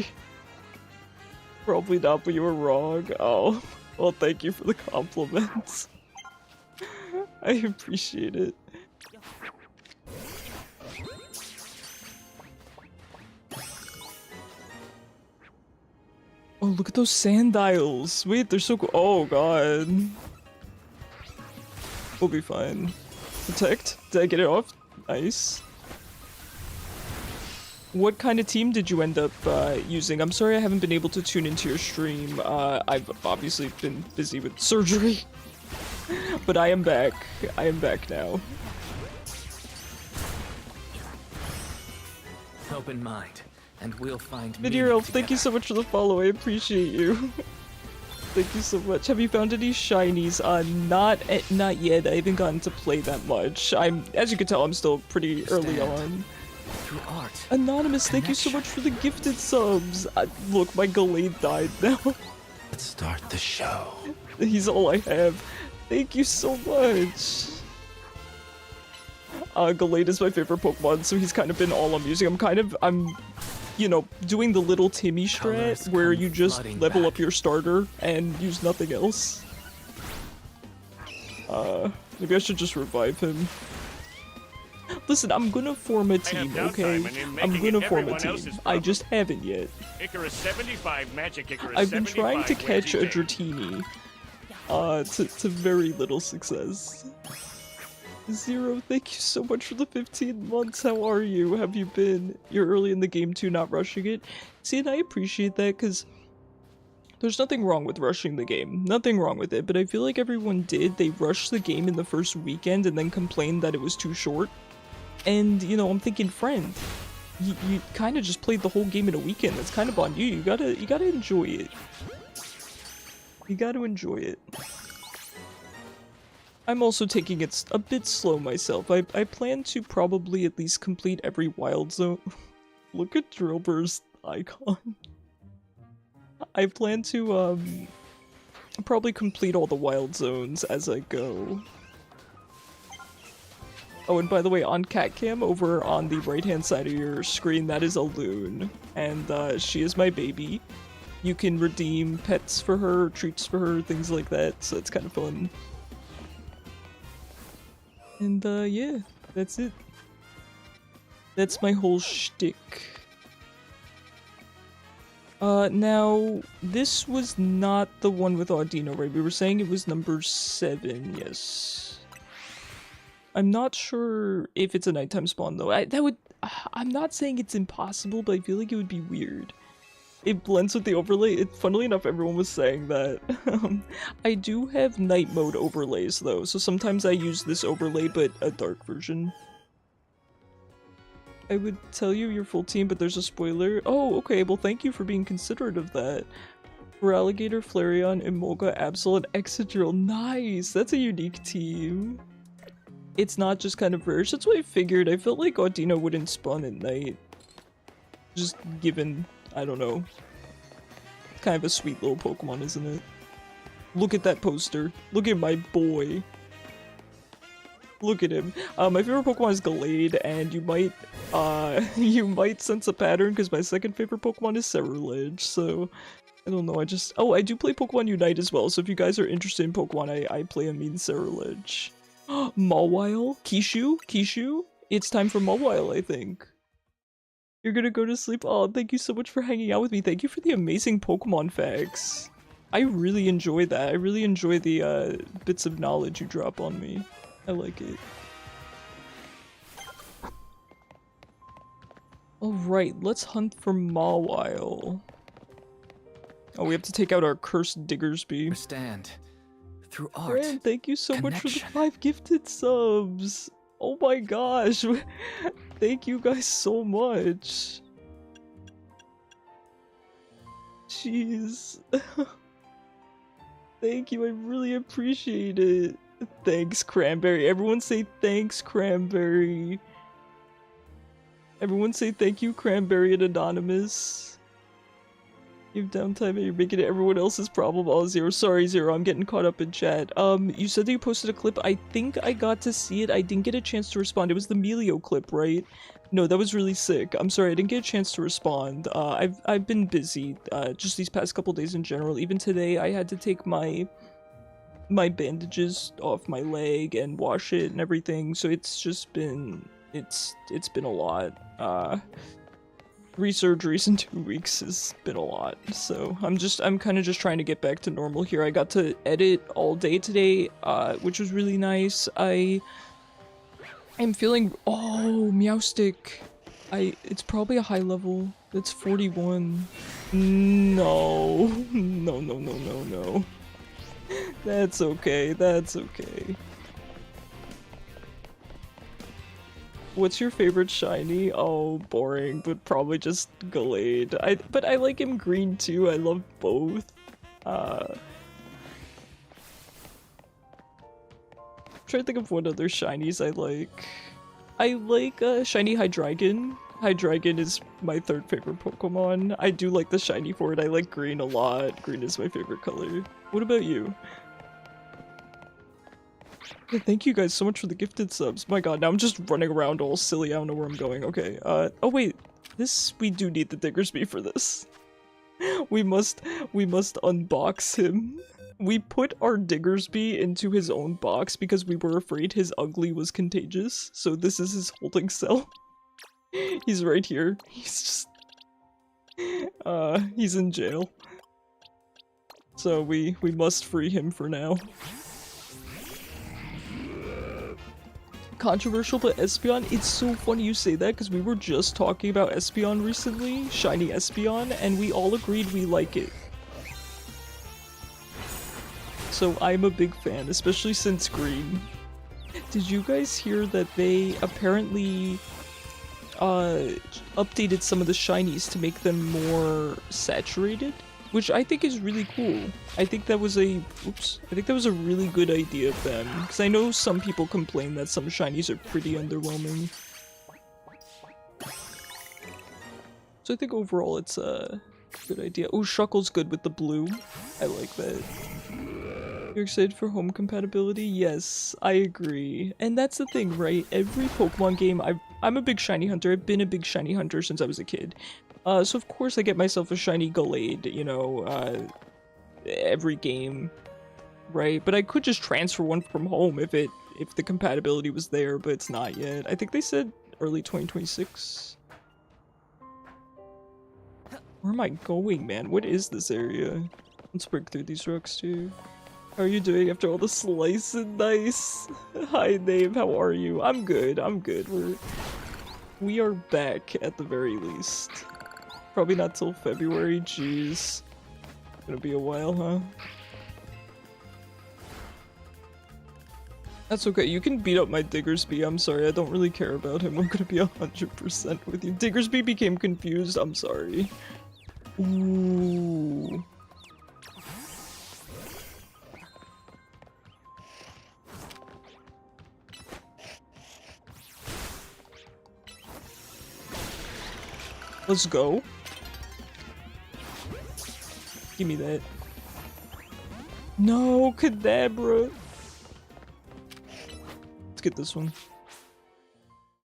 Probably not, but you were wrong. Oh, well, thank you for the compliments. I appreciate it. Oh, look at those sandials! Wait, they're so cool. Oh, god. We'll be fine. Protect? Did I get it off? Nice. What kind of team did you end up using? I'm sorry I haven't been able to tune into your stream. I've obviously been busy with surgery. But I am back. I am back now. Open mind, and we'll find Midir Elf, thank you so much for the follow. I appreciate you. Thank you so much. Have you found any shinies? Not yet. I haven't gotten to play that much. As you can tell, I'm still pretty early on. Through art. Anonymous, thank you so much for the gifted subs. Look, my Gallade died now. Let's start the show. He's all I have. Thank you so much. Gallade is my favorite Pokemon, so he's kind of been all I'm using. I'm you know, doing the little Timmy strat where you just level up your starter and use nothing else. Maybe I should just revive him. Listen, I'm gonna form a team, okay? I'm gonna form a team. I just haven't yet. Icarus 75, Magic Icarus I've been trying to 75, catch a where's he Dratini. To very little success. Zero, thank you so much for the 15 months. How are you? Have you been? You're early in the game too, not rushing it. See, and I appreciate that because there's nothing wrong with rushing the game. Nothing wrong with it, but I feel like everyone did. They rushed the game in the first weekend and then complained that it was too short. And, you know, I'm thinking, friend, you kind of just played the whole game in a weekend. That's kind of on you. You gotta enjoy it. You gotta enjoy it. I'm also taking it a bit slow myself. I plan to probably at least complete every wild zone. Look at Drillbur's icon. I plan to probably complete all the wild zones as I go. Oh, and by the way, on CatCam over on the right-hand side of your screen, that is a loon, and she is my baby. You can redeem pets for her, treats for her, things like that, so it's kind of fun. And yeah, that's it. That's my whole shtick. Now, this was not the one with Audino, right? We were saying it was number 7, yes. I'm not sure if it's a nighttime spawn though. I'm not saying it's impossible, but I feel like it would be weird. It blends with the overlay. Funnily enough, everyone was saying that. I do have night mode overlays though, so sometimes I use this overlay, but a dark version. I would tell you your full team, but there's a spoiler. Oh, okay, well thank you for being considerate of that. Feraligatr, Flareon, Emolga, Absol, and Excadrill. Nice! That's a unique team. It's not just kind of rare. That's what I figured. I felt like Audino wouldn't spawn at night. Just given... I don't know. Kind of a sweet little Pokemon, isn't it? Look at that poster. Look at my boy. Look at him. My favorite Pokemon is Gallade, and you might sense a pattern because my second favorite Pokemon is Cerulege, so... I don't know, Oh, I do play Pokemon Unite as well, so if you guys are interested in Pokemon, I play a mean Cerulege. Mawile? Kishu? It's time for Mawile, I think. You're gonna go to sleep? Oh, thank you so much for hanging out with me. Thank you for the amazing Pokemon facts. I really enjoy that. I really enjoy the bits of knowledge you drop on me. I like it. Alright, let's hunt for Mawile. Oh, we have to take out our cursed Diggersby. Understand. Through art. Brand, thank you so much for the 5 gifted subs. Oh my gosh. Thank you guys so much. Jeez. Thank you, I really appreciate it. Thanks, Cranberry. Everyone say thanks, Cranberry. Everyone say thank you, Cranberry and Anonymous. You have downtime and you're making it everyone else's problem. All Zero. Sorry, Zero, I'm getting caught up in chat. You said that you posted a clip. I think I got to see it. I didn't get a chance to respond. It was the Melio clip, right? No, that was really sick. I'm sorry, I didn't get a chance to respond. I've been busy, just these past couple days in general. Even today, I had to take my bandages off my leg and wash it and everything. So it's just been, it's been a lot. 3 surgeries in 2 weeks has been a lot, so I'm kind of just trying to get back to normal here. I got to edit all day today, which was really nice. I'm feeling, oh, Meowstick. It's probably a high level. It's 41. No. No. That's okay, that's okay. What's your favorite shiny? Oh, boring, but probably just Gallade. But I like him green too. I love both. I'm trying to think of what other shinies I like. I like shiny Hydreigon. Hydreigon is my 3rd favorite Pokemon. I do like the shiny for it. I like green a lot. Green is my favorite color. What about you? Yeah, thank you guys so much for the gifted subs. My god, now I'm just running around all silly. I don't know where I'm going. Okay, oh wait. We do need the Diggersby for this. We must unbox him. We put our Diggersby into his own box because we were afraid his ugly was contagious. So this is his holding cell. He's right here. He's just... he's in jail. So we must free him for now. Controversial, but Espeon, it's so funny you say that because we were just talking about Espeon recently, shiny Espeon, and we all agreed we like it. So I'm a big fan, especially since green. Did you guys hear that they apparently updated some of the shinies to make them more saturated? Which I think is really cool. I think that was a really good idea of them. Because I know some people complain that some shinies are pretty underwhelming. So I think overall it's a good idea. Oh, Shuckle's good with the blue. I like that. You're excited for home compatibility? Yes, I agree. And that's the thing, right? Every Pokemon game, I'm a big shiny hunter. I've been a big shiny hunter since I was a kid. So of course I get myself a shiny Gallade, you know, every game, right? But I could just transfer one from home if the compatibility was there, but it's not yet. I think they said early 2026. Where am I going, man? What is this area? Let's break through these rocks too. How are you doing after all the slice and dice? Hi, Nave, how are you? I'm good, I'm good. We are back at the very least. Probably not till February, jeez. Gonna be a while, huh? That's okay, you can beat up my Diggersby, I'm sorry, I don't really care about him, I'm gonna be 100% with you. Diggersby became confused, I'm sorry. Ooh. Let's go. Give me that. No, Kadabra. Let's get this one.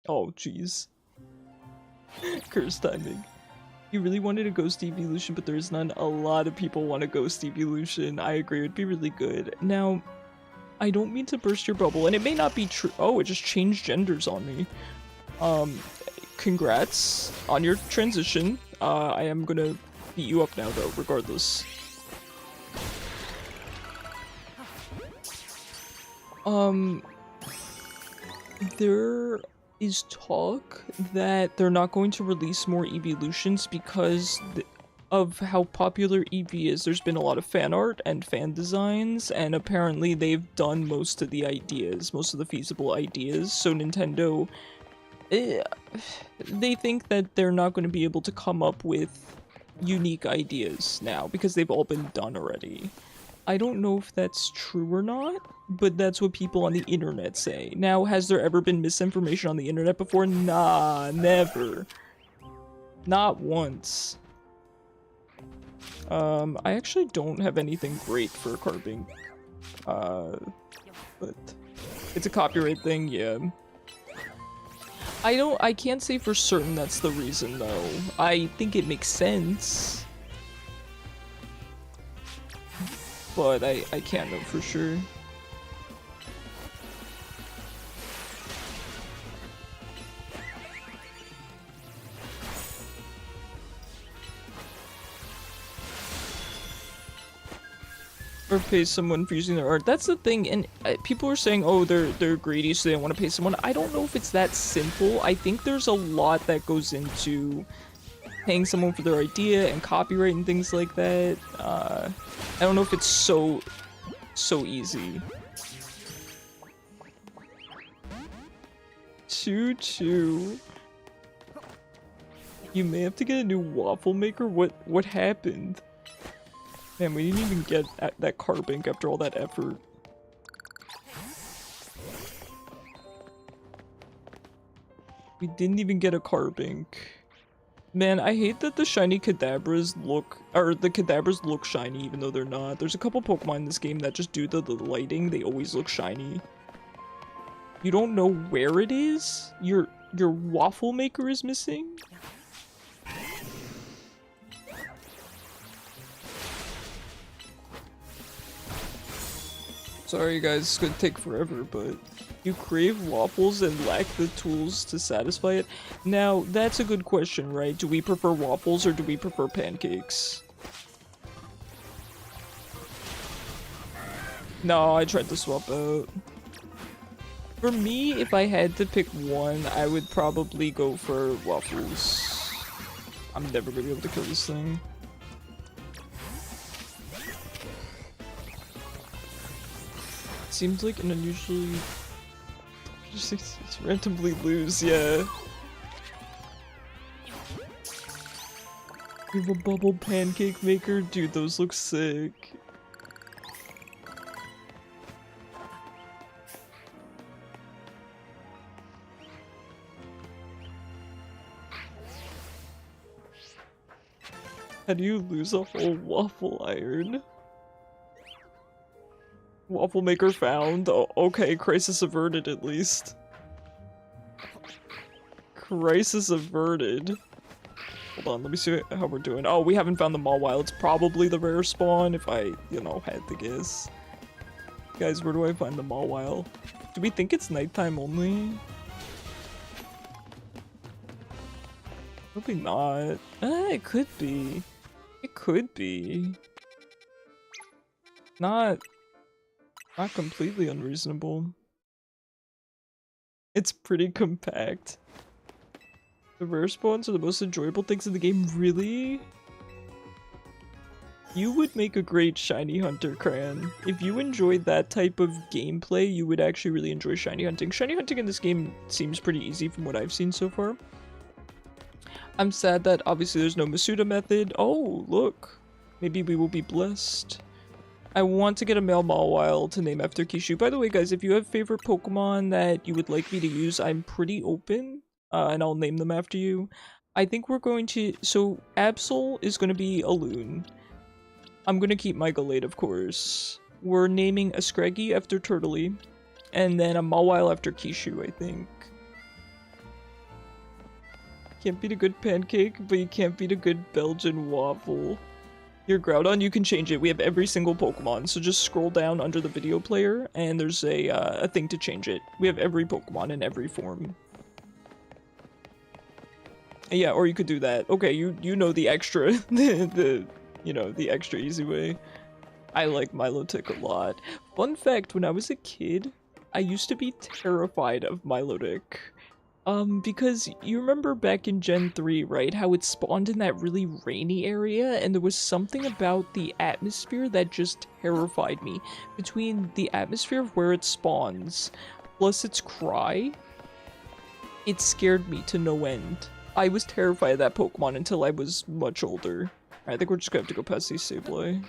Oh, jeez. Curse timing. You really wanted a ghost evolution, but there's none. A lot of people want a ghost evolution. I agree, it would be really good. Now, I don't mean to burst your bubble, and it may not be true. Oh, it just changed genders on me. Congrats on your transition. I am gonna beat you up now, though, regardless. There is talk that they're not going to release more evolutions because of how popular Eevee is. There's been a lot of fan art and fan designs, and apparently they've done most of the ideas, most of the feasible ideas. So Nintendo, they think that they're not going to be able to come up with unique ideas now because they've all been done already. I don't know if that's true or not, but that's what people on the internet say. Now, has there ever been misinformation on the internet before? Nah, never. Not once. I actually don't have anything great for carving. But it's a copyright thing, yeah. I can't say for certain that's the reason, though. I think it makes sense. But I can't know for sure. Or pay someone for using their art. That's the thing, and people are saying, oh, they're greedy, so they don't want to pay someone. I don't know if it's that simple. I think there's a lot that goes into paying someone for their idea and copyright and things like that. I don't know if it's so easy. Choo-choo. You may have to get a new waffle maker. What happened? Man, we didn't even get that carbink after all that effort. We didn't even get a carbink. Man, I hate that the shiny Kadabras look, or the Kadabras look shiny even though they're not. There's a couple Pokemon in this game that just due to the lighting, they always look shiny. You don't know where it is? Your waffle maker is missing? Sorry guys, it's gonna take forever, but you crave waffles and lack the tools to satisfy it? Now, that's a good question, right? Do we prefer waffles or do we prefer pancakes? No, I tried to swap out. For me, if I had to pick one, I would probably go for waffles. I'm never gonna be able to kill this thing. Seems like an unusually... just randomly lose, yeah. You have a bubble pancake maker? Dude, those look sick. How do you lose a whole waffle iron? Waffle maker found. Oh, okay, crisis averted at least. Crisis averted. Hold on, let me see how we're doing. Oh, we haven't found the Mawile. It's probably the rare spawn if I, you know, had to guess. Guys, where do I find the Mawile? Do we think it's nighttime only? Probably not. It could be. It could be. Not completely unreasonable. It's pretty compact. The rare spawns are the most enjoyable things in the game, really? You would make a great shiny hunter, Cran. If you enjoyed that type of gameplay, you would actually really enjoy shiny hunting. Shiny hunting in this game seems pretty easy from what I've seen so far. I'm sad that obviously there's no Masuda method. Oh, look. Maybe we will be blessed. I want to get a male Mawile to name after Kishu. By the way, guys, if you have favorite Pokemon that you would like me to use, I'm pretty open, and I'll name them after you. I think we're going to... So, Absol is going to be a Loon. I'm going to keep my Gallade, of course. We're naming a Scraggy after Turtley, and then a Mawile after Kishu, I think. Can't beat a good pancake, but you can't beat a good Belgian waffle. Your Groudon, you can change it. We have every single Pokemon, so just scroll down under the video player, and there's a thing to change it. We have every Pokemon in every form. Yeah, or you could do that. Okay, you know the extra, the extra easy way. I like Milotic a lot. Fun fact, when I was a kid, I used to be terrified of Milotic. Because you remember back in Gen 3, right, how it spawned in that really rainy area, and there was something about the atmosphere that just terrified me. Between the atmosphere of where it spawns, plus its cry, it scared me to no end. I was terrified of that Pokemon until I was much older. I think we're just gonna have to go past these Sableye.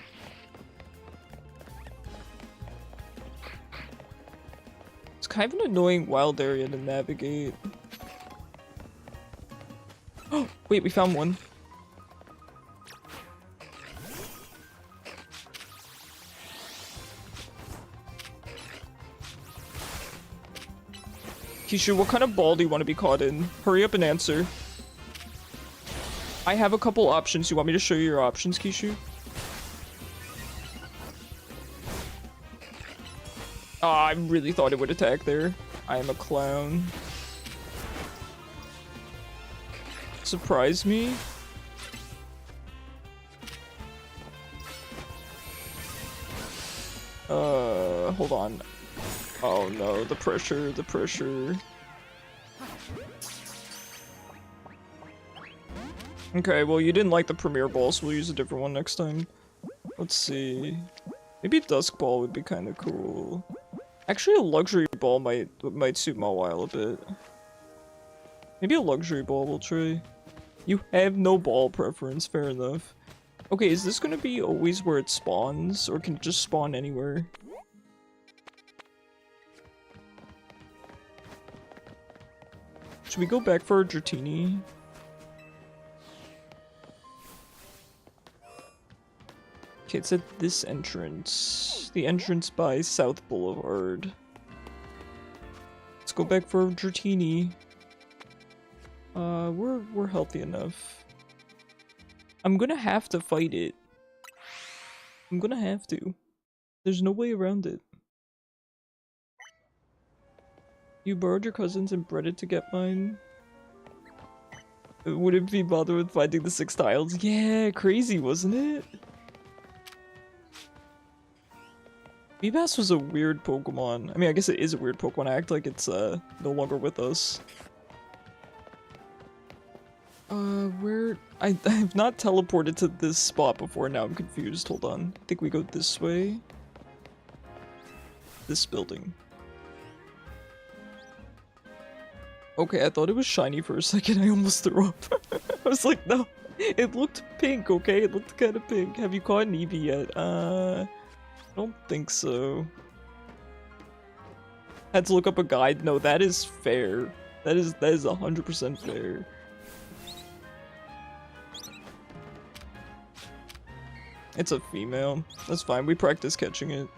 It's kind of an annoying wild area to navigate. Oh, wait, we found one. Kishu, what kind of ball do you want to be caught in? Hurry up and answer. I have a couple options. You want me to show you your options, Kishu? Oh, I really thought it would attack there. I am a clown. Surprise me? Hold on. Oh no, the pressure, the pressure. Okay, well you didn't like the Premier Ball, so we'll use a different one next time. Let's see. Maybe Dusk Ball would be kind of cool. Actually, a Luxury Ball might suit Mawile a bit. Maybe a Luxury Ball will try. You have no ball preference, fair enough. Okay, is this gonna be always where it spawns, or can it just spawn anywhere? Should we go back for a Dratini? Okay, it's at this entrance. The entrance by South Boulevard. Let's go back for a Dratini. We're healthy enough. I'm gonna have to fight it. I'm gonna have to. There's no way around it. You borrowed your cousin's and bred it to get mine? Wouldn't be bothered with finding the 6 tiles? Yeah, crazy, wasn't it? Feebas was a weird Pokemon. I mean, I guess it is a weird Pokemon. I act like it's no longer with us. Where? I've not teleported to this spot before. Now I'm confused. Hold on. I think we go this way. This building. Okay, I thought it was shiny for a second. I almost threw up. I was like, no. It looked pink, okay? It looked kind of pink. Have you caught an Eevee yet? I don't think so. Had to look up a guide. No, that is fair. That is 100% fair. It's a female. That's fine. We practice catching it.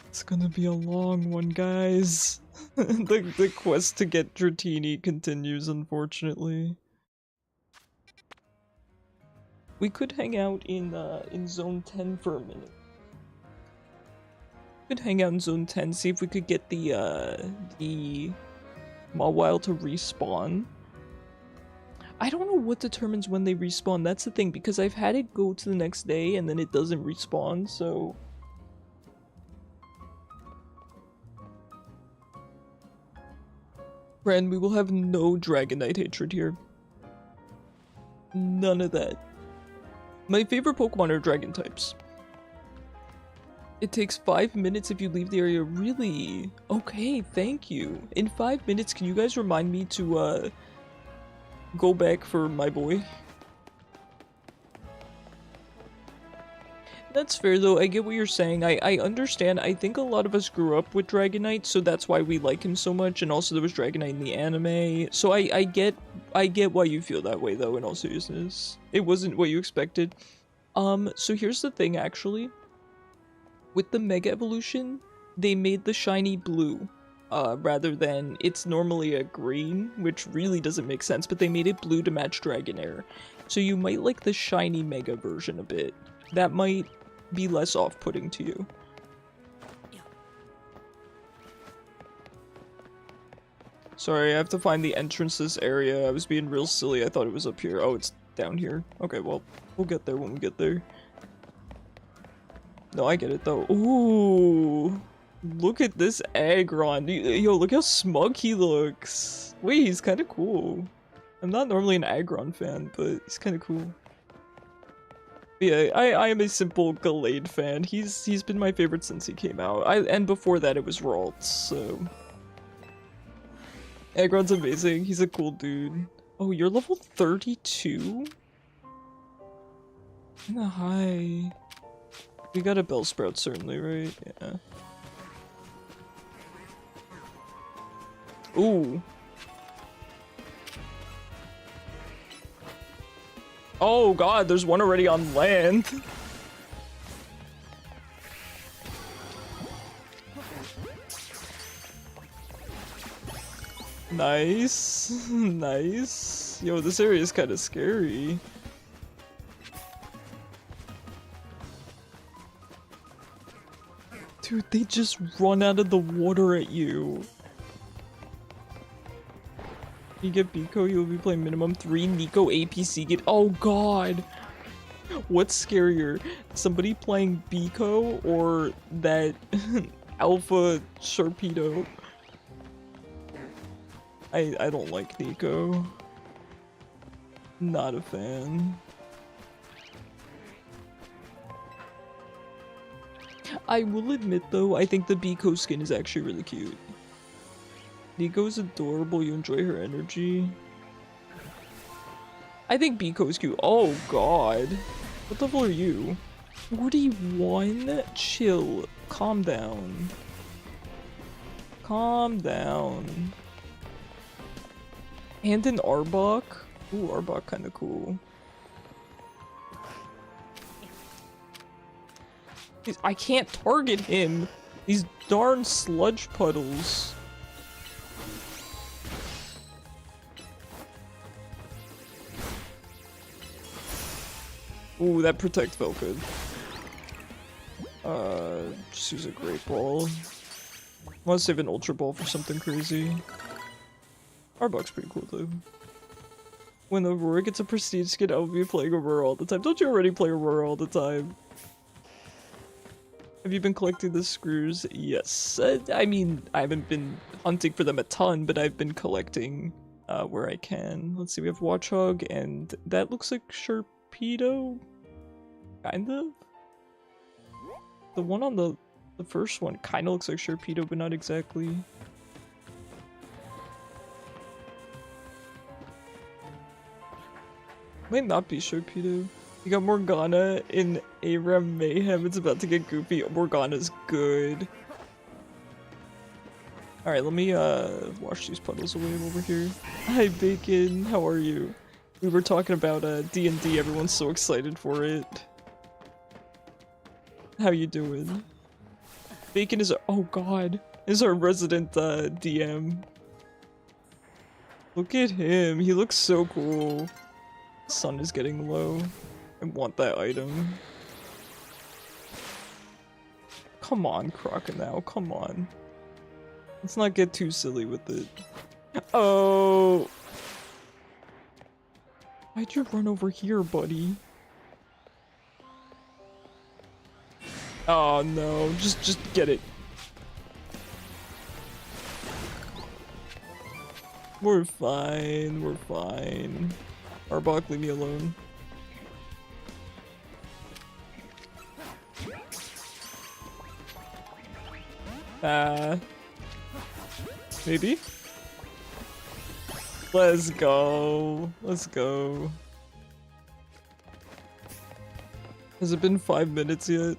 It's gonna be a long one, guys. The quest to get Dratini continues, unfortunately. We could hang out in Zone 10 for a minute. Could hang out in Zone 10, see if we could get the Mawile to respawn. I don't know what determines when they respawn, that's the thing, because I've had it go to the next day and then it doesn't respawn, so... Friend, we will have no Dragonite hatred here. None of that. My favorite Pokemon are Dragon types. It takes 5 minutes if you leave the area. Really? Okay, thank you. In 5 minutes, can you guys remind me to, go back for my boy? That's fair, though. I get what you're saying. I understand. I think a lot of us grew up with Dragonite, so that's why we like him so much, and also there was Dragonite in the anime. So I get why you feel that way, though, in all seriousness. It wasn't what you expected. So here's the thing, actually. With the Mega Evolution, they made the shiny blue, rather than it's normally a green, which really doesn't make sense, but they made it blue to match Dragonair. So you might like the shiny Mega version a bit. That might be less off-putting to you. Sorry, I have to find the entrance to this area. I was being real silly. I thought it was up here. Oh, it's down here. Okay, well, we'll get there when we get there. No, I get it though. Ooh, look at this Aggron. Yo, look how smug he looks. Wait, he's kind of cool. I'm not normally an Aggron fan, but he's kind of cool. But yeah, I am a simple Gallade fan. He's been my favorite since he came out. And before that it was Ralt, so Aggron's amazing. He's a cool dude. Oh, you're level 32? Kinda high. We got a Bellsprout certainly, right? Yeah. Ooh. Oh god, there's one already on land. Nice. Nice. Yo, this area is kind of scary. Dude, they just run out of the water at you. You get Biko, you'll be playing minimum 3 Nico APC get. Oh god! What's scarier? Somebody playing Biko or that Alpha Sharpedo? I don't like Nico. Not a fan. I will admit though, I think the Biko skin is actually really cute. Nico's adorable, you enjoy her energy. I think Biko's cute. Oh god. What level are you? 41? Chill. Calm down. Calm down. And an Arbok? Ooh, Arbok kinda cool. I can't target him! These darn sludge puddles. Ooh, that protect felt good. Just use a great ball. I want to save an ultra ball for something crazy. Arbok's pretty cool though. When Aurora gets a prestige skin, I'll be playing Aurora all the time. Don't you already play Aurora all the time? Have you been collecting the screws? Yes. I mean, I haven't been hunting for them a ton, but I've been collecting where I can. Let's see, we have Watchog, and that looks like Sharpedo? Kind of? The one on the first one kind of looks like Sharpedo, but not exactly. Might not be Sharpedo. You got Morgana in Aram Mayhem. It's about to get goofy. Morgana's good. Alright, let me wash these puddles away over here. Hi Bacon, how are you? We were talking about D&D. Everyone's so excited for it. How you doing? Bacon is oh god, is our resident DM. Look at him. He looks so cool. Sun is getting low. I want that item. Come on, Crocodile, come on. Let's not get too silly with it. Oh! Why'd you run over here, buddy? Oh no, just get it. We're fine, we're fine. Arbok, leave me alone. Maybe? Let's go. Let's go. Has it been 5 minutes yet?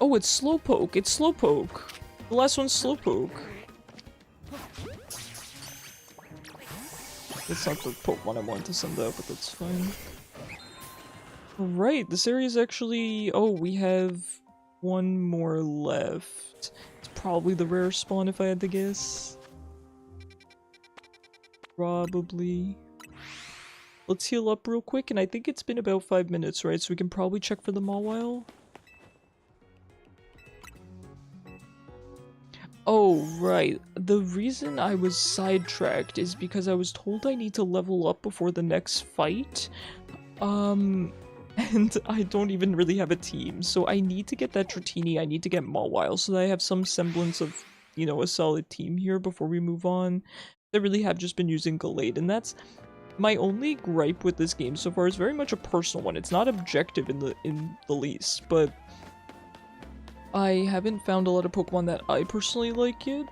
Oh, it's Slowpoke. It's Slowpoke. The last one's Slowpoke. That's not the Pokemon I wanted to send out, but that's fine. Alright, this area is actually... Oh, we have one more left. It's probably the rare spawn if I had to guess. Probably. Let's heal up real quick, and I think it's been about 5 minutes, right? So we can probably check for the Mawile. Oh, right. the reason I was sidetracked is because I was told I need to level up before the next fight. And I don't even really have a team, so I need to get that Dratini, I need to get Mawile, so that I have some semblance of, you know, a solid team here before we move on. I really have just been using Gallade, and that's my only gripe with this game so far. Is very much a personal one. It's not objective in the least, but I haven't found a lot of Pokemon that I personally like yet.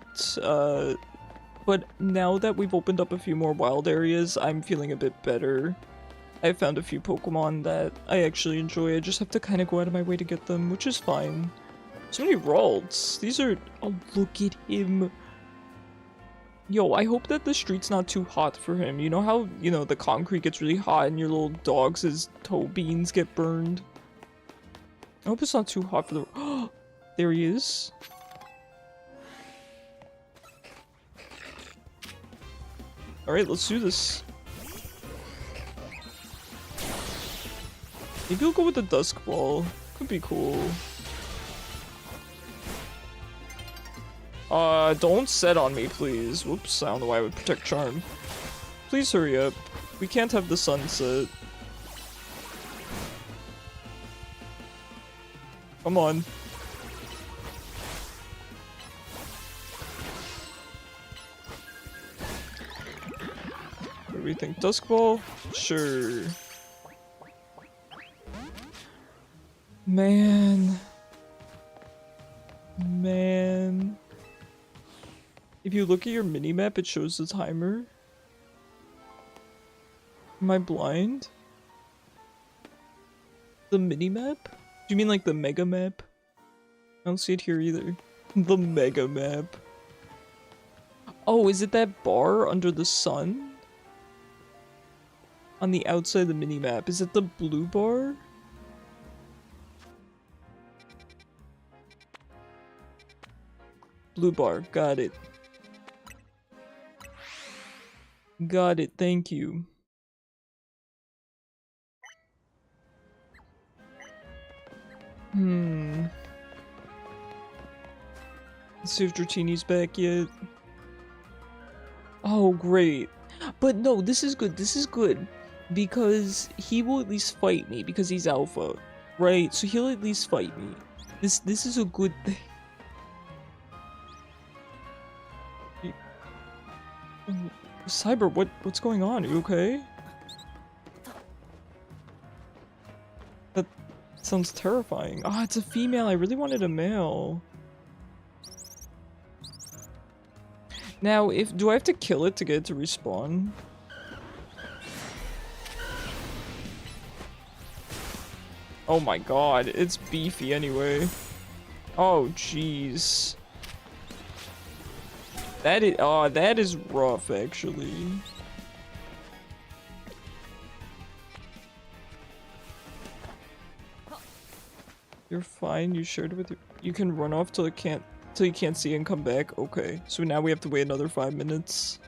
But now that we've opened up a few more wild areas, I'm feeling a bit better. I found a few Pokemon that I actually enjoy. I just have to kind of go out of my way to get them, which is fine. So many Ralts. These are... Oh, look at him. Yo, I hope that the street's not too hot for him. You know how, you know, the concrete gets really hot and your little dogs, his toe beans, get burned? I hope it's not too hot for the... Oh, there he is. Alright, let's do this. Maybe we'll go with the Dusk Ball. Could be cool. Don't set on me, please. Whoops, I don't know why I would Protect Charm. Please hurry up. We can't have the sunset. Come on. What do we think? Dusk Ball? Sure. Man. If you look at your minimap, it shows the timer. Am I blind? The minimap? Do you mean like the mega map? I don't see it here either. The mega map. Oh, is it that bar under the sun? On the outside of the minimap. Is it the blue bar? Blue bar, got it. Got it, thank you. Let's see if Dratini's back yet. Oh, great. But no, this is good, because he will at least fight me, because he's alpha, right? So he'll at least fight me. This is a good thing. Cyber, what's going on? Are you okay? That sounds terrifying. Ah, it's a female. I really wanted a male. Now, do I have to kill it to get it to respawn? Oh my god, it's beefy anyway. Oh jeez. That is rough, actually. You're fine. You shared it with you can run off till you can't see and come back. Okay, so now we have to wait another 5 minutes.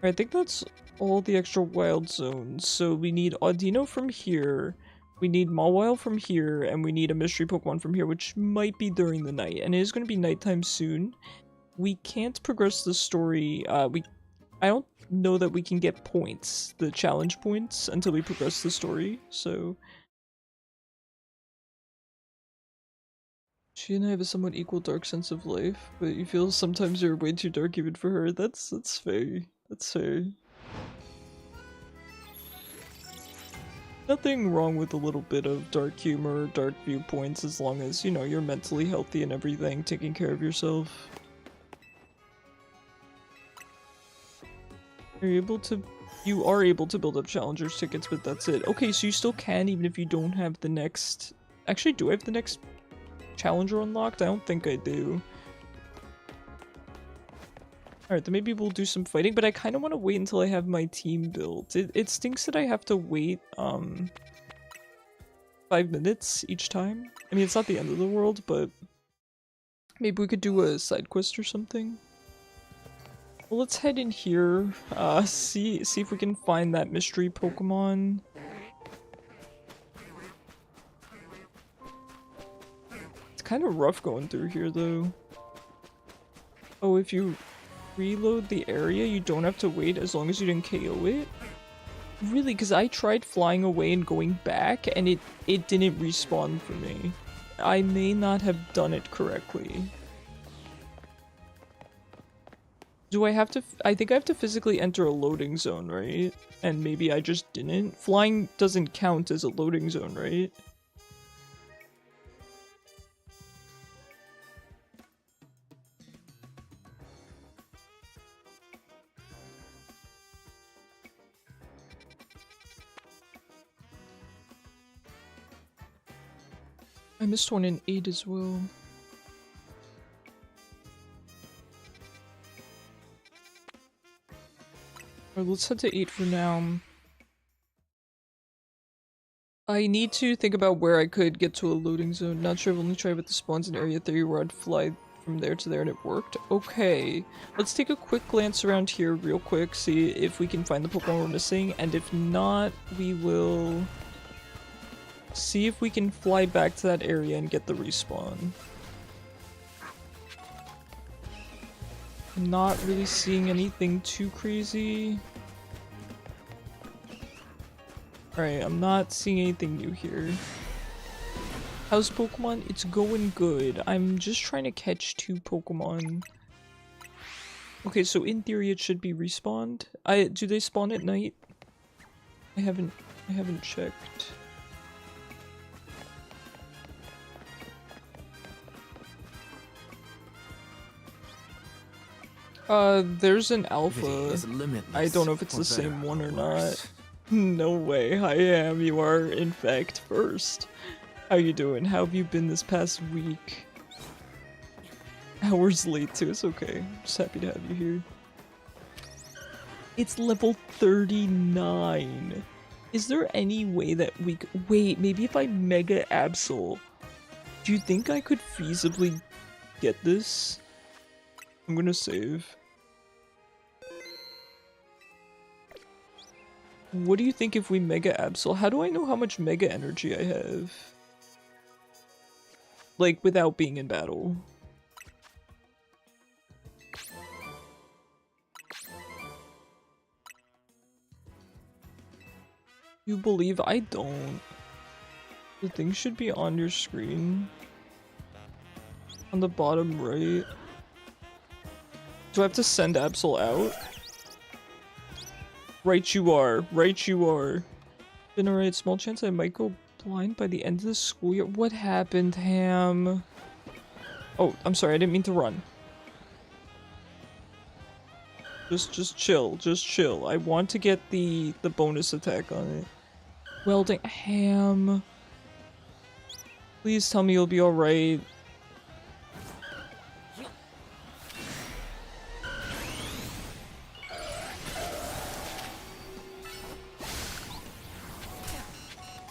I think that's all the extra wild zones. So we need Audino from here. We need Mawile from here, and we need a mystery Pokemon from here, which might be during the night, and it is going to be nighttime soon. We can't progress the story, I don't know that we can get points, the challenge points, until we progress the story, so... She and I have a somewhat equal dark sense of life, but you feel sometimes you're way too dark even for her. That's fair. That's fair. Nothing wrong with a little bit of dark humor, dark viewpoints, as long as, you know, you're mentally healthy and everything, taking care of yourself. You are able to build up challengers tickets, but that's it. Okay, so you still can even if you don't have the next... Actually, do I have the next challenger unlocked? I don't think I do. Alright, then maybe we'll do some fighting, but I kind of want to wait until I have my team built. It stinks that I have to wait, 5 minutes each time. I mean, it's not the end of the world, but maybe we could do a side quest or something. Well, let's head in here, see if we can find that mystery Pokemon. It's kind of rough going through here, though. Oh, if you reload the area, you don't have to wait as long as you didn't KO it? Really? Because I tried flying away and going back, and it didn't respawn for me. I may not have done it correctly. Do I have to? I think I have to physically enter a loading zone, right? And maybe I just didn't? Flying doesn't count as a loading zone, right? I missed one in 8 as well. Alright, let's head to 8 for now. I need to think about where I could get to a loading zone. Not sure, I've only tried with the spawns in Area 3 where I'd fly from there to there and it worked. Okay, let's take a quick glance around here real quick, see if we can find the Pokemon we're missing, and if not, we will see if we can fly back to that area and get the respawn. I'm not really seeing anything too crazy. Alright, I'm not seeing anything new here. How's Pokemon? It's going good. I'm just trying to catch 2 Pokemon. Okay, so in theory it should be respawned. Do they spawn at night? I haven't checked. There's an alpha. I don't know if it's the same one or not. No way, I am. You are, in fact, first. How you doing? How have you been this past week? Hours late too, it's okay. I'm just happy to have you here. It's level 39. Is there any way that we could— wait, maybe if I Mega Absol, do you think I could feasibly get this? I'm gonna save. What do you think if we Mega Absol? How do I know how much Mega Energy I have? Like, without being in battle. You believe? I don't. The thing should be on your screen. On the bottom right. Do I have to send Absol out? Right you are. Right you are. Been alright. Small chance I might go blind by the end of the school year. What happened, Ham? Oh, I'm sorry. I didn't mean to run. Just chill. Just chill. I want to get the bonus attack on it. Welding. Ham. Please tell me you'll be alright.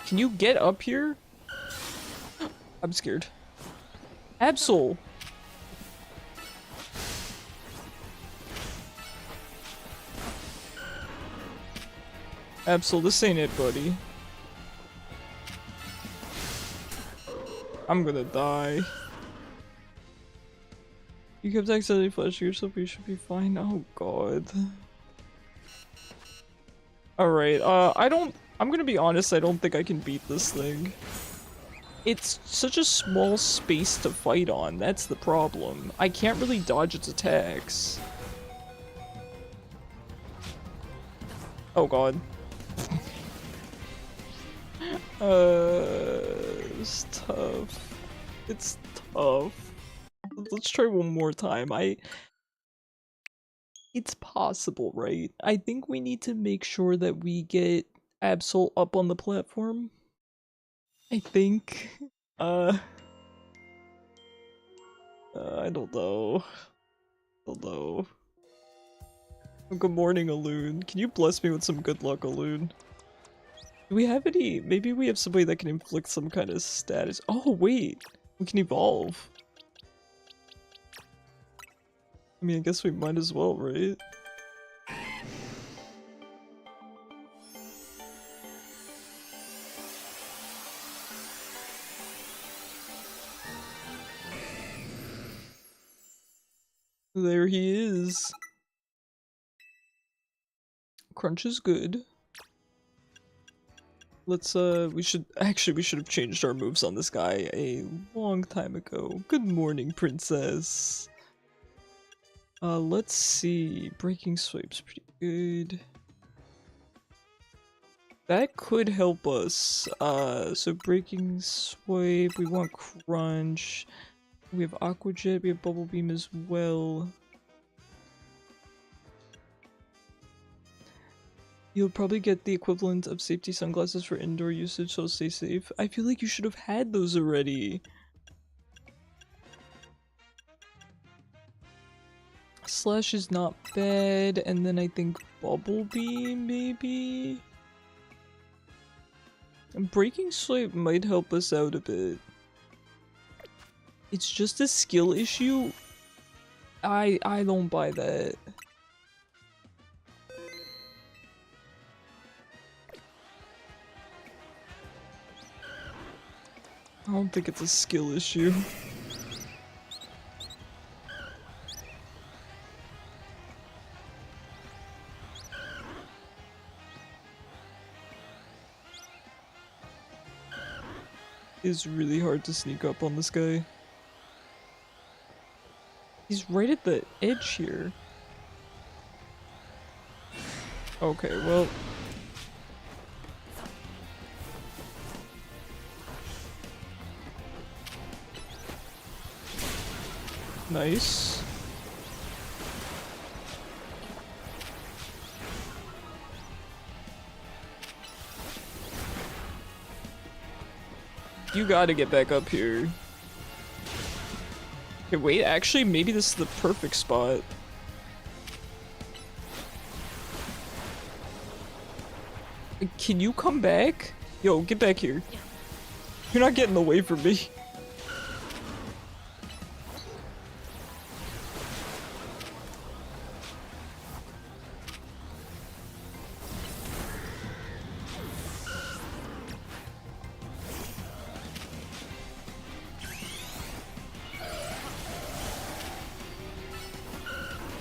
Can you get up here? I'm scared. Absol! Absol, this ain't it, buddy. I'm gonna die. You kept accidentally flashing yourself, but you should be fine. Oh god. Alright, I'm gonna be honest, I don't think I can beat this thing. It's such a small space to fight on, that's the problem. I can't really dodge its attacks. Oh god. It's tough. It's tough. Let's try one more time. It's possible, right? I think we need to make sure that we get Absol up on the platform. I think. I don't know. I don't know. Good morning, Aloon. Can you bless me with some good luck, Aloon? Do we have any— maybe we have somebody that can inflict some kind of status— oh wait! We can evolve. I mean, I guess we might as well, right? There he is. Crunch is good. Let's we should have changed our moves on this guy a long time ago. Good morning, princess. Let's see. Breaking Swipe's pretty good. That could help us. So Breaking Swipe, we want Crunch. We have Aqua Jet, we have Bubble Beam as well. You'll probably get the equivalent of safety sunglasses for indoor usage, so stay safe. I feel like you should have had those already. Slash is not bad, and then I think Bubble Beam, maybe? And Breaking Swipe might help us out a bit. It's just a skill issue. I don't buy that. I don't think it's a skill issue. It's really hard to sneak up on this guy. He's right at the edge here. Okay, well... Nice. You gotta get back up here. Okay, wait, actually, maybe this is the perfect spot. Can you come back? Yo, get back here. You're not getting away from me.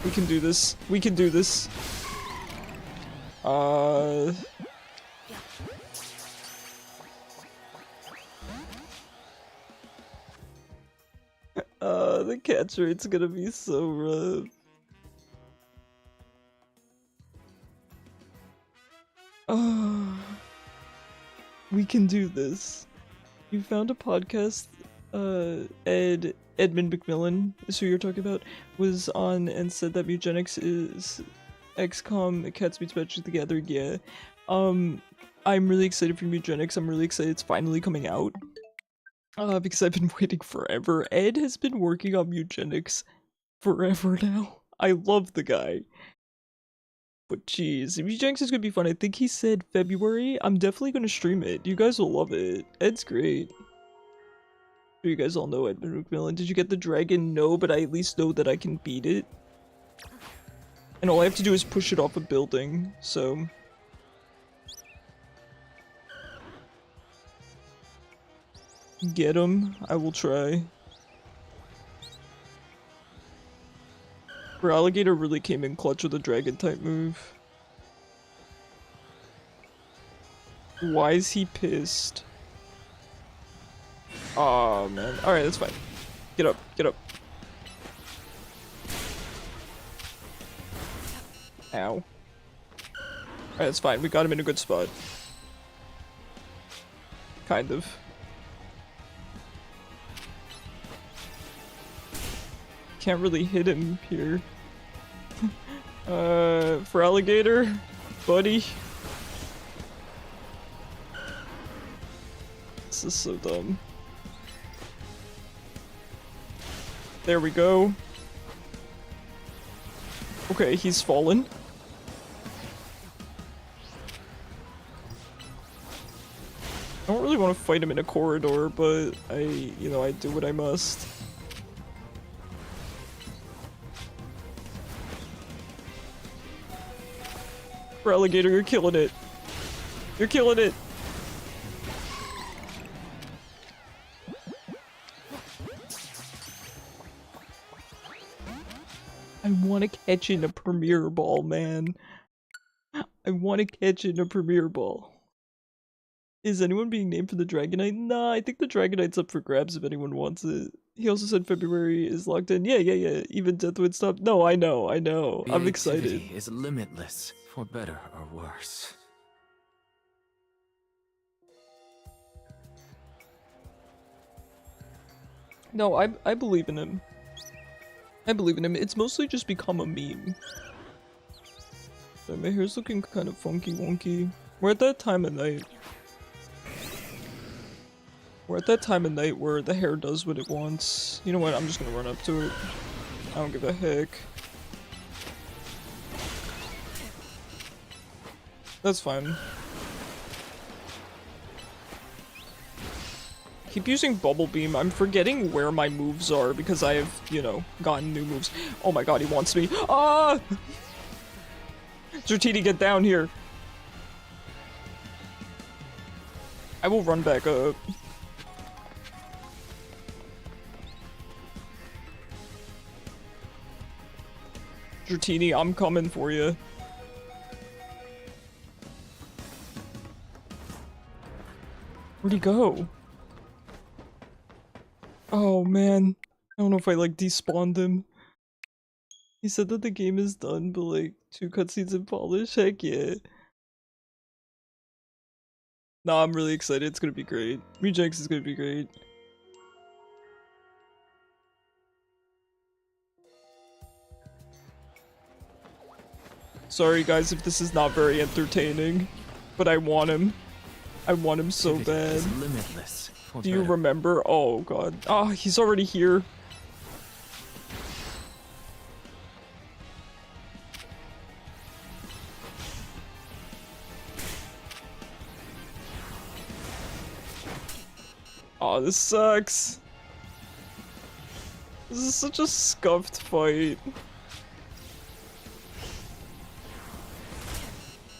We can do this. We can do this. The catch rate's gonna be so rough. We can do this. You found a podcast, Edmund McMillan is who you're talking about, was on and said that Mugenics is XCOM Cats Beats Magic together, yeah. I'm really excited for Mugenics. I'm really excited it's finally coming out. Because I've been waiting forever. Ed has been working on Mugenics forever now. I love the guy. But geez, Mugenics is gonna be fun. I think he said February. I'm definitely gonna stream it. You guys will love it. Ed's great. You guys all know Edmund McMillan. Did you get the dragon? No, but I at least know that I can beat it. And all I have to do is push it off a building, so... Get him. I will try. For Alligator really came in clutch with a dragon type move. Why is he pissed? Oh man. Alright, that's fine. Get up, get up. Ow. Alright, that's fine. We got him in a good spot. Kind of. Can't really hit him here. For Alligator, buddy. This is so dumb. There we go. Okay, he's fallen. I don't really want to fight him in a corridor, but I do what I must. For Alligator, you're killing it. You're killing it. I want to catch in a Premier Ball, man. I want to catch in a Premier Ball. Is anyone being named for the Dragonite? Nah, I think the Dragonite's up for grabs if anyone wants it. He also said February is locked in. Yeah. Even Death would stop. No, I know. I'm excited. Creativity is limitless, for better or worse. No, I believe in him. I believe in him. It's mostly just become a meme. So my hair's looking kind of funky wonky. We're at that time of night. We're at that time of night where the hair does what it wants. You know what? I'm just gonna run up to it. I don't give a heck. That's fine. Keep using Bubble Beam. I'm forgetting where my moves are because I have, you know, gotten new moves. Oh my god, he wants me. Ah! Dratini, get down here. I will run back up. Dratini, I'm coming for you. Where'd he go? Oh man, I don't know if I like despawned him. He said that the game is done, but like 2 cutscenes in polish. Heck yeah. Nah, I'm really excited. It's gonna be great. Rejects is gonna be great. Sorry guys if this is not very entertaining, but I want him. I want him so bad. Limitless. Do you remember? Oh god. Oh, he's already here. Oh, this sucks. This is such a scuffed fight.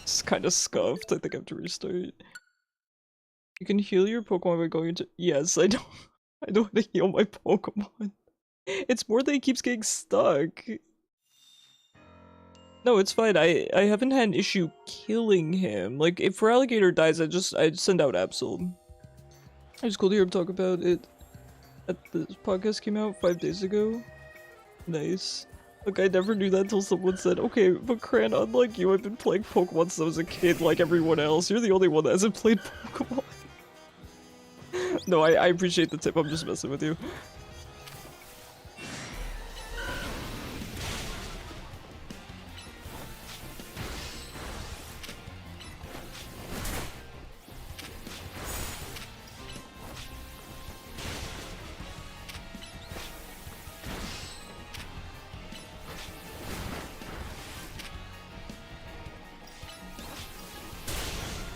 It's kind of scuffed. I think I have to restart. You can heal your Pokemon by going into— Yes, I don't want to heal my Pokemon. It's more that he keeps getting stuck. No, it's fine. I haven't had an issue killing him. Like, if Feraligatr dies, I'd send out Absol. I just called here to talk about it. This podcast came out 5 days ago. Nice. Look, I never knew that until someone said, okay, but Cran, unlike you, I've been playing Pokemon since I was a kid like everyone else. You're the only one that hasn't played Pokemon. No, I appreciate the tip. I'm just messing with you.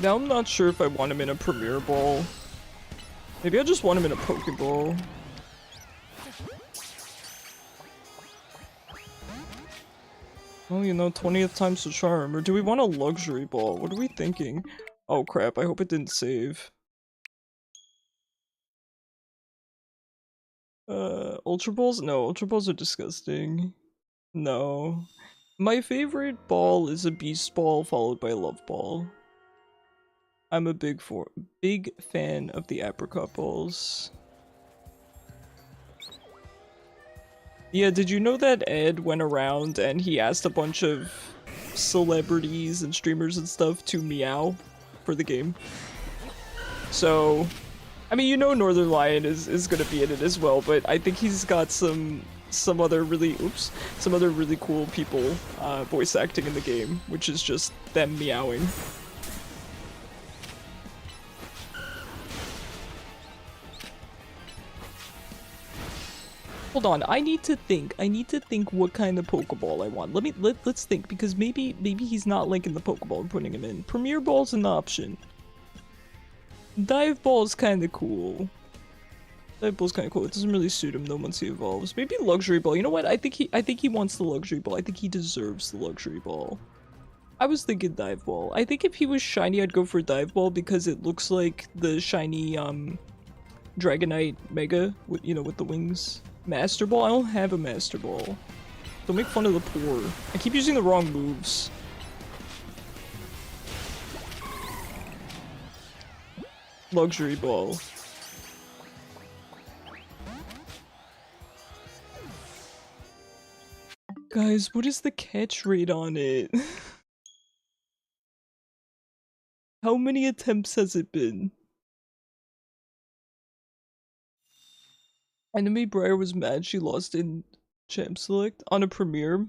Now I'm not sure if I want him in a Premier Ball. Maybe I just want him in a Pokeball. Well, you know, 20th time's the charm. Or do we want a Luxury Ball? What are we thinking? Oh crap, I hope it didn't save. Ultra Balls? No, Ultra Balls are disgusting. No. My favorite ball is a Beast Ball followed by a Love Ball. I'm a big fan of the apricot balls. Yeah, did you know that Ed went around and he asked a bunch of celebrities and streamers and stuff to meow for the game? So, I mean, you know Northern Lion is gonna be in it as well, but I think he's got some other really cool people voice acting in the game, which is just them meowing. Hold on, I need to think what kind of Pokeball I want. Let's think, because maybe he's not linking the Pokeball and putting him in. Premier Ball's an option. Dive Ball's kinda cool. Dive Ball's kinda cool. It doesn't really suit him though once he evolves. Maybe Luxury Ball. You know what? I think he wants the Luxury Ball. I think he deserves the Luxury Ball. I was thinking Dive Ball. I think if he was shiny, I'd go for Dive Ball because it looks like the shiny Dragonite Mega with, you know, with the wings. Master Ball? I don't have a Master Ball. Don't make fun of the poor. I keep using the wrong moves. Luxury ball. Guys, what is the catch rate on it? How many attempts has it been? Enemy Briar was mad she lost in Champ Select on a Premier.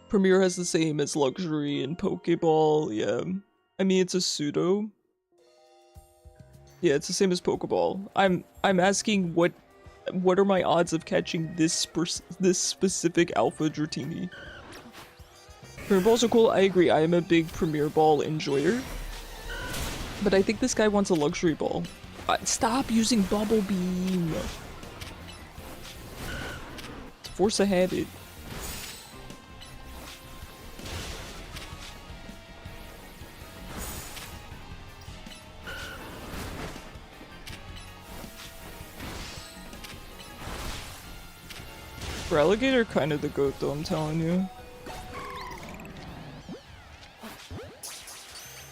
Premier has the same as Luxury and Pokeball, yeah. I mean, it's a pseudo. Yeah, it's the same as Pokeball. I'm asking what are my odds of catching this specific Alpha Dratini? Premier Balls are cool, I agree. I am a big Premier Ball enjoyer. But I think this guy wants a Luxury Ball. Stop using Bubble Beam! Force a habit. For Alligator, kind of the goat though, I'm telling you.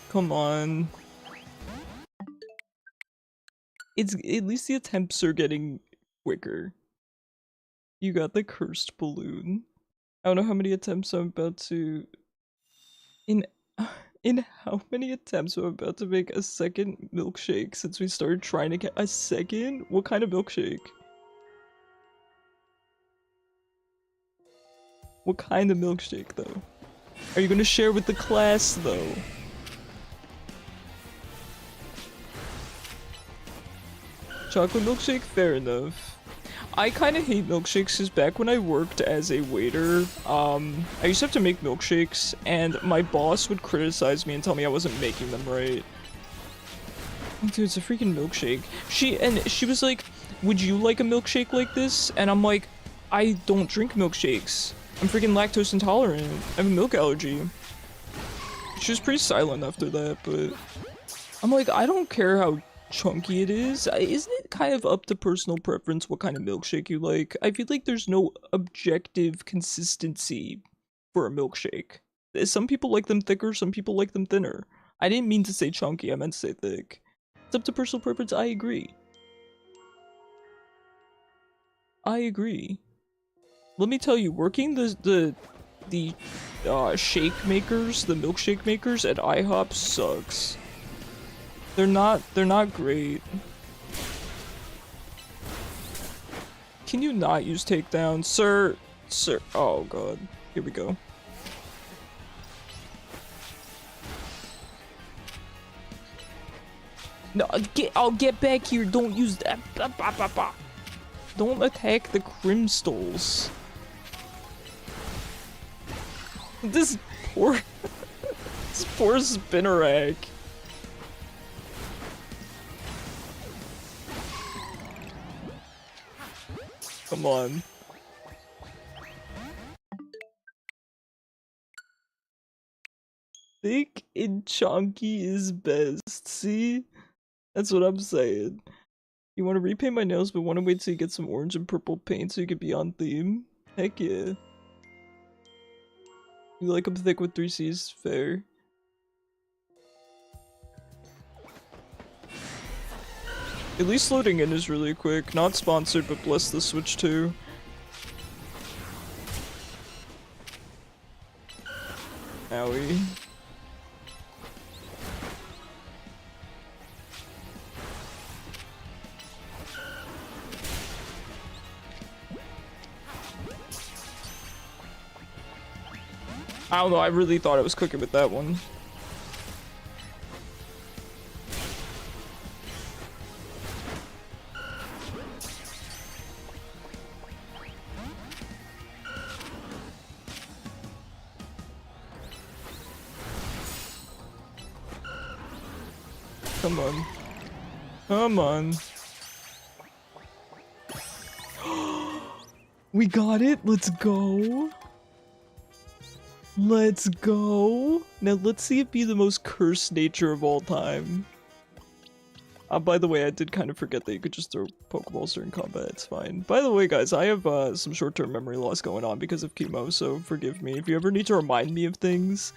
Come on. It's at least the attempts are getting quicker. You got the cursed balloon. I don't know how many attempts I'm about to... In how many attempts I'm about to make a second milkshake since we started trying to get a second? What kind of milkshake? What kind of milkshake though? Are you gonna share with the class though? Chocolate milkshake? Fair enough. I kind of hate milkshakes because back when I worked as a waiter, I used to have to make milkshakes and my boss would criticize me and tell me I wasn't making them right. Dude, it's a freaking milkshake. She was like, would you like a milkshake like this? And I'm like, I don't drink milkshakes. I'm freaking lactose intolerant. I have a milk allergy. She was pretty silent after that, but I'm like, I don't care how chunky it is. Isn't it kind of up to personal preference what kind of milkshake you like? I feel like there's no objective consistency for a milkshake. Some people like them thicker, some people like them thinner. I didn't mean to say chunky, I meant to say thick. It's up to personal preference, I agree. I agree. Let me tell you, working the shake makers, the milkshake makers at IHOP sucks. They're not great. Can you not use takedown? Sir, oh god. Here we go. No, I'll get back here, don't use that. Don't attack the Crimstoles. This poor Spinnerack. Come on. Thick and chunky is best, see? That's what I'm saying. You want to repaint my nails but want to wait till you get some orange and purple paint so you can be on theme? Heck yeah. You like them thick with 3 C's? Fair. At least loading in is really quick. Not sponsored, but bless the Switch too. Owie. I don't know, I really thought I was cooking with that one. Come on. Come on. We got it! Let's go! Let's go! Now let's see it be the most cursed nature of all time. By the way, I did kind of forget that you could just throw Pokeballs during combat. It's fine. By the way, guys, I have some short-term memory loss going on because of chemo, so forgive me. If you ever need to remind me of things,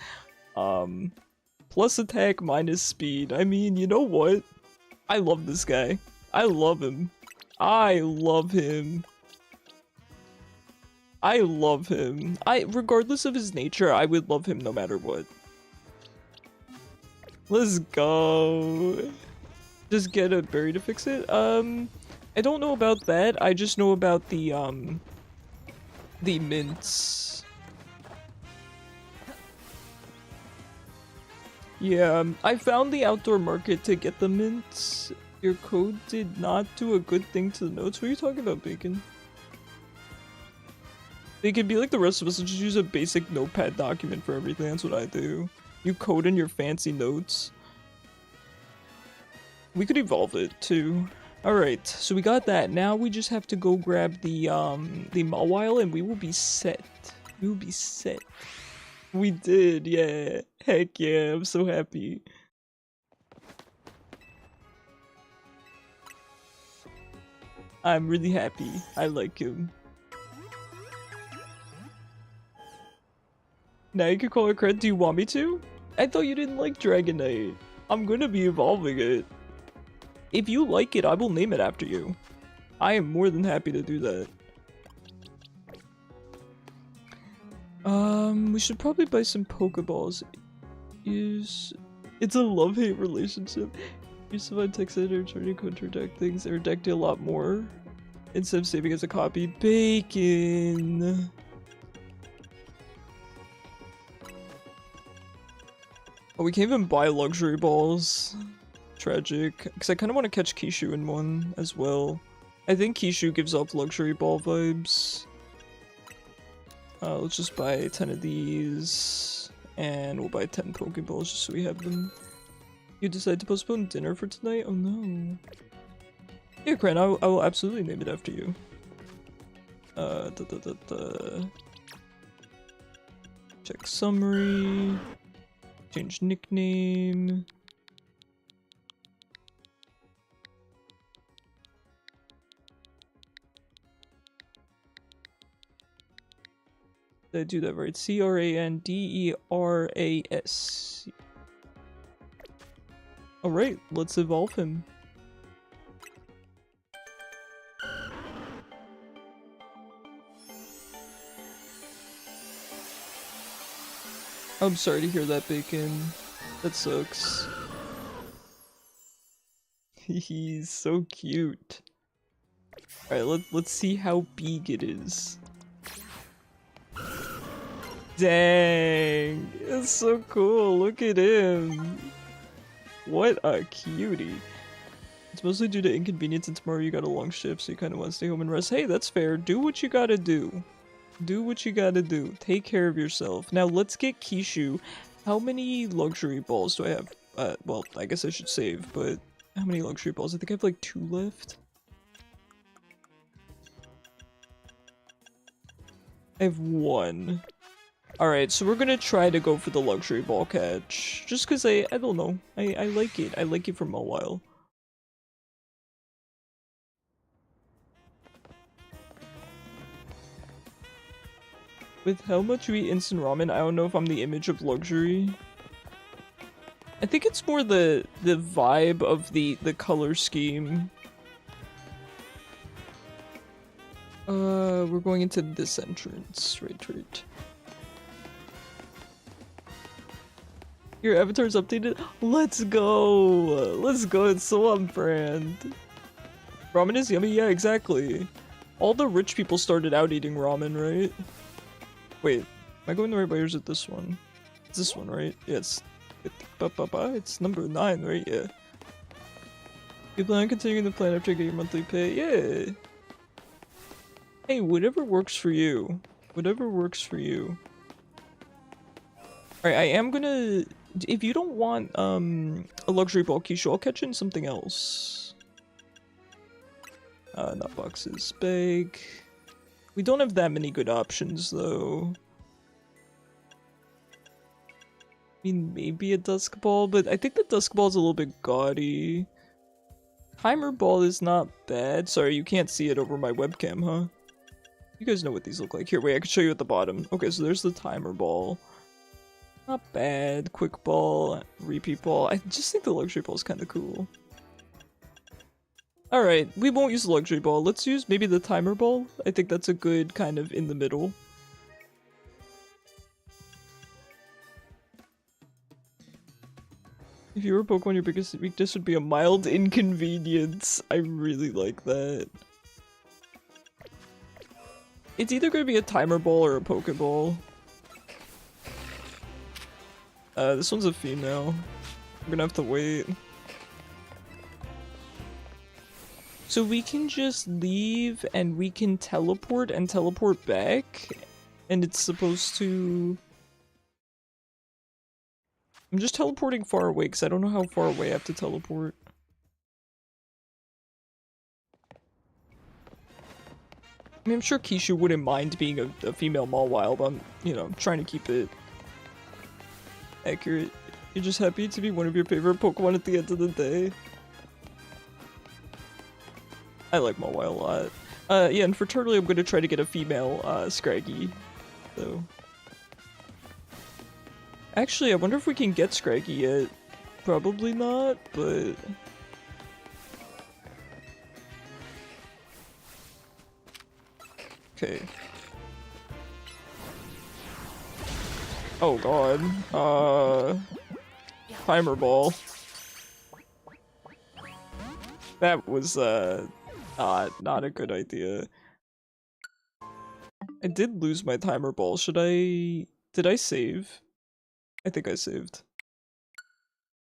plus attack, minus speed. I mean, you know what? I love this guy. I love him. I love him. I love him. Regardless of his nature, I would love him no matter what. Let's go. Just get a berry to fix it? I don't know about that. I just know about the mints. Yeah, I found the outdoor market to get the mints. Your code did not do a good thing to the notes. What are you talking about, Bacon? They could be like the rest of us and just use a basic notepad document for everything. That's what I do. You code in your fancy notes. We could evolve it too. Alright, so we got that. Now we just have to go grab the Mawile and we will be set. We will be set. We did, yeah. Heck yeah, I'm so happy. I'm really happy. I like him. Now you can call it cred. Do you want me to? I thought you didn't like Dragonite. I'm gonna be evolving it. If you like it, I will name it after you. I am more than happy to do that. We should probably buy some Pokeballs. It's a love-hate relationship. You survive text editor, trying to contradict things, or decked a lot more. Instead of saving as a copy. Bacon! Oh, we can't even buy luxury balls. Tragic. Because I kind of want to catch Kishu in one as well. I think Kishu gives off luxury ball vibes. Let's just buy 10 of these. And we'll buy 10 Pokeballs just so we have them. You decide to postpone dinner for tonight? Oh no. Yeah, Kren, I will absolutely name it after you. Check summary. Change nickname. Did I do that right? Cranderas. Alright, let's evolve him. I'm sorry to hear that, Bacon. That sucks. He's so cute. Alright, let's see how big it is. Dang! It's so cool, look at him! What a cutie. It's mostly due to inconvenience and tomorrow you got a long shift so you kinda wanna stay home and rest. Hey, that's fair. Do what you gotta do. Do what you gotta do. Take care of yourself. Now let's get Kishu. How many luxury balls do I have? Well, I guess I should save, but how many luxury balls? I think I have like 2 left. I have 1. Alright, so we're gonna try to go for the luxury ball catch. Just cause I don't know. I like it. I like it from a while. With how much we eat instant ramen, I don't know if I'm the image of luxury. I think it's more the vibe of the color scheme. We're going into this entrance. Right. Your avatar's updated? Let's go! Let's go, it's so on brand. Ramen is yummy? Yeah, exactly. All the rich people started out eating ramen, right? Wait, am I going the right way or is it this one? It's this one, right? Yeah, it's number 9, right? Yeah. You plan on continuing the plan after you get your monthly pay? Yeah! Hey, whatever works for you. Whatever works for you. Alright, I am gonna... If you don't want, a luxury ball Kishu, I'll catch in something else. Not boxes. Bag. We don't have that many good options, though. I mean, maybe a Dusk Ball, but I think the Dusk Ball is a little bit gaudy. Timer ball is not bad. Sorry, you can't see it over my webcam, huh? You guys know what these look like. Here, wait, I can show you at the bottom. Okay, so there's the timer ball. Not bad. Quick ball, repeat ball. I just think the luxury ball is kind of cool. Alright, we won't use the luxury ball. Let's use maybe the timer ball. I think that's a good kind of in the middle. If you were Pokemon, your biggest weakness would be a mild inconvenience. I really like that. It's either going to be a timer ball or a Pokeball. This one's a female. I'm gonna have to wait. So we can just leave and we can teleport and teleport back. And it's supposed to... I'm just teleporting far away because I don't know how far away I have to teleport. I mean, I'm sure Kishu wouldn't mind being a female Mawile, but I'm, you know, trying to keep it accurate. You're just happy to be one of your favorite Pokemon at the end of the day. I like Mawile a lot. Yeah, and for Turtley, I'm gonna try to get a female, Scraggy. So... Actually, I wonder if we can get Scraggy yet. Probably not, but... Okay. Oh god. Timer ball. That was, not a good idea. I did lose my timer ball. Did I save? I think I saved.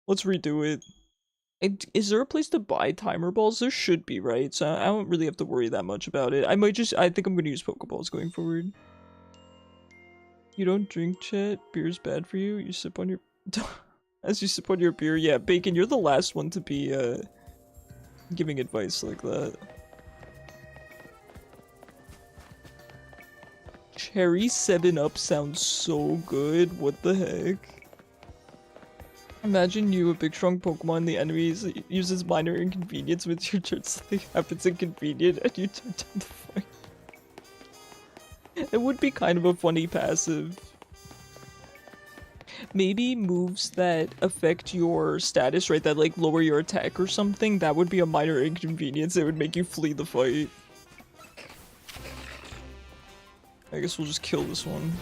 Let's redo it. Is there a place to buy timer balls? There should be, right? So I don't really have to worry that much about it. I think I'm gonna use Pokeballs going forward. You don't drink, chat? Beer's bad for you? You sip on your... As you sip on your beer? Yeah, Bacon, you're the last one to be, giving advice like that. Cherry 7-Up sounds so good. What the heck? Imagine you, a big strong Pokemon, the enemies uses minor inconvenience with your turn, something happens inconvenient and you turn down the fight. It would be kind of a funny passive. Maybe moves that affect your status, right? That like lower your attack or something, that would be a minor inconvenience. It would make you flee the fight. I guess we'll just kill this one.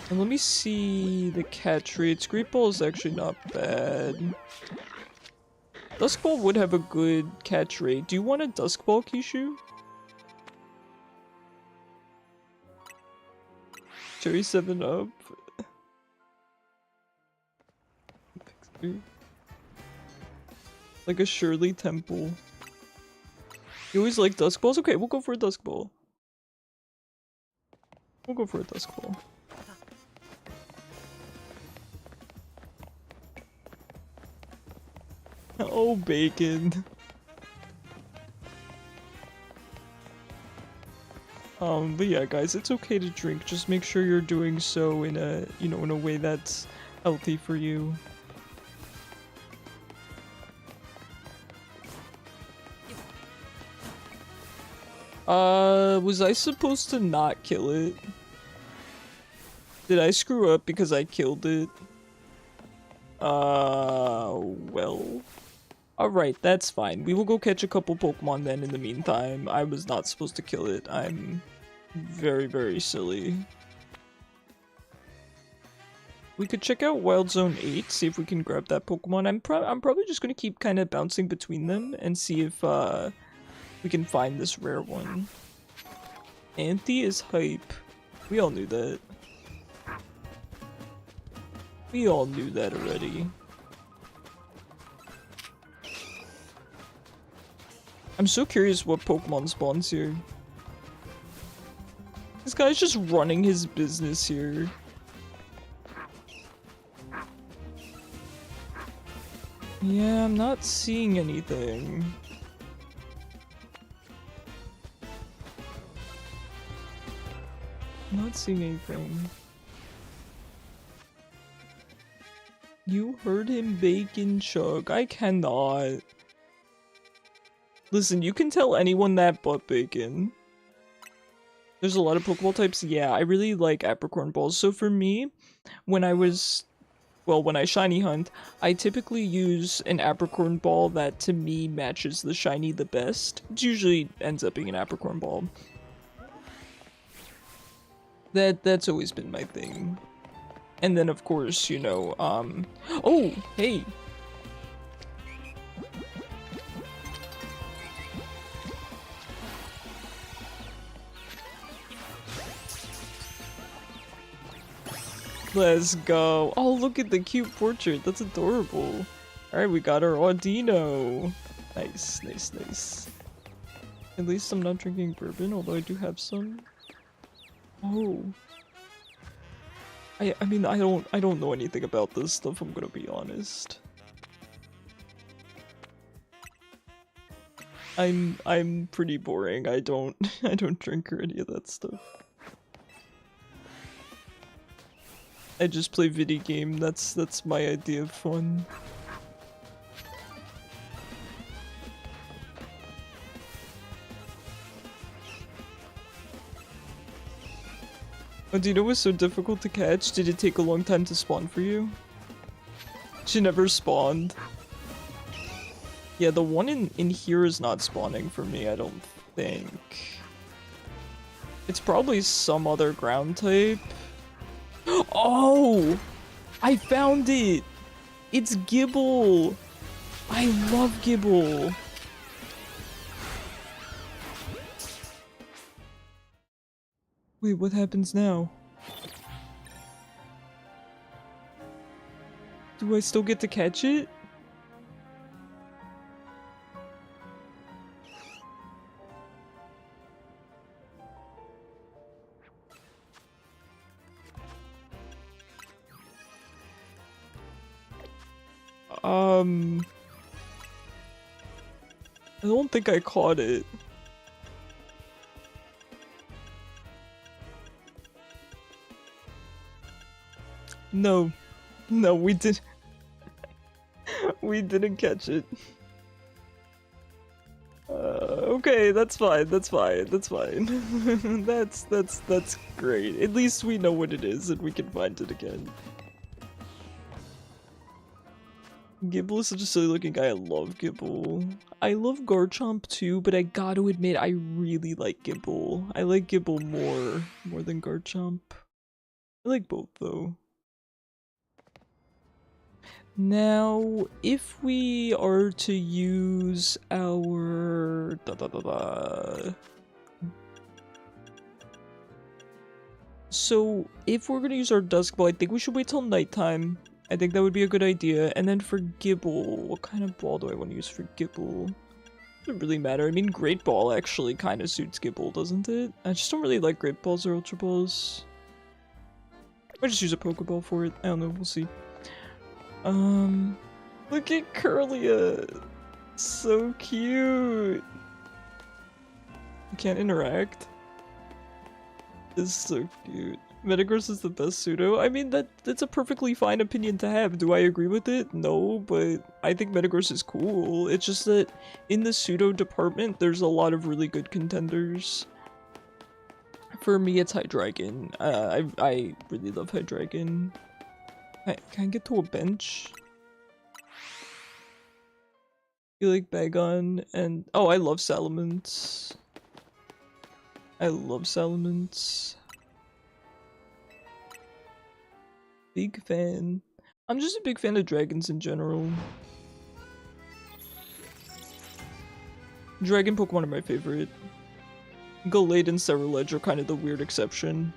And let me see the catch rates. Great Ball is actually not bad. Dusk Ball would have a good catch rate. Do you want a Dusk Ball, Kishu? Cherry 7-Up. Like a Shirley Temple. You always like Dusk Balls? Okay, we'll go for a Dusk Ball. We'll go for a Dusk Ball. Oh, Bacon. But yeah, guys, it's okay to drink. Just make sure you're doing so in a, you know, in a way that's healthy for you. Was I supposed to not kill it? Did I screw up because I killed it? Well... Alright, that's fine. We will go catch a couple Pokemon then in the meantime. I was not supposed to kill it. I'm very, very silly. We could check out Wild Zone 8, see if we can grab that Pokemon. I'm probably just gonna keep kind of bouncing between them and see if, we can find this rare one. Anthe is hype. We all knew that. We all knew that already. I'm so curious what Pokemon spawns here. This guy's just running his business here. Yeah, I'm not seeing anything. I'm not seeing anything. You heard him, Bacon Chug. I cannot. Listen, you can tell anyone that but Bacon. There's a lot of Pokeball types. Yeah, I really like apricorn balls. So for me, when I shiny hunt, I typically use an apricorn ball that to me matches the shiny the best. It usually ends up being an apricorn ball. That's always been my thing. And then of course, you know, oh, hey. Let's go. Oh, look at the cute portrait. That's adorable. Alright, we got our Audino. Nice, nice, nice. At least I'm not drinking bourbon, although I do have some. Oh. I mean, I don't know anything about this stuff, I'm gonna be honest. I'm pretty boring. I don't drink or any of that stuff. I just play video game. That's my idea of fun. Oh, do you know what's so difficult to catch? Did it take a long time to spawn for you? She never spawned. Yeah, the one in here is not spawning for me, I don't think. It's probably some other ground type. Oh! I found it! It's Gibble! I love Gibble! Wait, what happens now? Do I still get to catch it? I don't think I caught it. No. No, we did. We didn't catch it. Okay, that's fine, that's fine, that's fine. That's great. At least we know what it is and we can find it again. Gibble is such a silly looking guy. I love Gibble. I love Garchomp too, but I gotta admit I really like Gibble. I like Gibble more than Garchomp. I like both though. Now, if we are to use our So if we're gonna use our Dusk Ball, I think we should wait till nighttime. I think that would be a good idea. And then for Gibble, what kind of ball do I want to use for Gibble? Doesn't really matter. I mean, Great Ball actually kind of suits Gibble, doesn't it? I just don't really like Great Balls or Ultra Balls. I might just use a Pokeball for it. I don't know. We'll see. Look at Curlia. So cute. You can't interact. It's so cute. Metagross is the best pseudo. I mean, that's a perfectly fine opinion to have. Do I agree with it? No, but I think Metagross is cool. It's just that in the pseudo department, there's a lot of really good contenders. For me, it's Hydreigon. I really love Hydreigon. Can I get to a bench? You like Bagon and... Oh, I love Salamence. I love Salamence. Big fan. I'm just a big fan of dragons in general. Dragon Pokemon are my favorite. Gallade and Cerulege are kind of the weird exception.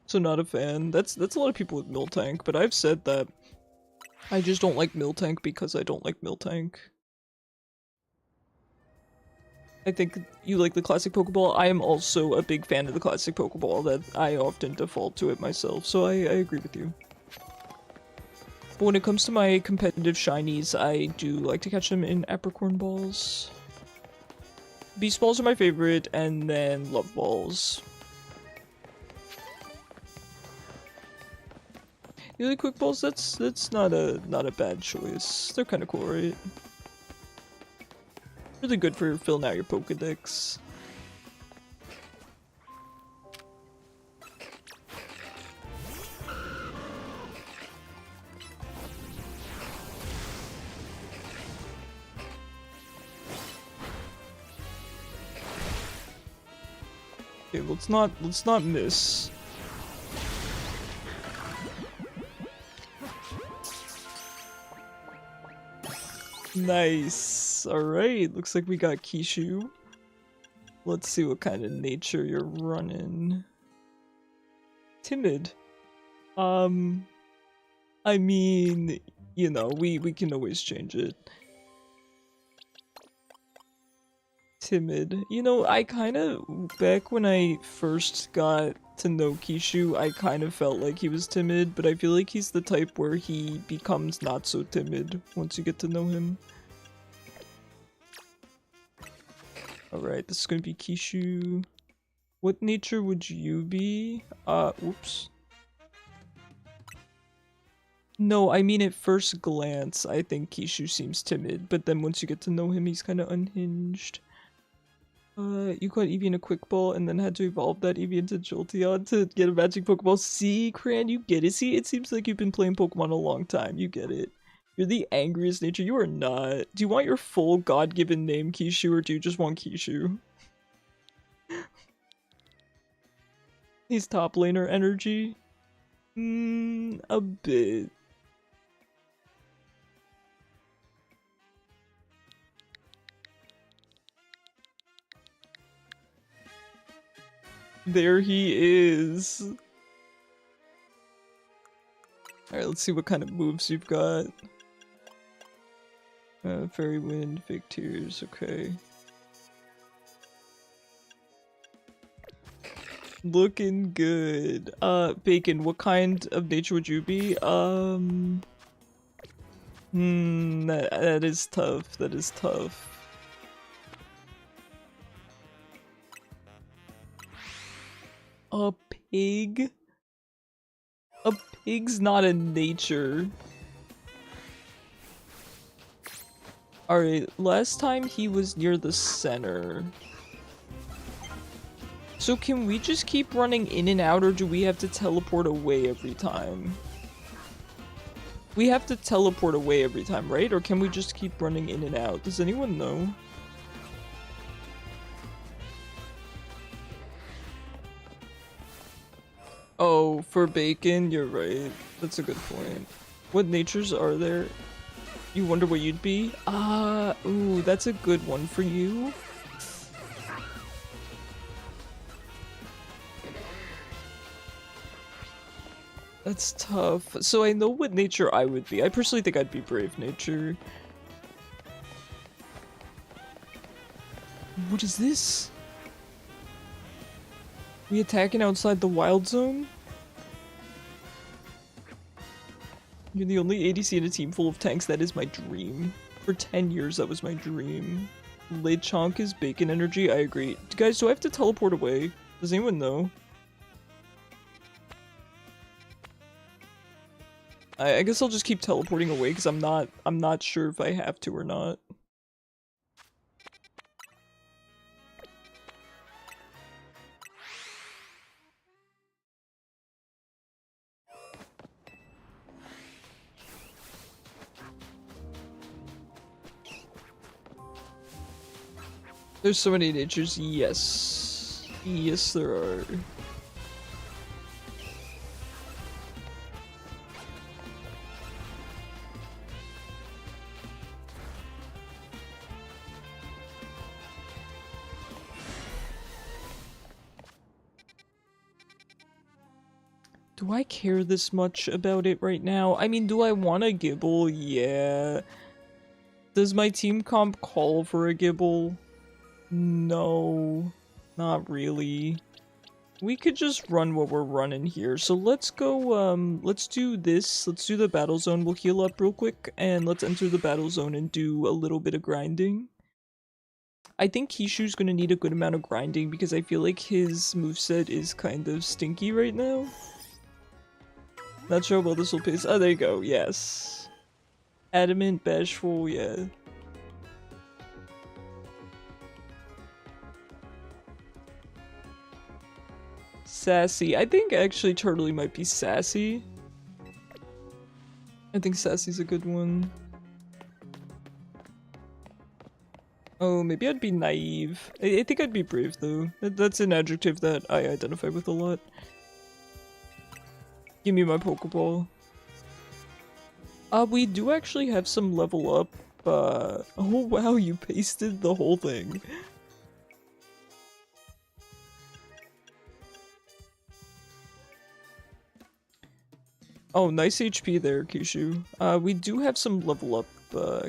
So not a fan. That's a lot of people with Miltank, but I've said that I just don't like Miltank because I don't like Miltank. I think you like the classic Pokeball. I am also a big fan of the classic Pokeball, that I often default to it myself, so I agree with you. But when it comes to my competitive shinies, I do like to catch them in Apricorn Balls. Beast Balls are my favorite, and then Love Balls. Melee quick balls, that's not a bad choice. They're kind of cool, right? Really good for filling out your Pokedex. Okay, let's not miss. Nice. Alright, looks like we got Kishu. Let's see what kind of nature you're running. Timid. I mean, you know, we can always change it. Timid. You know, I kind of, back when I first got to know Kishu, I kind of felt like he was timid, but I feel like he's the type where he becomes not so timid once you get to know him. Alright, this is gonna be Kishu. What nature would you be? Whoops. No, I mean at first glance, I think Kishu seems timid, but then once you get to know him, he's kind of unhinged. You caught Eevee in a quick ball and then had to evolve that Eevee into Jolteon to get a magic Pokeball. See, Cran, you get it. See, it seems like you've been playing Pokemon a long time. You get it. You're the angriest nature. You are not. Do you want your full God-given name, Kishu, or do you just want Kishu? He's top laner energy. A bit. There he is. Alright, let's see what kind of moves you've got. Fairy Wind, Fake Tears, okay. Looking good. Bacon, what kind of nature would you be? That is tough. That is tough. A pig? A pig's not a nature. Alright, last time he was near the center. So can we just keep running in and out, or do we have to teleport away every time? We have to teleport away every time, right? Or can we just keep running in and out? Does anyone know? Oh, for bacon, you're right. That's a good point. What natures are there? You wonder what you'd be? Ooh, that's a good one for you. That's tough. So I know what nature I would be. I personally think I'd be brave nature. What is this? We attacking outside the wild zone? You're the only ADC in a team full of tanks. That is my dream. For 10 years, that was my dream. Lechonk is bacon energy. I agree. Guys, do I have to teleport away? Does anyone know? I guess I'll just keep teleporting away because I'm not sure if I have to or not. There's so many natures, yes. Yes, there are. Do I care this much about it right now? I mean, do I want a Gibble? Yeah. Does my team comp call for a Gibble? No, not really. We could just run what we're running here. So let's go, let's do this. Let's do the battle zone. We'll heal up real quick, and let's enter the battle zone and do a little bit of grinding. I think Kishu's gonna need a good amount of grinding because I feel like his moveset is kind of stinky right now. Not sure about this will pace. Oh, there you go. Yes. Adamant, bashful, yeah. Sassy. I think actually Turtley might be sassy. I think sassy's a good one. Oh, maybe I'd be naive. I think I'd be brave though. That's an adjective that I identify with a lot. Give me my Pokeball. We do actually have some level up. Oh wow, you pasted the whole thing. Oh, nice HP there, Kishu. We do have some level up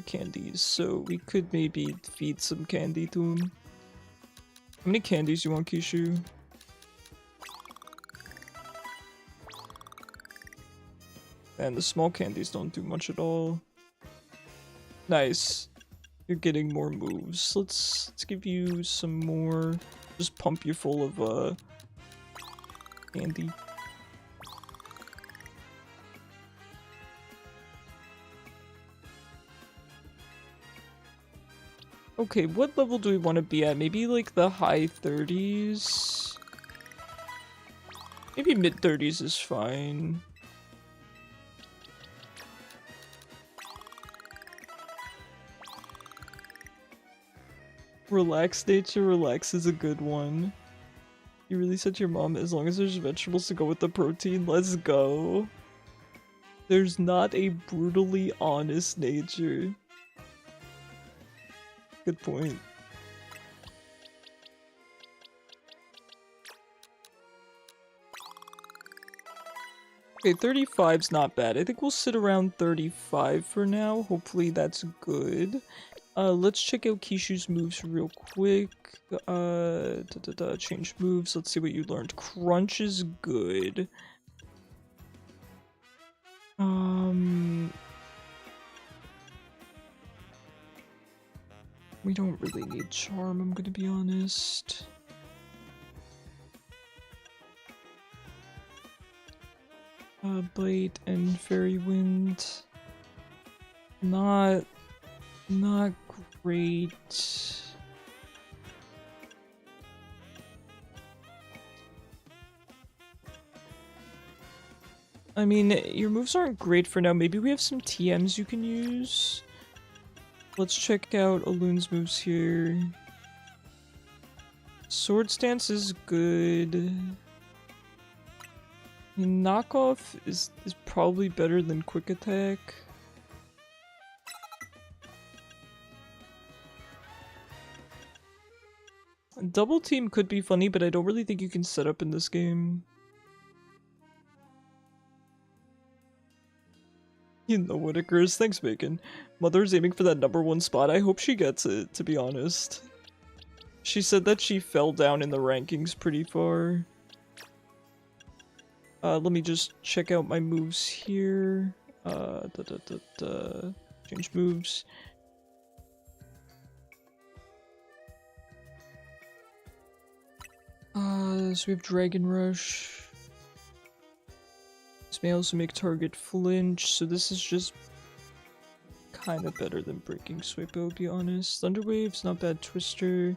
candies, so we could maybe feed some candy to him. How many candies you want, Kishu? And the small candies don't do much at all. Nice. You're getting more moves. Let's give you some more. Just pump you full of candy. Okay, what level do we want to be at? Maybe like the high 30s? Maybe mid 30s is fine. Relax nature, relax is a good one. You really said to your mom, as long as there's vegetables to go with the protein, let's go. There's not a brutally honest nature. Good point. Okay, 35's not bad. I think we'll sit around 35 for now. Hopefully that's good. Let's check out Kishu's moves real quick. Change moves. Let's see what you learned. Crunch is good. We don't really need Charm, I'm gonna be honest. Bite and Fairy Wind. Not great. I mean, your moves aren't great for now. Maybe we have some TMs you can use. Let's check out Aloon's moves here. Sword Stance is good. Knockoff is probably better than Quick Attack. Double Team could be funny, but I don't really think you can set up in this game. You know what, Icarus. Thanks, Bacon. Mother's aiming for that #1 spot. I hope she gets it, to be honest. She said that she fell down in the rankings pretty far. Let me just check out my moves here. Change moves. So we have Dragon Rush. This may also make target flinch, so this is just kind of better than Breaking Swipe, I'll be honest. Thunder Wave's not bad. Twister.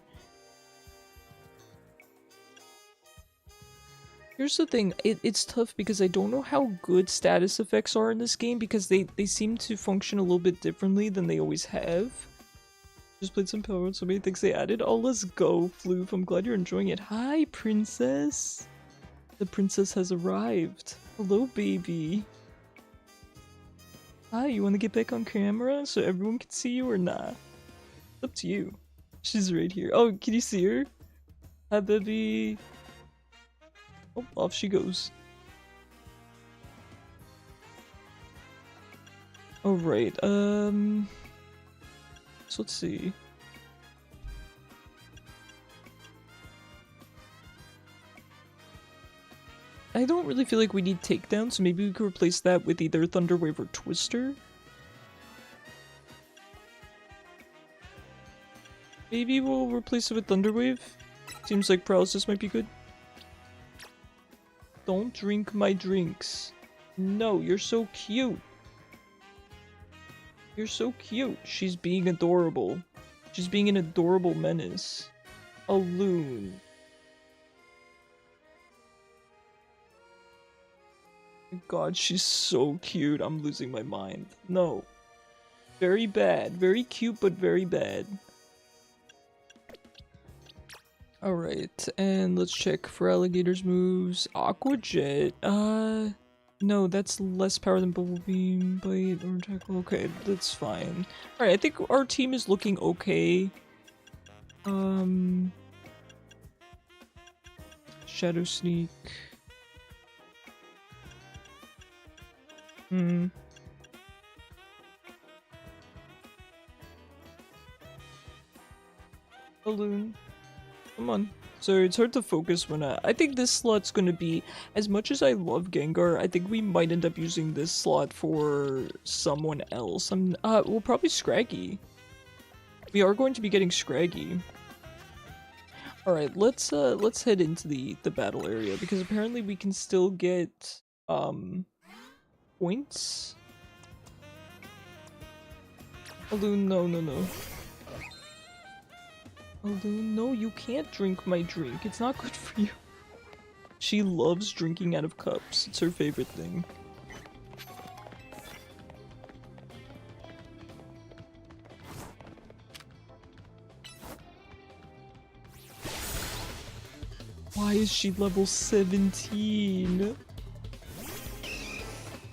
Here's the thing, it's tough because I don't know how good status effects are in this game because they seem to function a little bit differently than they always have. Just played some Power, so many things they added. Oh, let's go, Floof. I'm glad you're enjoying it. Hi, princess. The princess has arrived. Hello, baby. Hi, you want to get back on camera so everyone can see you or not? It's up to you. She's right here. Oh, can you see her? Hi, baby. Oh, off she goes. Alright, so let's see. I don't really feel like we need takedown, so maybe we could replace that with either Thunder Wave or Twister. Maybe we'll replace it with Thunder Wave. Seems like Paralysis might be good. Don't drink my drinks. No, you're so cute. You're so cute. She's being adorable. She's being an adorable menace. A loon. God, she's so cute. I'm losing my mind. No. Very bad. Very cute, but very bad. Alright, and let's check for alligator's moves. Aqua Jet. No, that's less power than Bubble Beam, Bite, or Tackle. Okay, that's fine. Alright, I think our team is looking okay. Shadow Sneak. Balloon. Come on. So it's hard to focus when I think this slot's gonna be, as much as I love Gengar, I think we might end up using this slot for someone else. Well, probably Scraggy. We are going to be getting Scraggy. Alright, let's head into the battle area, because apparently we can still get, points? Balloon, no. Balloon, no, you can't drink my drink. It's not good for you. She loves drinking out of cups. It's her favorite thing. Why is she level 17?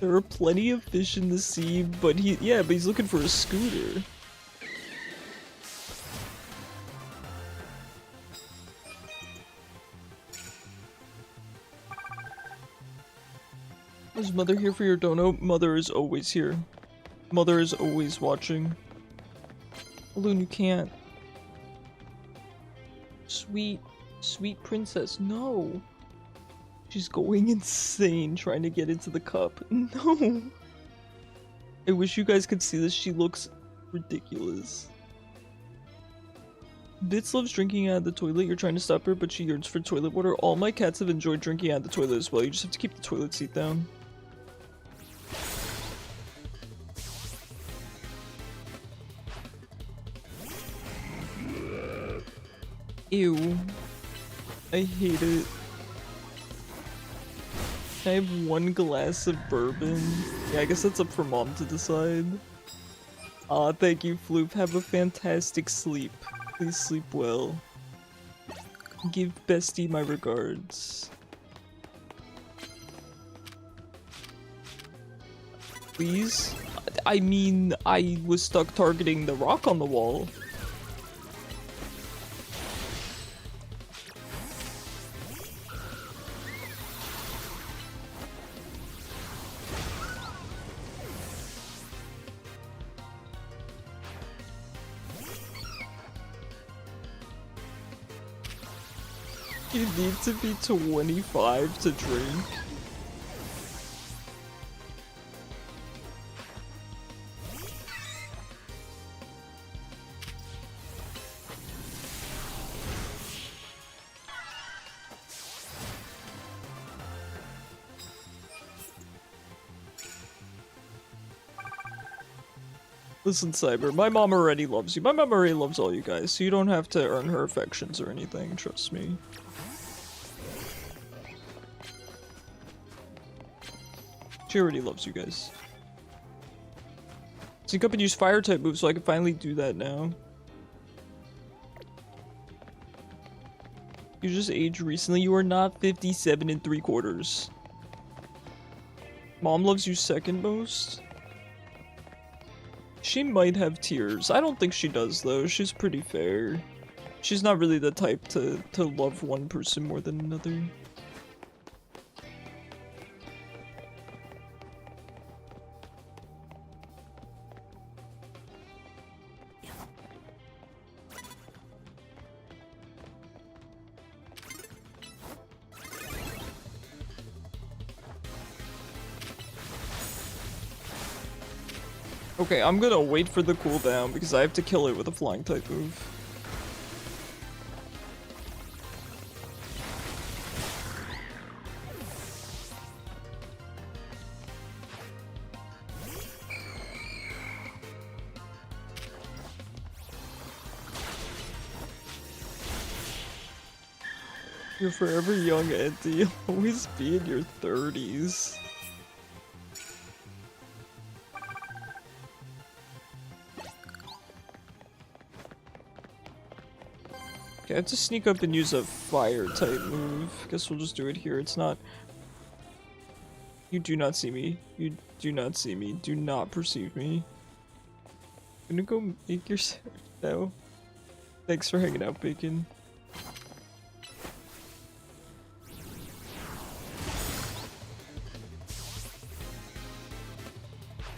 There are plenty of fish in the sea, but he's looking for a scooter. Is Mother here for your dono? Mother is always here. Mother is always watching. Balloon, you can't. Sweet princess, no. She's going insane trying to get into the cup. No. I wish you guys could see this. She looks ridiculous. Bits loves drinking out of the toilet. You're trying to stop her, but she yearns for toilet water. All my cats have enjoyed drinking out of the toilet as well. You just have to keep the toilet seat down. Ew. I hate it. Can I have one glass of bourbon? Yeah, I guess that's up for Mom to decide. Aw, thank you, Floop. Have a fantastic sleep. Please sleep well. Give Bestie my regards. Please? I mean, I was stuck targeting the rock on the wall. You need to be 25 to drink. Listen, Cyber, my mom already loves you. My mom already loves all you guys, so you don't have to earn her affections or anything, trust me. She already loves you guys. Sync up and use fire type moves so I can finally do that now. You just aged recently. You are not 57 3/4. Mom loves you second most. She might have tears. I don't think she does though. She's pretty fair. She's not really the type to love one person more than another. Okay, I'm gonna wait for the cooldown because I have to kill it with a flying type move. You're forever young, Auntie. You'll always be in your 30s. Okay, I have to sneak up and use a fire type move. Guess we'll just do it here. It's not... You do not see me. You do not see me. Do not perceive me. I'm gonna go make your now. Thanks for hanging out, Bacon.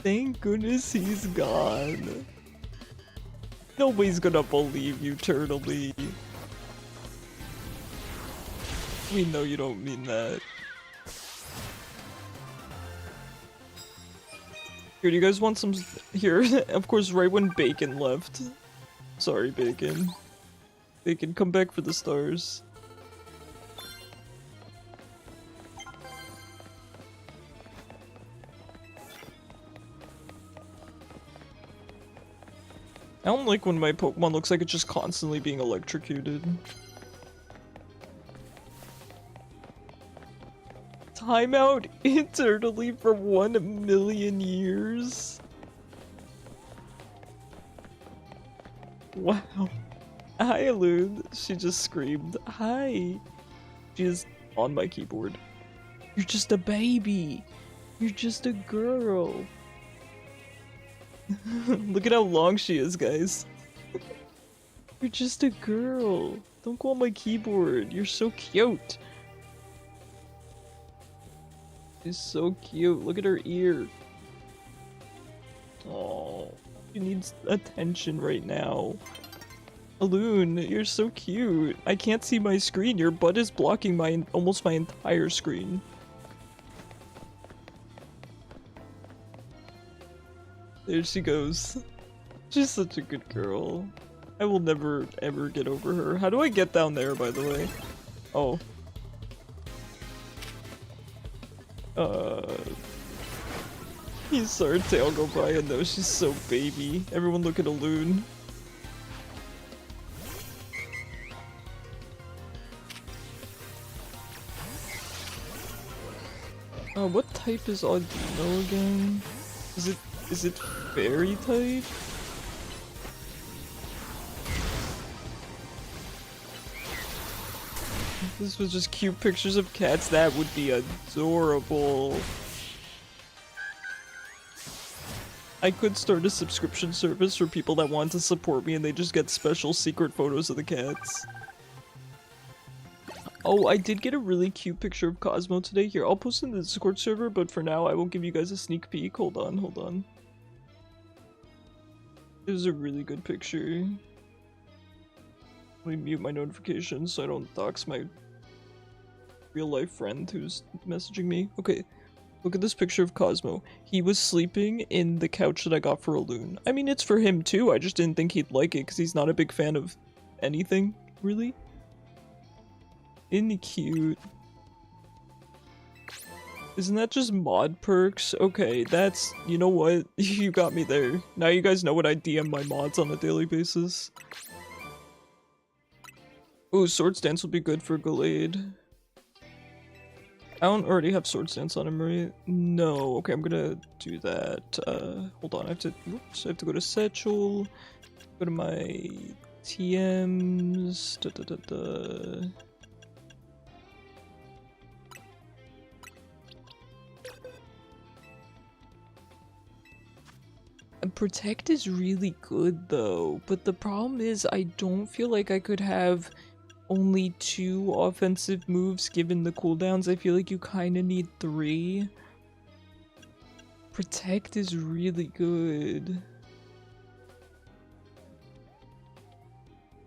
Thank goodness he's gone. Nobody's gonna believe you, Turtley. We know you don't mean that. Here, do you guys want some... Here, of course, right when Bacon left. Sorry, Bacon. Bacon, come back for the stars. I don't like when my Pokemon looks like it's just constantly being electrocuted. Timeout eternally for 1,000,000 years. Wow. Hi, Alune. She just screamed. Hi. She is on my keyboard. You're just a baby. You're just a girl. Look at how long she is, guys. You're just a girl. Don't go on my keyboard. You're so cute. She's so cute. Look at her ear. Oh, she needs attention right now. Alune, you're so cute. I can't see my screen. Your butt is blocking my almost my entire screen. There she goes. She's such a good girl. I will never ever get over her. How do I get down there, by the way? Oh. He saw her tail go by and though she's so baby. Everyone look at Alune. What type is Audino again? Is it fairy type? If this was just cute pictures of cats, that would be adorable. I could start a subscription service for people that want to support me and they just get special secret photos of the cats. Oh, I did get a really cute picture of Cosmo today. Here, I'll post in the Discord server, but for now I will give you guys a sneak peek. Hold on, hold on. It was a really good picture. Let me mute my notifications so I don't dox my real life friend who's messaging me. Okay, look at this picture of Cosmo. He was sleeping in the couch that I got for Alune. I mean, it's for him too. I just didn't think he'd like it because he's not a big fan of anything, really. Isn't he cute? Isn't that just mod perks? Okay, that's... You know what? You got me there. Now you guys know what I DM my mods on a daily basis. Ooh, Swords Dance will be good for Gallade. I don't already have Swords Dance on him, right? No. Okay, I'm gonna do that. Hold on, I have to... Oops, I have to go to Satchel. Go to my... TMs... And Protect is really good though, but the problem is I don't feel like I could have only 2 offensive moves given the cooldowns. I feel like you kind of need 3. Protect is really good.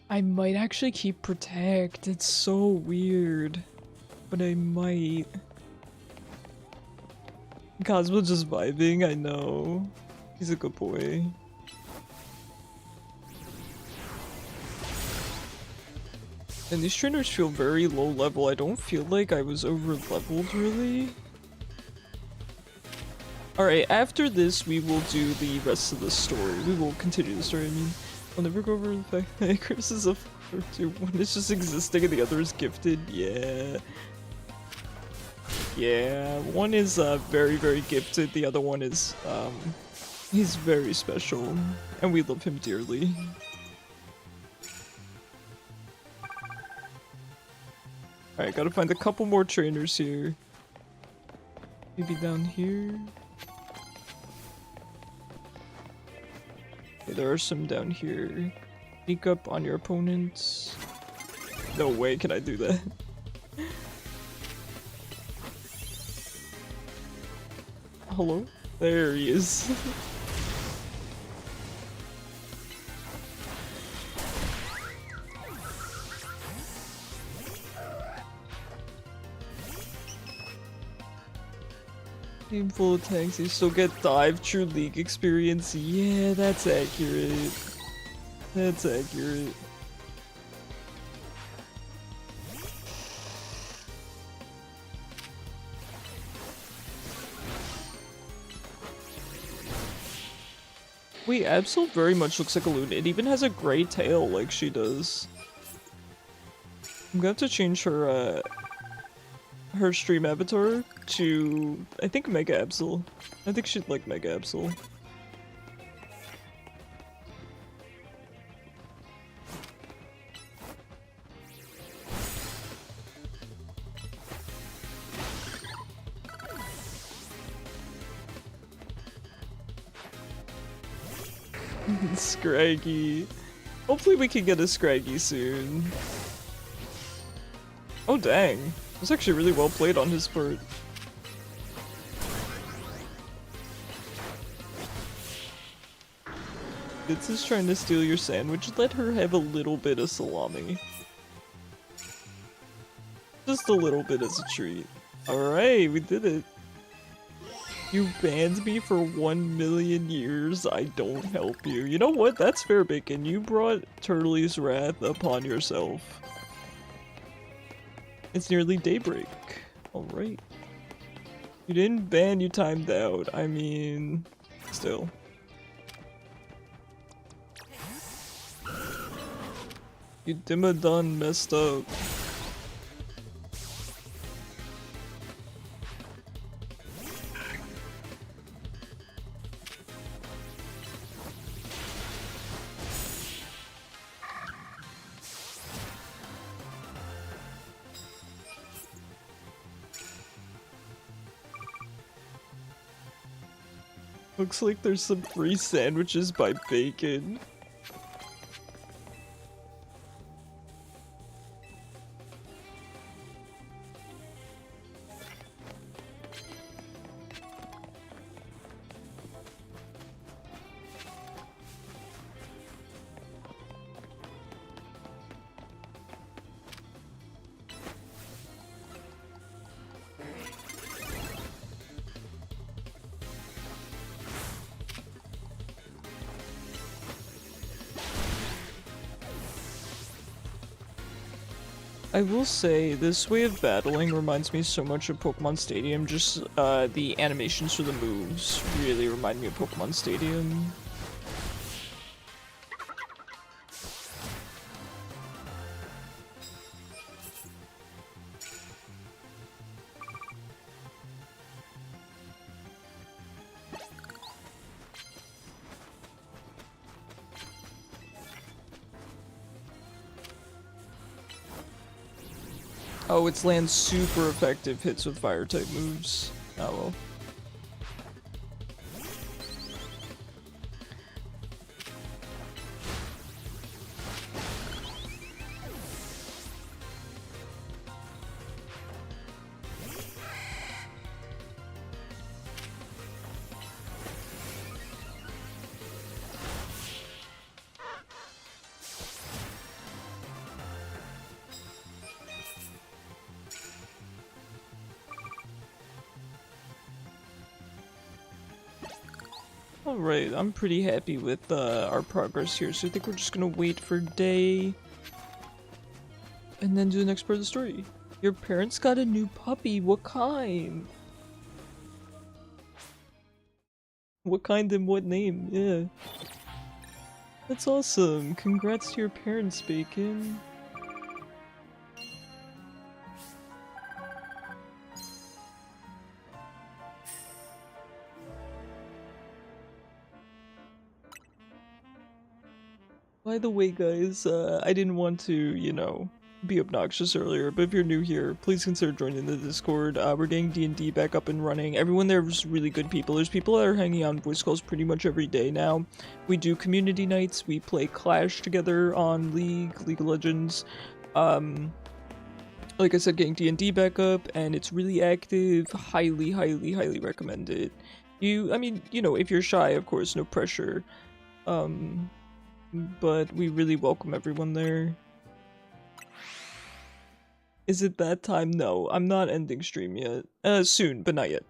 I might actually keep Protect. It's so weird, but I might. Cosmo just vibing, I know. He's a good boy. And these trainers feel very low level. I don't feel like I was over leveled really. Alright, after this we will do the rest of the story. We will continue the story, I mean. I'll never go over the fact that Icarus is a 4-2. One is just existing and the other is gifted. Yeah. Yeah, one is very, very gifted. The other one is, he's very special. And we love him dearly. Alright, gotta find a couple more trainers here. Maybe down here? Okay, there are some down here. Sneak up on your opponents. No way can I do that. Hello? There he is. Game full of tanks, you still get dive true league experience. Yeah, that's accurate. That's accurate. Wait, Absol very much looks like a loon. It even has a gray tail like she does. I'm gonna have to change her her stream avatar to, I think, Mega Absol. I think she'd like Mega Absol. Scraggy. Hopefully we can get a Scraggy soon. Oh dang. That's actually really well played on his part. Fitz is trying to steal your sandwich. Let her have a little bit of salami. Just a little bit as a treat. Alright, we did it. You banned me for 1,000,000 years. I don't help you. You know what? That's fair, Bacon. You brought Turtley's wrath upon yourself. It's nearly daybreak. Alright. You didn't ban, you timed out. I mean, still. You dimma done messed up. Looks like there's some free sandwiches by Bacon. I will say, this way of battling reminds me so much of Pokemon Stadium. Just, the animations for the moves really remind me of Pokemon Stadium. Oh, it's lands super effective hits with fire type moves. Oh well. Alright, I'm pretty happy with our progress here, so I think we're just gonna wait for day and then do the next part of the story. Your parents got a new puppy. What kind? What kind and what name? Yeah. That's awesome. Congrats to your parents, Bacon. By the way, guys, I didn't want to, you know, be obnoxious earlier, but if you're new here, please consider joining the Discord. We're getting D&D back up and running. Everyone there is really good people. There's people that are hanging out on voice calls pretty much every day now. We do community nights. We play Clash together on League of Legends. Like I said, getting D&D back up, and it's really active. Highly, highly, highly recommend it. I mean, you know, if you're shy, of course, no pressure. But we really welcome everyone there. Is it that time? No, I'm not ending stream yet. Soon, but not yet.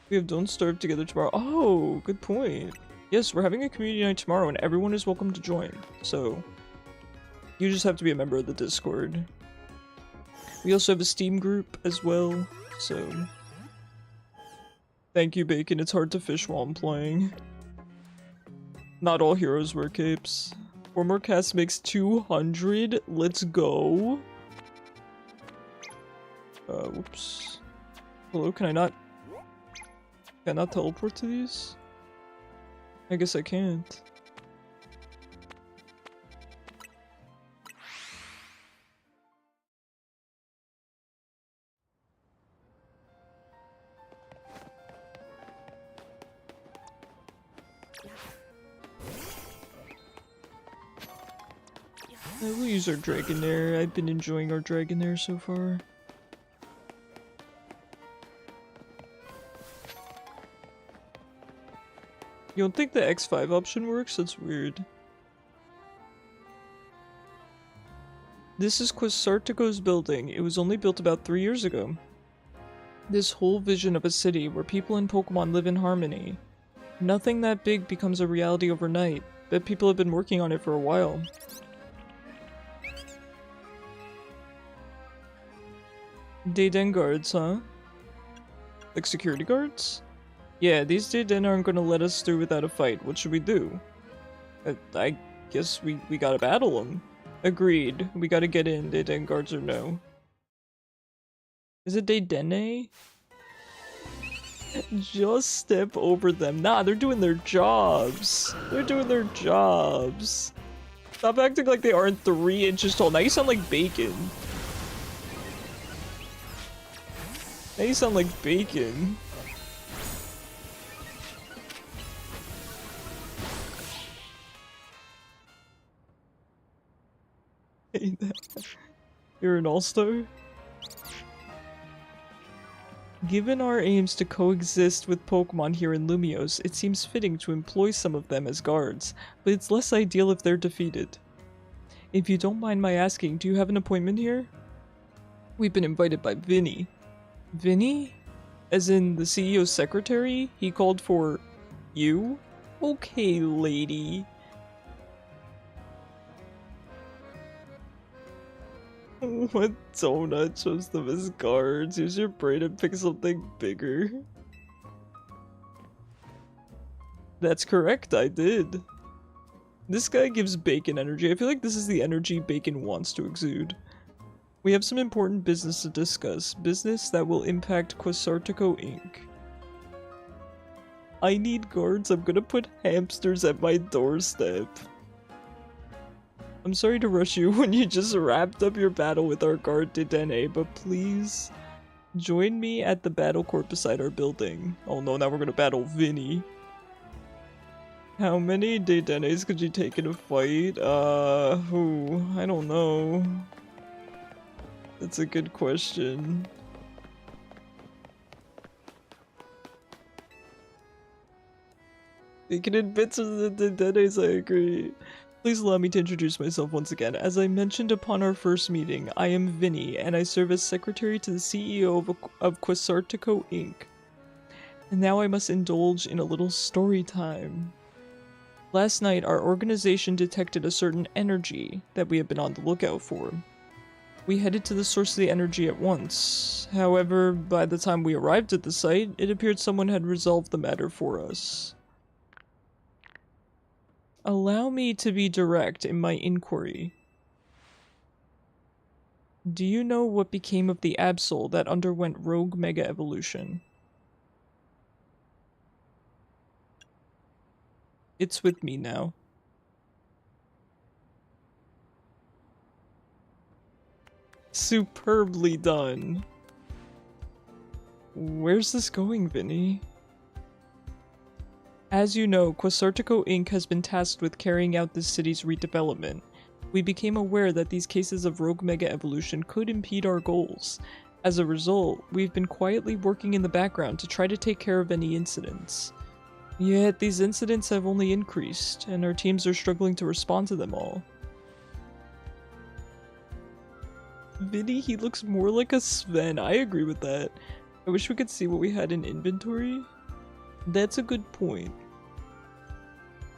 We have Don't Starve together tomorrow. Oh, good point. Yes, we're having a community night tomorrow and everyone is welcome to join. So, you just have to be a member of the Discord. We also have a Steam group as well, so... Thank you, Bacon. It's hard to fish while I'm playing. Not all heroes wear capes. 4 more casts makes 200. Let's go. Whoops. Hello, can I not teleport to these? I guess I can't. We'll use our Dragonair. I've been enjoying our Dragonair so far. You don't think the X5 option works? That's weird. This is Quasartico's building. It was only built about 3 years ago. This whole vision of a city where people and Pokemon live in harmony. Nothing that big becomes a reality overnight, but people have been working on it for a while. Dayden guards, huh? Like security guards? Yeah, these Dayden aren't gonna let us through without a fight. What should we do? I guess we gotta battle them. Agreed. We gotta get in, Dayden guards or no. Is it Daydene? Just step over them. Nah, they're doing their jobs. They're doing their jobs. Stop acting like they aren't 3 inches tall. Now you sound like Bacon. Now you sound like Bacon. You're an all-star? Given our aims to coexist with Pokemon here in Lumiose, it seems fitting to employ some of them as guards, but it's less ideal if they're defeated. If you don't mind my asking, do you have an appointment here? We've been invited by Vinny. Vinny? As in the CEO's secretary? He called for... you? Okay, lady. What donut chose them as guards? Use your brain and pick something bigger. That's correct, I did. This guy gives Bacon energy. I feel like this is the energy Bacon wants to exude. We have some important business to discuss. Business that will impact Quasartico Inc. I need guards. I'm gonna put hamsters at my doorstep. I'm sorry to rush you when you just wrapped up your battle with our guard Dedenne, but please join me at the battle court beside our building. Oh no, now we're gonna battle Vinny. How many Dedennes could you take in a fight? Who? I don't know. That's a good question. You can admit to the Dedennes, I agree. Please allow me to introduce myself once again. As I mentioned upon our first meeting, I am Vinny, and I serve as secretary to the CEO of Quasartico Inc. And now I must indulge in a little story time. Last night, our organization detected a certain energy that we have been on the lookout for. We headed to the source of the energy at once. However, by the time we arrived at the site, it appeared someone had resolved the matter for us. Allow me to be direct in my inquiry. Do you know what became of the Absol that underwent rogue mega evolution? It's with me now. Superbly done. Where's this going, Vinny? As you know, Quasartico Inc. has been tasked with carrying out this city's redevelopment. We became aware that these cases of rogue mega evolution could impede our goals. As a result, we've been quietly working in the background to try to take care of any incidents. Yet these incidents have only increased, and our teams are struggling to respond to them all. Vinny, he looks more like a Sven. I agree with that. I wish we could see what we had in inventory. That's a good point.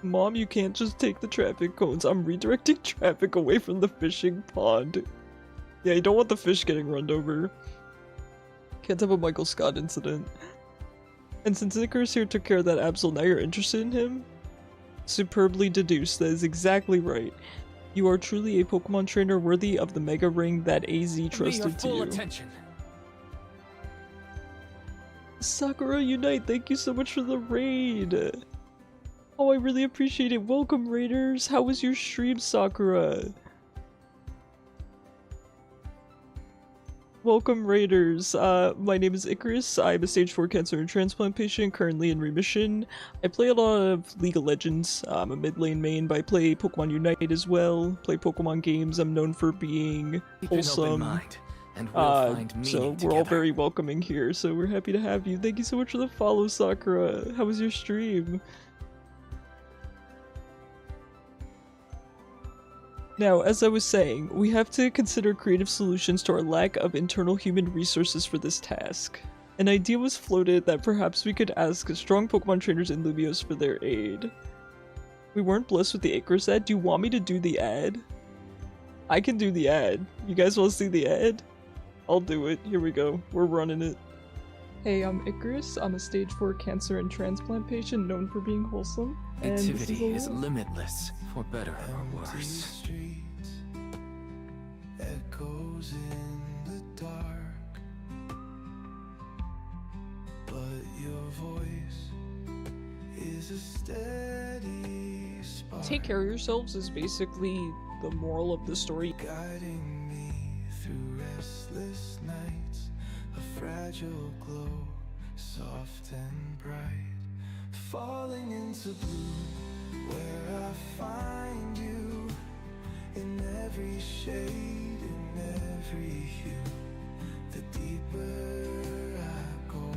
Mom, you can't just take the traffic cones. I'm redirecting traffic away from the fishing pond. Yeah, you don't want the fish getting run over. Can't have a Michael Scott incident. And since Icarus here took care of that Absol, now you're interested in him? Superbly deduced. That is exactly right. You are truly a Pokemon trainer worthy of the Mega Ring that AZ trusted to you. Attention. Sakura Unite, thank you so much for the raid! Oh, I really appreciate it. Welcome, raiders! How was your stream, Sakura? Welcome, raiders. My name is Icarus. I'm a stage 4 cancer and transplant patient, currently in remission. I play a lot of League of Legends. I'm a mid lane main, but I play Pokemon Unite as well. Play Pokemon games. I'm known for being wholesome. And we'll find so we're all very welcoming here, so we're happy to have you. Thank you so much for the follow, Sakura. How was your stream? Now, as I was saying, we have to consider creative solutions to our lack of internal human resources for this task. An idea was floated that perhaps we could ask strong Pokemon trainers in Lumios for their aid. We weren't blessed with the Icarus ad. Do you want me to do the ad? I can do the ad. You guys want to see the ad? I'll do it. Here we go. We're running it. Hey, I'm Icarus. I'm a stage 4 cancer and transplant patient known for being wholesome. And activity is limitless, for better or worse. Echoes in the dark, but your voice is a steady spark. Take care of yourselves is basically the moral of the story. Guiding me through restless nights, a fragile glow, soft and bright, falling into blue, where I find you, in every shade, in every hue, the deeper I go,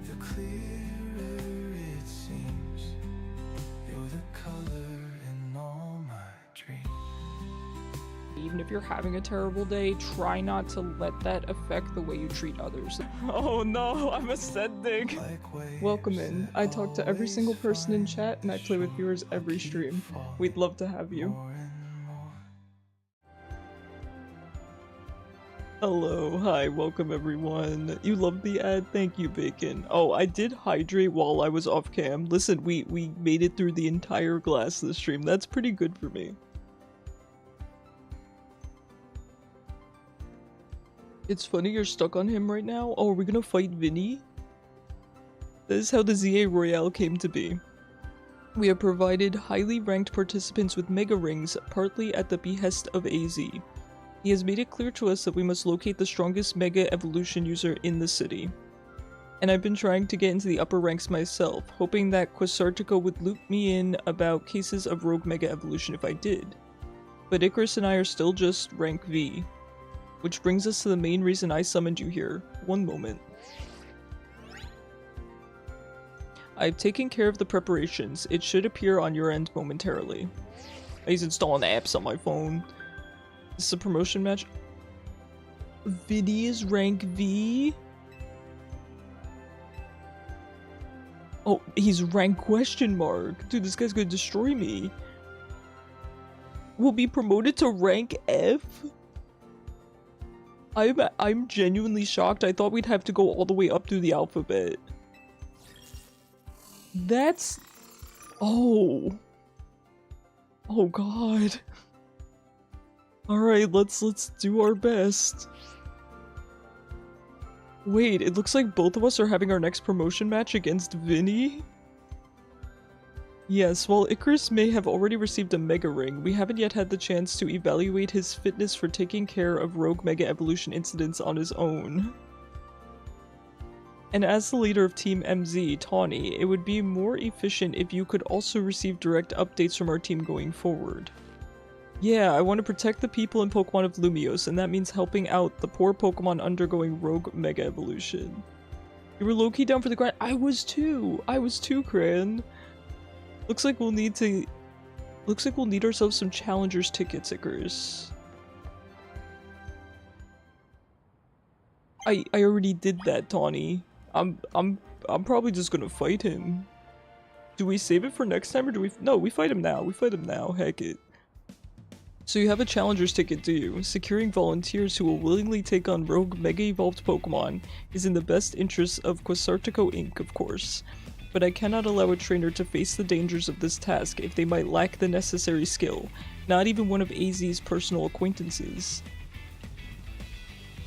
the clearer it seems, you're the color in all my dreams. Even if you're having a terrible day, try not to let that affect the way you treat others. Oh no, I'm ascending! Welcome in. I talk to every single person in chat and I play with viewers every stream. We'd love to have you. Hello, hi, welcome everyone. You love the ad? Thank you, Bacon. Oh, I did hydrate while I was off cam. Listen, we made it through the entire glass of the stream. That's pretty good for me. It's funny you're stuck on him right now. Oh, are we gonna fight Vinny? That is how the ZA Royale came to be. We have provided highly ranked participants with Mega Rings, partly at the behest of AZ. He has made it clear to us that we must locate the strongest Mega Evolution user in the city. And I've been trying to get into the upper ranks myself, hoping that Quasartico would loop me in about cases of rogue Mega Evolution if I did. But Icarus and I are still just rank V. Which brings us to the main reason I summoned you here. One moment. I've taken care of the preparations. It should appear on your end momentarily. He's installing apps on my phone. This is a promotion match. Vinny is rank V? Oh, he's rank question mark. Dude, this guy's gonna destroy me. will be promoted to rank F? I'm genuinely shocked. I thought we'd have to go all the way up through the alphabet. That's... Oh. Oh god. Alright, let's do our best. Wait, it looks like both of us are having our next promotion match against Vinny? Yes, while Icarus may have already received a Mega Ring, we haven't yet had the chance to evaluate his fitness for taking care of rogue Mega Evolution incidents on his own. And as the leader of Team MZ, Tawny, it would be more efficient if you could also receive direct updates from our team going forward. Yeah, I want to protect the people and Pokemon of Lumiose, and that means helping out the poor Pokemon undergoing rogue Mega Evolution. You were low-key down for the grind? I was too, Cran. Looks like we'll need ourselves some Challengers tickets, Icarus. I already did that, Tawny. I'm probably just gonna fight him. Do we save it for next time or do we? No, we fight him now. Heck it. So you have a Challengers ticket, do you? Securing volunteers who will willingly take on rogue Mega Evolved Pokemon is in the best interests of Quasartico Inc., of course. But I cannot allow a trainer to face the dangers of this task if they might lack the necessary skill, not even one of AZ's personal acquaintances.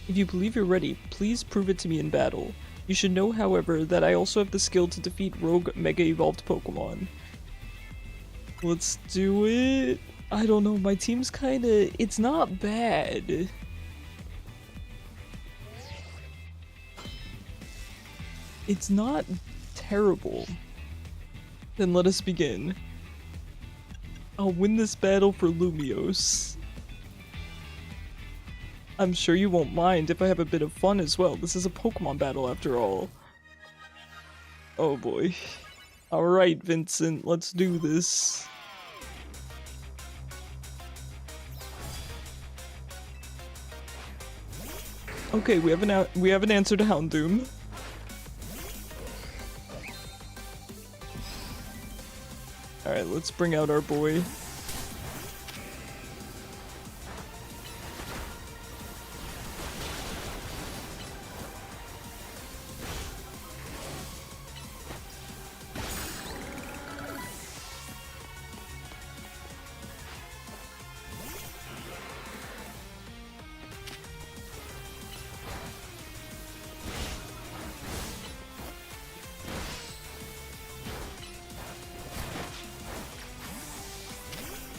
If you believe you're ready, please prove it to me in battle. You should know, however, that I also have the skill to defeat rogue Mega Evolved Pokemon. Let's do it. I don't know, my team's kinda... it's not bad. It's not terrible. Then let us begin. I'll win this battle for Lumiose. I'm sure you won't mind if I have a bit of fun as well. This is a Pokemon battle after all. Oh boy. Alright, Vincent, let's do this. Okay, we have an answer to Houndoom. Alright, let's bring out our boy.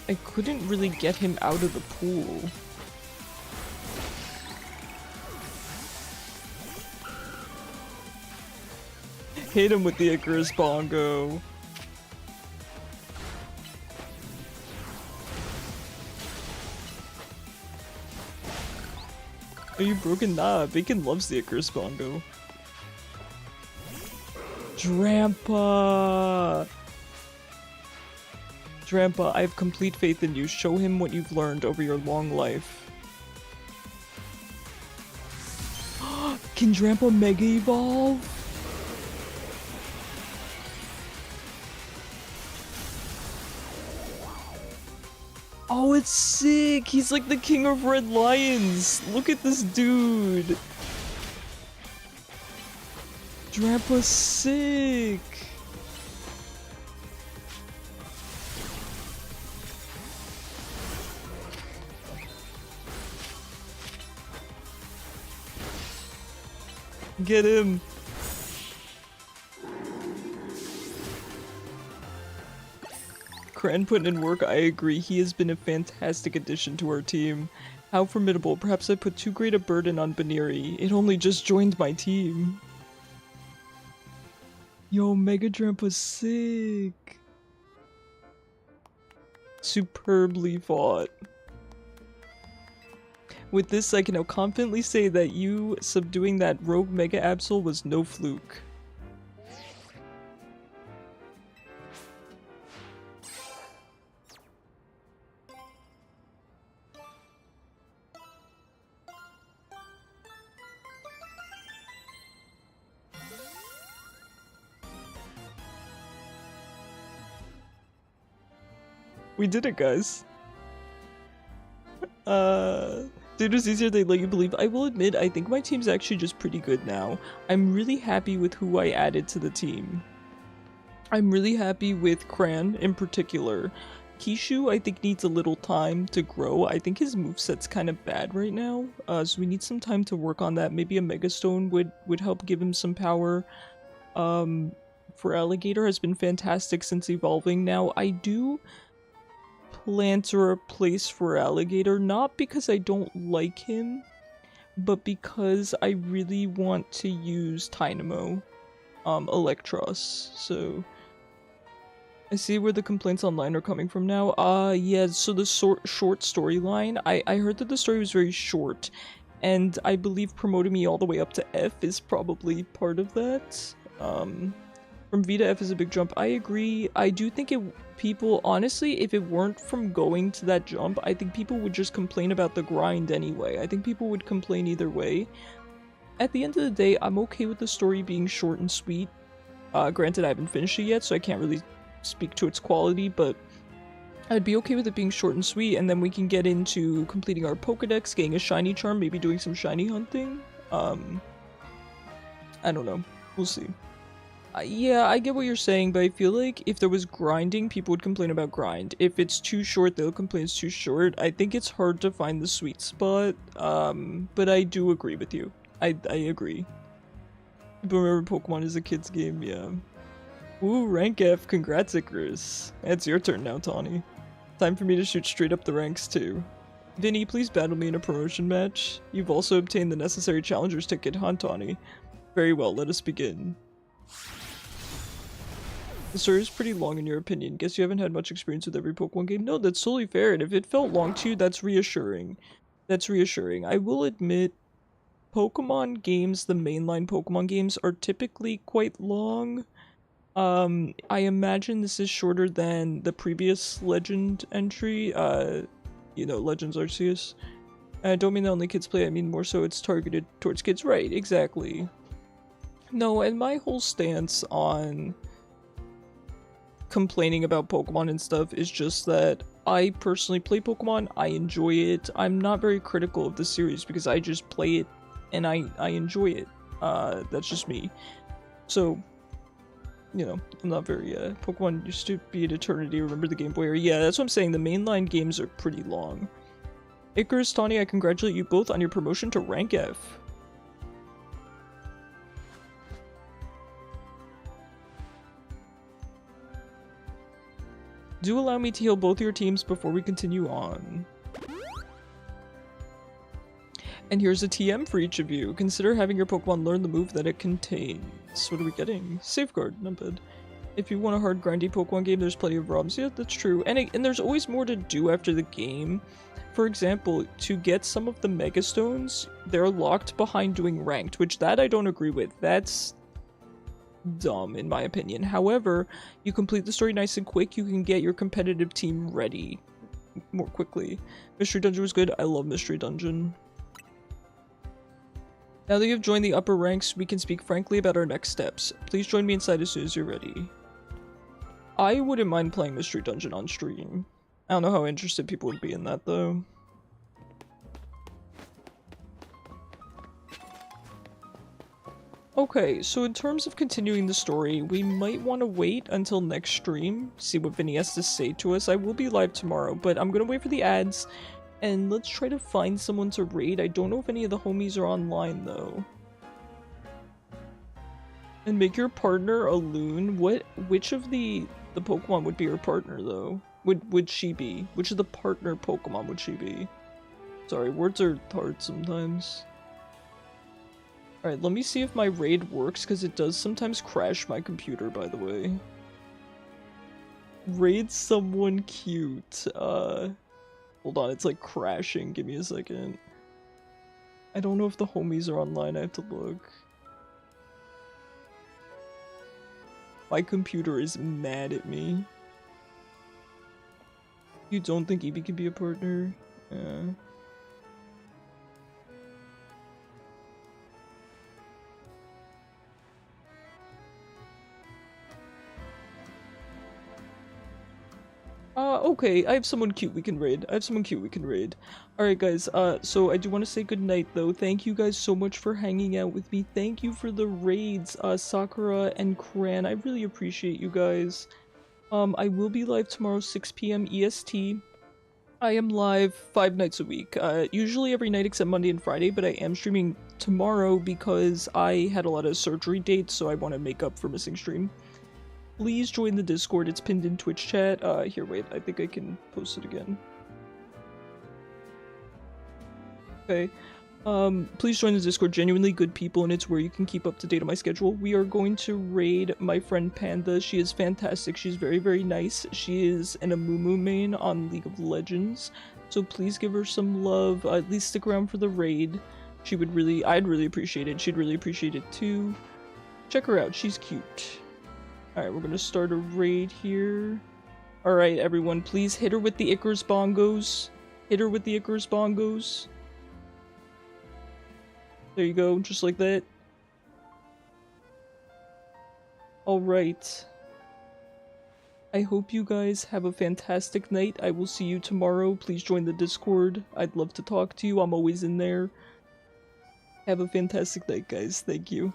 I couldn't really get him out of the pool. Hit him with the Icarus Bongo. Are you broken? Nah, Bacon loves the Icarus Bongo. Drampa! Drampa, I have complete faith in you. Show him what you've learned over your long life. Can Drampa Mega Evolve? Oh, it's sick! He's like the king of red lions! Look at this dude! Drampa's sick! Get him! Cran putting in work, I agree. He has been a fantastic addition to our team. How formidable. Perhaps I put too great a burden on Baneri. It only just joined my team. Yo, Mega Drampa's sick. Superbly fought. With this, I can now confidently say that you subduing that rogue Mega Absol was no fluke. We did it, guys. Dude, it's easier they let you believe. I will admit, I think my team's actually just pretty good now. I'm really happy with who I added to the team. I'm really happy with Cran in particular. Kishu, I think, needs a little time to grow. I think his moveset's kind of bad right now, so we need some time to work on that. Maybe a Megastone would help give him some power. For Alligator has been fantastic since evolving. Now, I do plan to replace for Alligator, not because I don't like him, but because I really want to use Tynamo, Electros, so... I see where the complaints online are coming from now. Yeah, so the short storyline, I heard that the story was very short, and I believe promoting me all the way up to F is probably part of that. From V to F is a big jump. I agree. I do think people, honestly, if it weren't from going to that jump, I think people would just complain about the grind anyway. I think people would complain either way. At the end of the day, I'm okay with the story being short and sweet. Granted, I haven't finished it yet, so I can't really speak to its quality, but I'd be okay with it being short and sweet, and then we can get into completing our Pokedex, getting a shiny charm, maybe doing some shiny hunting. I don't know. We'll see. Yeah, I get what you're saying, but I feel like if there was grinding, people would complain about grind. If it's too short, they'll complain it's too short. I think it's hard to find the sweet spot, but I do agree with you. I agree. But remember, Pokemon is a kid's game, yeah. Ooh, rank F, congrats Icarus. It's your turn now, Tawny. Time for me to shoot straight up the ranks too. Vinny, please battle me in a promotion match. You've also obtained the necessary challenger's ticket, huh, Tawny? Very well, let us begin. The story is pretty long in your opinion. Guess you haven't had much experience with every Pokemon game? No, that's totally fair, and if it felt long to you, that's reassuring. That's reassuring. I will admit, Pokemon games, the mainline Pokemon games, are typically quite long. I imagine this is shorter than the previous Legend entry, you know, Legends Arceus. I don't mean that only kids play, I mean more so it's targeted towards kids. Right, exactly. No, and my whole stance on complaining about Pokemon and stuff is just that I personally play Pokemon, I enjoy it. I'm not very critical of the series because I just play it and I enjoy it. That's just me. So, you know, I'm not very, Pokemon used to be an eternity, remember the Game Boy era? Yeah, that's what I'm saying, the mainline games are pretty long. Icarus, Tawny, I congratulate you both on your promotion to rank F. Do allow me to heal both your teams before we continue on. And here's a TM for each of you. Consider having your Pokemon learn the move that it contains. What are we getting? Safeguard, not bad. If you want a hard grindy Pokemon game, there's plenty of ROMs. Yeah, that's true. And there's always more to do after the game. For example, to get some of the Mega Stones, they're locked behind doing ranked, which that I don't agree with. That's dumb in my opinion. However, you complete the story nice and quick, you can get your competitive team ready more quickly. Mystery Dungeon was good. I love Mystery Dungeon. Now that you've joined the upper ranks, we can speak frankly about our next steps. Please join me inside as soon as you're ready. I wouldn't mind playing Mystery Dungeon on stream. I don't know how interested people would be in that though. Okay, so in terms of continuing the story, we might want to wait until next stream, see what Vinny has to say to us. I will be live tomorrow, but I'm gonna wait for the ads, and let's try to find someone to raid. I don't know if any of the homies are online, though. And make your partner a loon? Which of the Pokemon would be her partner, though? Would she be? Which of the partner Pokemon would she be? Sorry, words are hard sometimes. Alright, let me see if my raid works, because it does sometimes crash my computer, by the way. Raid someone cute. Hold on, it's like crashing. Give me a second. I don't know if the homies are online, I have to look. My computer is mad at me. You don't think Eevee could be a partner? Yeah. Okay, I have someone cute we can raid. Alright guys, so I do want to say good night though. Thank you guys so much for hanging out with me. Thank you for the raids, Sakura and Kran. I really appreciate you guys. I will be live tomorrow 6 p.m. EST. I am live 5 nights a week. Usually every night except Monday and Friday, but I am streaming tomorrow because I had a lot of surgery dates, so I want to make up for missing stream. Please join the Discord, it's pinned in Twitch chat. Here, wait, I think I can post it again. Okay. Please join the Discord, genuinely good people, and it's where you can keep up to date on my schedule. We are going to raid my friend Panda. She is fantastic, she's very, very nice. She is an Amumu main on League of Legends, so please give her some love, at least stick around for the raid. I'd really appreciate it, she'd really appreciate it too. Check her out, she's cute. Alright, we're gonna start a raid here. Alright, everyone, please hit her with the Icarus bongos. Hit her with the Icarus bongos. There you go, just like that. Alright. I hope you guys have a fantastic night. I will see you tomorrow. Please join the Discord. I'd love to talk to you. I'm always in there. Have a fantastic night, guys. Thank you.